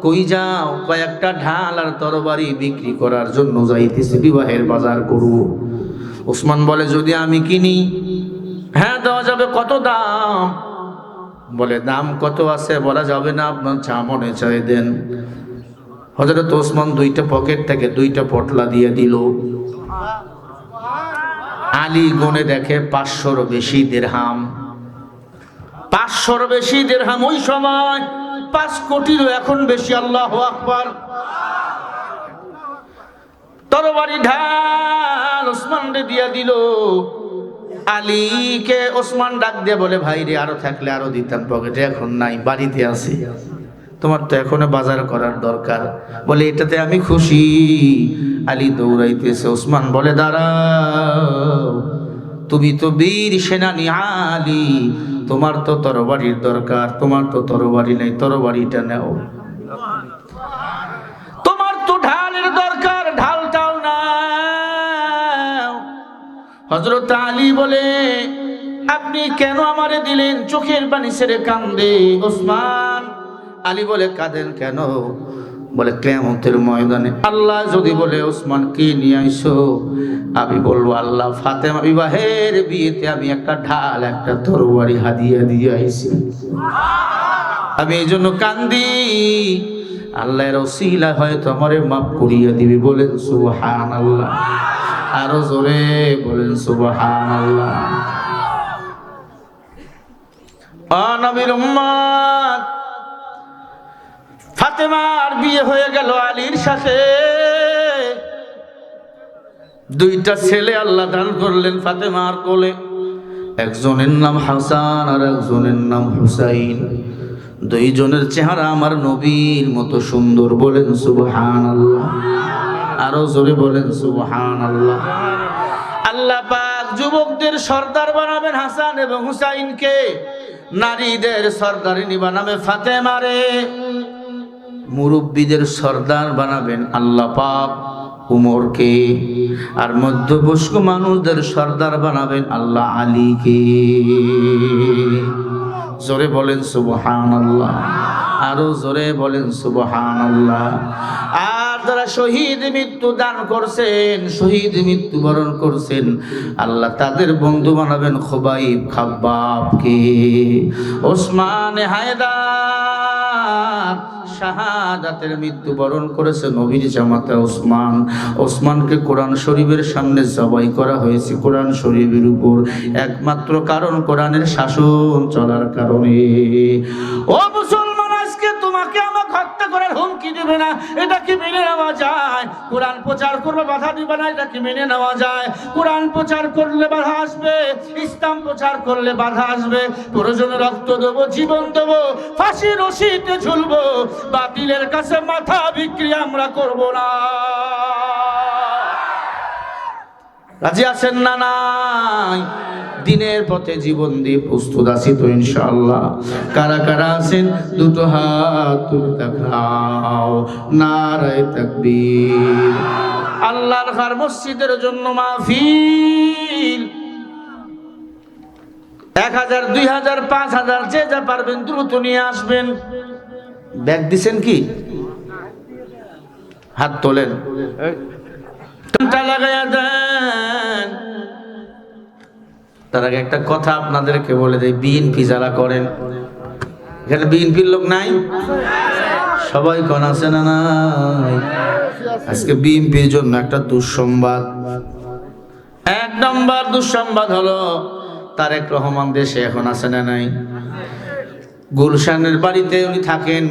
কই যাও? কয়েকটা ঢাল আর তরবারি বিক্রি করার জন্য যাইতেছি, বিবাহের বাজার করব। ওসমান বলে, যদি আমি কিনি? হ্যাঁ, দেওয়া যাবে। কত দাম? বলে, দাম কত আছে বলা যাবে না, আপনার যা মনে চাই দেন। হযরত ওসমান দুইটা পকেট থেকে দুইটা পটলা দিয়ে দিল। আলী গুনে দেখে 500-র বেশি দিরহাম। 500-র বেশি দিরহাম। ওই সময় 5 কোটিরও এখন বেশি। আল্লাহু আকবার। তরবারি ঢাল ওসমান রে দিয়া দিল। আলীকে ওসমান ডাক দিয়ে বলে, ভাই রে, আরো থাকলে আরো দিতাম, পকেটে এখন নাই, বাড়িতে আছি, তোমার তো এখনো বাজার করার দরকার। বলে, এটাতে আমি খুশি। আলী দৌড়াইতেছে। ওসমান বলে, দাঁড়াও, তুমি তো বীর সেনানী আলী, তোমার তো তরবারির দরকার, তোমার তো তরবারি নেই, তরবারিটা নাও। তোমার তো ঢালের দরকার, ঢালটাও নাও। হযরত আলী বলে, আপনি কেন আমারে দিলেন? চোখের পানি ছেড়ে কান্দে ওসমান। আলী বলে, কাঁদেন কেন? বলে, কিয়ামতের ময়দানে আল্লাহ যদি বলে, ওসমান কি নিয়ে আইছো? আমি বলবো, আল্লাহ, ফাতেমা বিবাহের বিয়েতে আমি একটা ঢাল, একটা তরবারি হাদিয়া দিয়ে আইছি, আমি এই জন্য কান্দি। আল্লাহর ওসিলা হয়তো আমারে মাফ করিয়া দিবি। বলেন সুবহানাল্লাহ। আরো জোরে বলেন সুবহানাল্লাহ। নবীর উম্মত, ফাতেমার বিয়ে হয়ে গেল আলীর সাথে। 2টা ছেলে আল্লাহ দান করলেন ফাতেমার কোলে। একজনের নাম হাসান আর একজনের নাম হুসাইন। দুইজনের চেহারা আমার নবীর মতো সুন্দর। বলেন সুবহানাল্লাহ। আরো জোরে বলেন সুবহানাল্লাহ। আল্লাহ পাক যুবকদের সর্দার বানাবেন হাসান এবং হুসাইনকে, নারীদের সর্দারিনী বানাবে ফাতেমারে, মুরব্বীদের সর্দার বানাবেন আল্লাহ পাক উমরকে, আর মধ্যবয়স্ক মানুষদের সর্দার বানাবেন আল্লাহ আলীকে। জোরে বলেন সুবহানাল্লাহ। আরো জোরে বলেন সুবহানাল্লাহ। আর যারা শহীদ মৃত্যু দান করছেন, শহীদ মৃত্যুবরণ করছেন, আল্লাহ তাদের বন্ধু বানাবেন খুবাইব খাব্বাবকে। ওসমান হায়দার শাহাদাতের মৃত্যুবরণ করেছে নবীর জামাতা ওসমান। ওসমানকে কোরআন শরীফের সামনে জবাই করা হয়েছে কোরআন শরীফের উপর, একমাত্র কারণ কোরআনের শাসন চলার কারণে। ও মুসলমান, আজকে তোমাকে আমাকে হত্যা করার হুমকি দিবে না, এটা কি মেনে নেওয়া যায়? কোরআন প্রচার করলে বাধা দিবে না, এটা কি মেনে নেওয়া যায়? কোরআন প্রচার করলে বাধা আসবে, ইসলাম প্রচার করলে বাধা আসবে। প্রয়োজনে রক্ত দেবো, জীবন দেবো, ফাঁসির রশিতে ঝুলবো, বাতিলের কাছে মাথা বিক্রি আমরা করব না। রাজি আছেন না নাই? দিনের পথে জীবন দিয়ে প্রস্তুত আছি তো ইনশাআল্লাহ। কারা কারা আছেন দুটো হাত তুলে দেখাও, নারায়ে তাকবীর। আল্লাহর ঘর মসজিদের জন্য মাহফিল 1000 2000 5000 যে যা পারবেন দ্রুত নিয়ে আসবেন। ব্যাগ দিছেন কি? হাত তোলেন, লাগাইয়া দেন। তার আগে একটা কথা আপনাদেরকে বলে দেই, বিএনপি যারা করেন, এখানে বিএনপির লোক নাই? সবাই কোন আছে না নাই? আজকে বিএনপির জন্য একটা দুঃসংবাদ। 1 নম্বর দুঃসংবাদ হলো তারেক রহমান দেশে এখন আছে না নাই? গুলশানের বাড়িতে উনি থাকেন,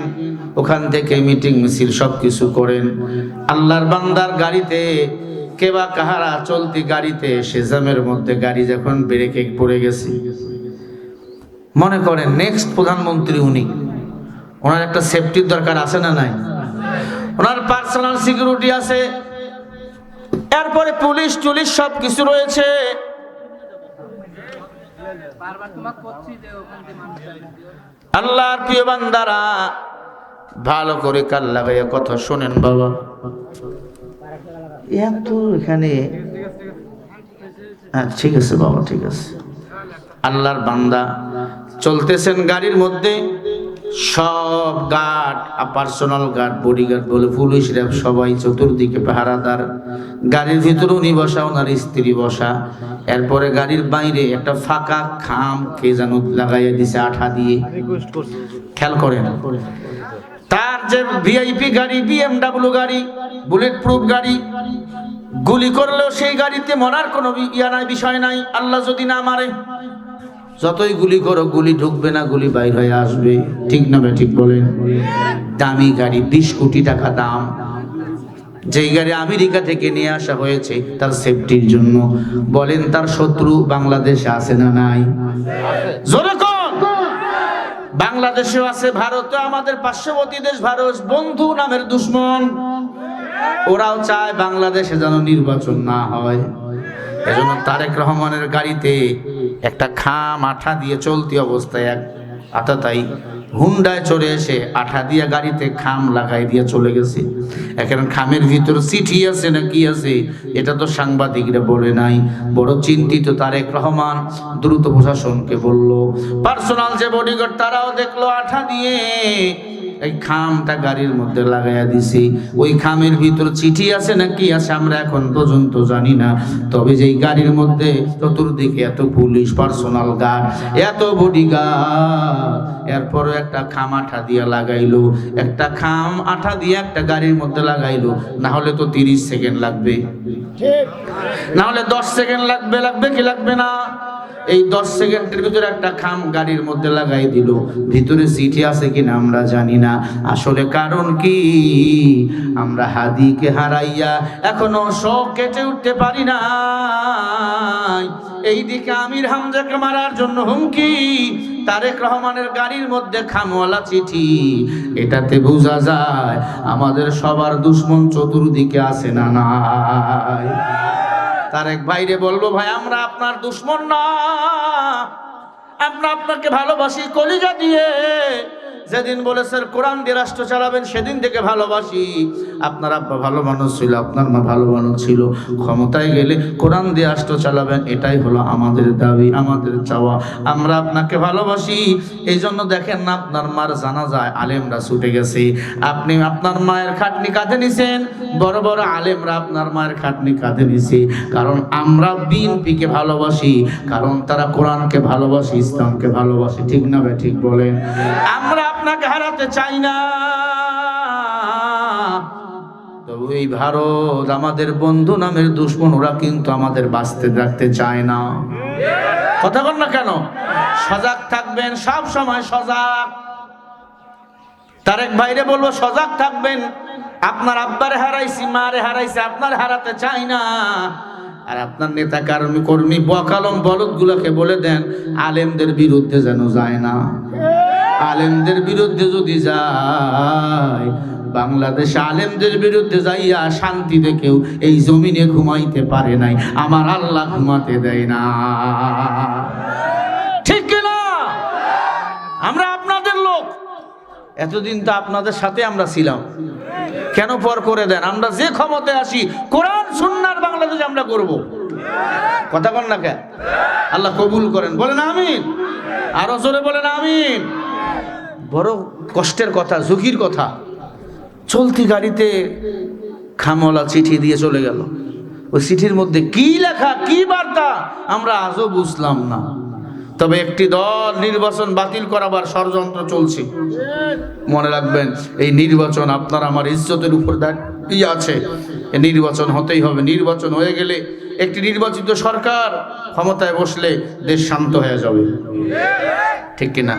ওখান থেকে মিটিং মিছিল সবকিছু করেন। আল্লাহর বান্দার গাড়িতে কেবা কাহারা চলতি গাড়িতে সেজামের মধ্যে গাড়ি যখন ব্রেকে পড়ে গেছে, মনে করেন নেক্সট প্রধানমন্ত্রী উনি, ওনার একটা সেফটির দরকার আছে না নাই? ওনার পার্সোনাল সিকিউরিটি আছে, এরপরে পুলিশ টুলিশ সব কিছু রয়েছে। আল্লাহর প্রিয় বান্দারা ভালো করে কান লাগাইয়া কথা শোনেন বাবা। এখানে ঠিক আছে বাবা, ঠিক আছে। আল্লাহর বান্দা চলতেছেন গাড়ির মধ্যে, সব গার্ড, পার্সোনাল গার্ড, বডিগার্ড বলে, পুলিশ র্যাব সবাই চতুর্দিকে পাহারাদার। গাড়ির ভিতরে উনি বসা, ওনার স্ত্রী বসা। এরপরে গাড়ির বাইরে একটা ফাঁকা খাম কে যেন লাগাইয়া দিছে আঠা দিয়ে। খেয়াল করেন, তার যে ভিআইপি গাড়ি, BMW গাড়ি, বুলেট প্রুফ গাড়ি, গুলি করলেও সেই গাড়িতে মরার কোনো বিষয় নাই, আল্লাহ যদি না মারে। যতই গুলি করো, গুলি ঢুকবে না, গুলি বাইর হয়ে আসবে। ঠিক না ভাই? ঠিক বলেন। দামি গাড়ি, 20 কোটি টাকা দাম, যেই গাড়ি আমেরিকা থেকে নিয়ে আসা হয়েছে তার সেফটির জন্য। বলেন, তার শত্রু বাংলাদেশে আছে না নাই? জোরে কোন? বাংলাদেশেও আছে, ভারতে, আমাদের পার্শ্ববর্তী দেশ ভারত, বন্ধু নামের দুশ্মন। ওরাও চায় বাংলাদেশে যেন নির্বাচন না হয়। এজন্য তারেক রহমানের গাড়িতে একটা খাম আঠা দিয়ে চলতি অবস্থায় এক আতাতাই হুন্ডায় চড়ে এসে আঠা দিয়ে গাড়িতে খাম লাগাই দিয়ে চলে গেছে। এখন খামের ভিতর চিঠি আছে না কি আছে, এটা তো সাংবাদিকরা বলে নাই। বড় চিন্তিত তারেক রহমান দ্রুত প্রশাসনকে বলল, পার্সোনাল যে বডিগার্ড তারাও দেখলো আঠা দিয়ে এই খামটা গাড়ির মধ্যে লাগাইয়া দিছি। ওই খামের ভিতর চিঠি আছে না কি আছে আমরা এখন পর্যন্ত জানি না। তবে যেই গাড়ির মধ্যে চতুর্দিকে এত পুলিশ, পার্সোনাল গার্ড, এত বডিগার্ড, এরপরও একটা খাম আঠা দিয়ে লাগাইলো। একটা খাম আঠা দিয়ে একটা গাড়ির মধ্যে লাগাইলো, না হলে তো 30 সেকেন্ড লাগবে, না হলে 10 সেকেন্ড লাগবে। লাগবে কি লাগবে না? এই 10 সেকেন্ডের ভিতরে একটা খাম গাড়ির মধ্যে লাগাই দিল, ভিতরে চিঠি আছে কিনা আমরা জানি না। আসলে কারণ কি, আমরা হাদিকে হারাইয়া এখনো শোক কেটে উঠতে পারি না। এইদিকে আমির হামজাকে মারার জন্য হুমকি, তারেক রহমানের গাড়ির মধ্যে খামওয়ালা চিঠি। এটাতে বোঝা যায় আমাদের সবার দুশ্মন চতুর্দিকে আছে না নাই। তারেক ভাইরে বলবো, ভাই আমরা আপনার দুশ্মন না, আমরা আপনাকে ভালোবাসি কলিজা দিয়ে। যেদিন বলেছেন কোরআন দিয়ে রাষ্ট্র চালাবেন সেদিন থেকে ভালোবাসি। আপনার আব্বা ভালো মানুষ ছিল, আপনার মা ভালো মানুষ ছিল, ক্ষমতায় গেলে কোরআন দিয়ে রাষ্ট্র চালাবেন, এটাই হলো আমাদের দাবি, আমাদের চাওয়া। আমরা আপনাকে ভালোবাসি। এই জন্য দেখেন না, আপনার মার জানাজায় আলেমরা ছুটে গেছে। আপনি আপনার মায়ের খাটনি কাঁধে নিছেন, বড় বড় আলেমরা আপনার মায়ের খাটনি কাঁধে নিছে। কারণ আমরা বিএনপিকে ভালোবাসি, কারণ তারা কোরআনকে ভালোবাসি, ইসলামকে ভালোবাসি। ঠিক না ভাই? ঠিক বলেন। আমরা আপনাকে হারাতে চাই না। তো এই ভারত আমাদের বন্ধু নামের দুশ্মন, ওরা কিন্তু আমাদের বাঁচতে রাখতে চায় না। কথা বল না কেন? সজাগ থাকবেন, সব সময় সজাগ। তারেক ভাইরে বলবো সজাগ থাকবেন। আপনার আব্বারে হারাইছি, মারে হারাইছি, আপনার হারাতে চাই না। আর আপনার নেতা কর্মী বকালম বলদ গুলোকে বলে দেন আলেমদের বিরুদ্ধে যেন যায় না। আলেমদের বিরুদ্ধে যদি যায়, বাংলাদেশে আলেমদের বিরুদ্ধে যাইয়া শান্তিতে কেউ এই জমিনে ঘুমাইতে পারে নাই, আমার আল্লাহ ঘুমাতে দেয় না। ঠিক কিনা? আমরা আপনাদের লোক, এতদিন তো আপনাদের সাথে আমরা ছিলাম, কেন পর করে দেন? আমরা যে ক্ষমতায় আসি কোরআন সুন্নাহর বাংলাদেশ আমরা করব। কথা বল না কে? আল্লাহ কবুল করেন, বলেন আমিন। আরো জোরে বলেন আমিন। বড় কষ্টের কথা, ঝুঁকির কথা। চলতি গাড়িতে খামওয়ালা চিঠি দিয়ে চলে গেল। ওই চিঠির মধ্যে কি লেখা, কি বার্তা আমরা আজও বুঝলাম না। তবে একটি দল নির্বাচন বাতিল করাবার ষড়যন্ত্র চলছে। মনে রাখবেন, এই নির্বাচন আপনার আমার ইজ্জতের উপর দাঁড়িয়ে আছে। এই নির্বাচন হতেই হবে। নির্বাচন হয়ে গেলে একটি নির্বাচিত সরকার ক্ষমতায় বসলে দেশ শান্ত হয়ে যাবে। ঠিক কিনা?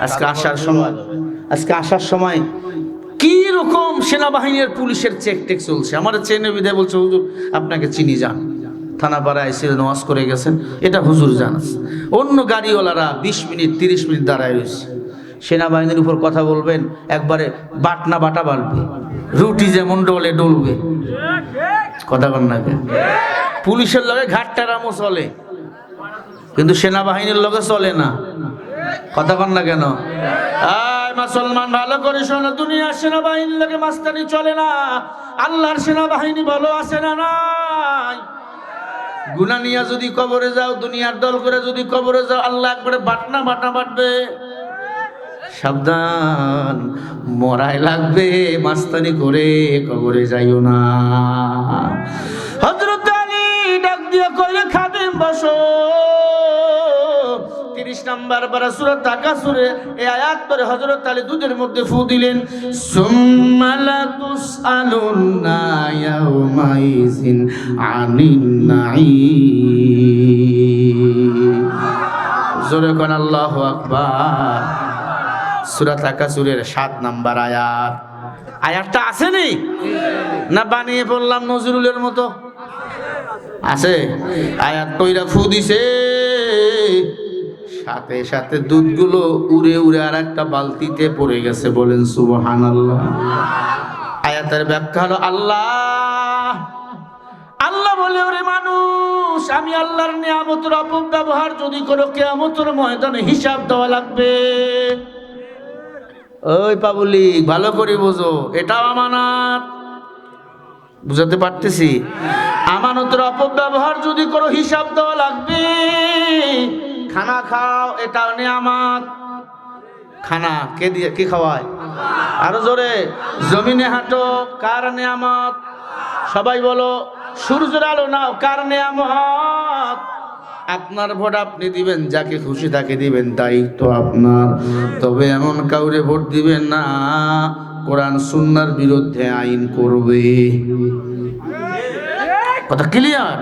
আজকে আসার সময় কি রকম সেনাবাহিনীর পুলিশের চেক টেক চলছে। আমার চেনে বিদায় বলছে, হুজুর আপনাকে চিনি, যান। থানাপাড়ায় এসে নামাজ করে গেছেন, এটা হুজুর জানাস। অন্য গাড়িওয়ালারা 20 মিনিট 30 মিনিট দাঁড়ায় রয়েছে। সেনাবাহিনীর উপর কথা বলবেন, একবারে বাটনা বাটা বাড়বে, রুটি যেমন ডলে ডলবে। কথা বল না? পুলিশের লগে ঘাটটারামও চলে, কিন্তু সেনাবাহিনীর লগে চলে না। কথা বল না কেন? মুসলমান ভালো করে শোনো, দুনিয়ার সেনাবাহিনীর লগে মাস্তানি চলে না, আল্লাহর সেনাবাহিনী ভালো আছে না নাই? গুনাহ নিয়া যদি কবরে যাও, দুনিয়ার দল করে যদি কবরে যাও, আল্লাহ একবারে বাটনা বাটা বাটবে। সাবধান, মরাই লাগবে, মাস্তানি করে কবরে যাইও না। হযরত আলী ডাক দিয়ে কইলে, খাদেম বসো। 30 নাম্বার পারা সূরা তাকাসুরে এই আয়াত পড়ে হযরত আলী দুধের মধ্যে ফু দিলেন, সুম্মা লা তুসআলুন্না ইয়াউমাইযিন আনিন নাঈম। জোরে কোন আল্লাহু আকবার। সূরা তাকাসুরের 7 নাম্বার আয়াত। আয়াতটা আছে নি? না বানিয়ে বললাম নজরুলের মতো? আছে। আয়াত কইরা ফু দিছে, সাথে সাথে দুধগুলো উড়ে উড়ে আর একটা বালতিতে পড়ে গেছে। বলেন সুবহানাল্লাহ। আয়াতের ব্যাখ্যা হলো, আল্লাহ বলে, ওরে মানুষ, আমি আল্লাহর নিয়ামতের অপব্যবহার যদি করো, কিয়ামতের ময়দানে হিসাব দেওয়া লাগবে। ওই পাবলিক ভালো করে বোঝো, এটাও আমানত। বুঝাতে পারতেছি? আমানতের অপব্যবহার যদি করো, হিসাব দেওয়া লাগবে। খানা খাও, এটাও নিয়ামত। খানা কে দিয়ে, কে খাওয়ায়? আরো জোরে। জমিনে হাঁটো, কার নিয়ামত? সবাই বলো। সূর্যের আলো নাও, কার নিয়ামত? আপনার ভোট আপনি দিবেন, যাকে খুশি তাকে দিবেন, দায়িত্ব আপনার। তবে এমন কাউরে ভোট দিবেন না কোরআন সুন্নাহর বিরুদ্ধে আইন করবে। কথা ক্লিয়ার?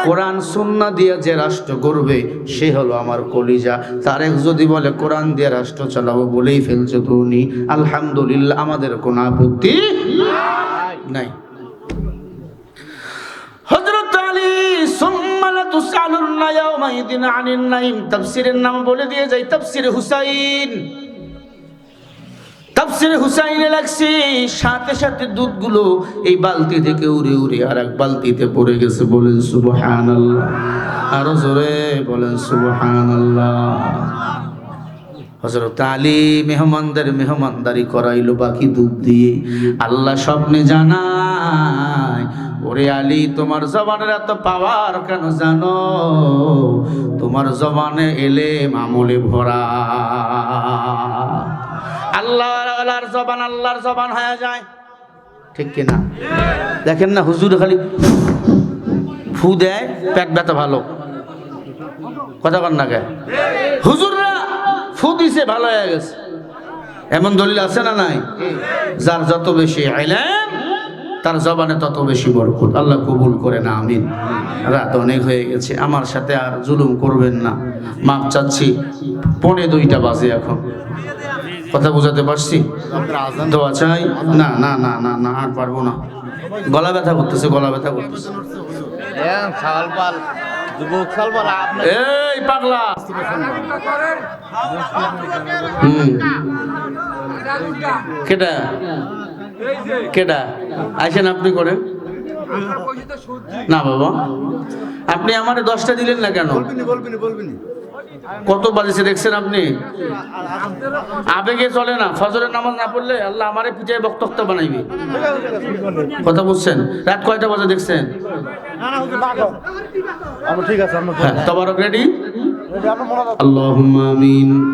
কোরআন সুন্নাহ দিয়ে যে রাষ্ট্র করবে সে হলো আমার কলিজা। তারেক যদি বলে কোরআন দিয়ে রাষ্ট্র চালাবো বলেই ফেলছে তো উনি, আলহামদুলিল্লাহ, আমাদের কোনো আপত্তি নাই। হযরত আলী সুম্মা লা তুসআলুন্না ইয়াওমাইদিন আনিন নাঈম, তাফসীরের নাম বলে দিয়ে যাই, তাফসীরে হুসাইন। তাফসীরে হুসাইনে লাগছে সাথে সাথে দুধগুলো এই বালতি থেকে উড়ে উড়ে আর এক বালতিতে পড়ে গেছে। বলেন সুবহানাল্লাহ, আরো জোরে বলেন সুবহানাল্লাহ। হযরত আলী মেহমানদের মেহমানদারি করাইলো বাকি দুধ দিয়ে। আল্লাহ স্বপ্নে জানায়, ওরে আলী, তোমার জবানের এত পাওয়ার কেন জানো? তোমার জবানে এলেম আমলে ভরা। আল্লাহর জবান আল্লাহর জবান হয়ে যায়, ঠিক কিনা? দেখেন না হুজুর খালি ফু দেয়, পেট ব্যথা ভালো, কথা কন না কে? হুজুররা ফু দিছে ভালো হয়ে গেছে, এমন দলিল আছে না নাই? যার যত বেশি ইলম তার জবানে তত বেশি বরকত। আল্লাহ কবুল করে না, আমিন। রাত অনেক হয়ে গেছে, আমার সাথে আর জুলুম করবেন না, মাপ চাচ্ছি। 1:45 বাজে এখন, কথা বুঝাতে পারছি? দোয়া চাই? না না না না না, আর পারবো না, গলা ব্যথা করতেছে, গলা ব্যথা করতেছে। এই পাগলা, কেডা কেডা আইসেন আপনি করে না বাবা, আপনি আমারে 10টা দিলেন না কেন? কত বাজেছে দেখছেন আপনি? আবেগে চলে না, ফজরের নামাজ না পড়লে আল্লাহ আমারে পিটায় বক্তব্য বানাইবে, কথা বুঝছেন? রাত কয়টা বাজে দেখছেন? ঠিক আছে, তবারক রেডি? আল্লাহুম্মা আমিন।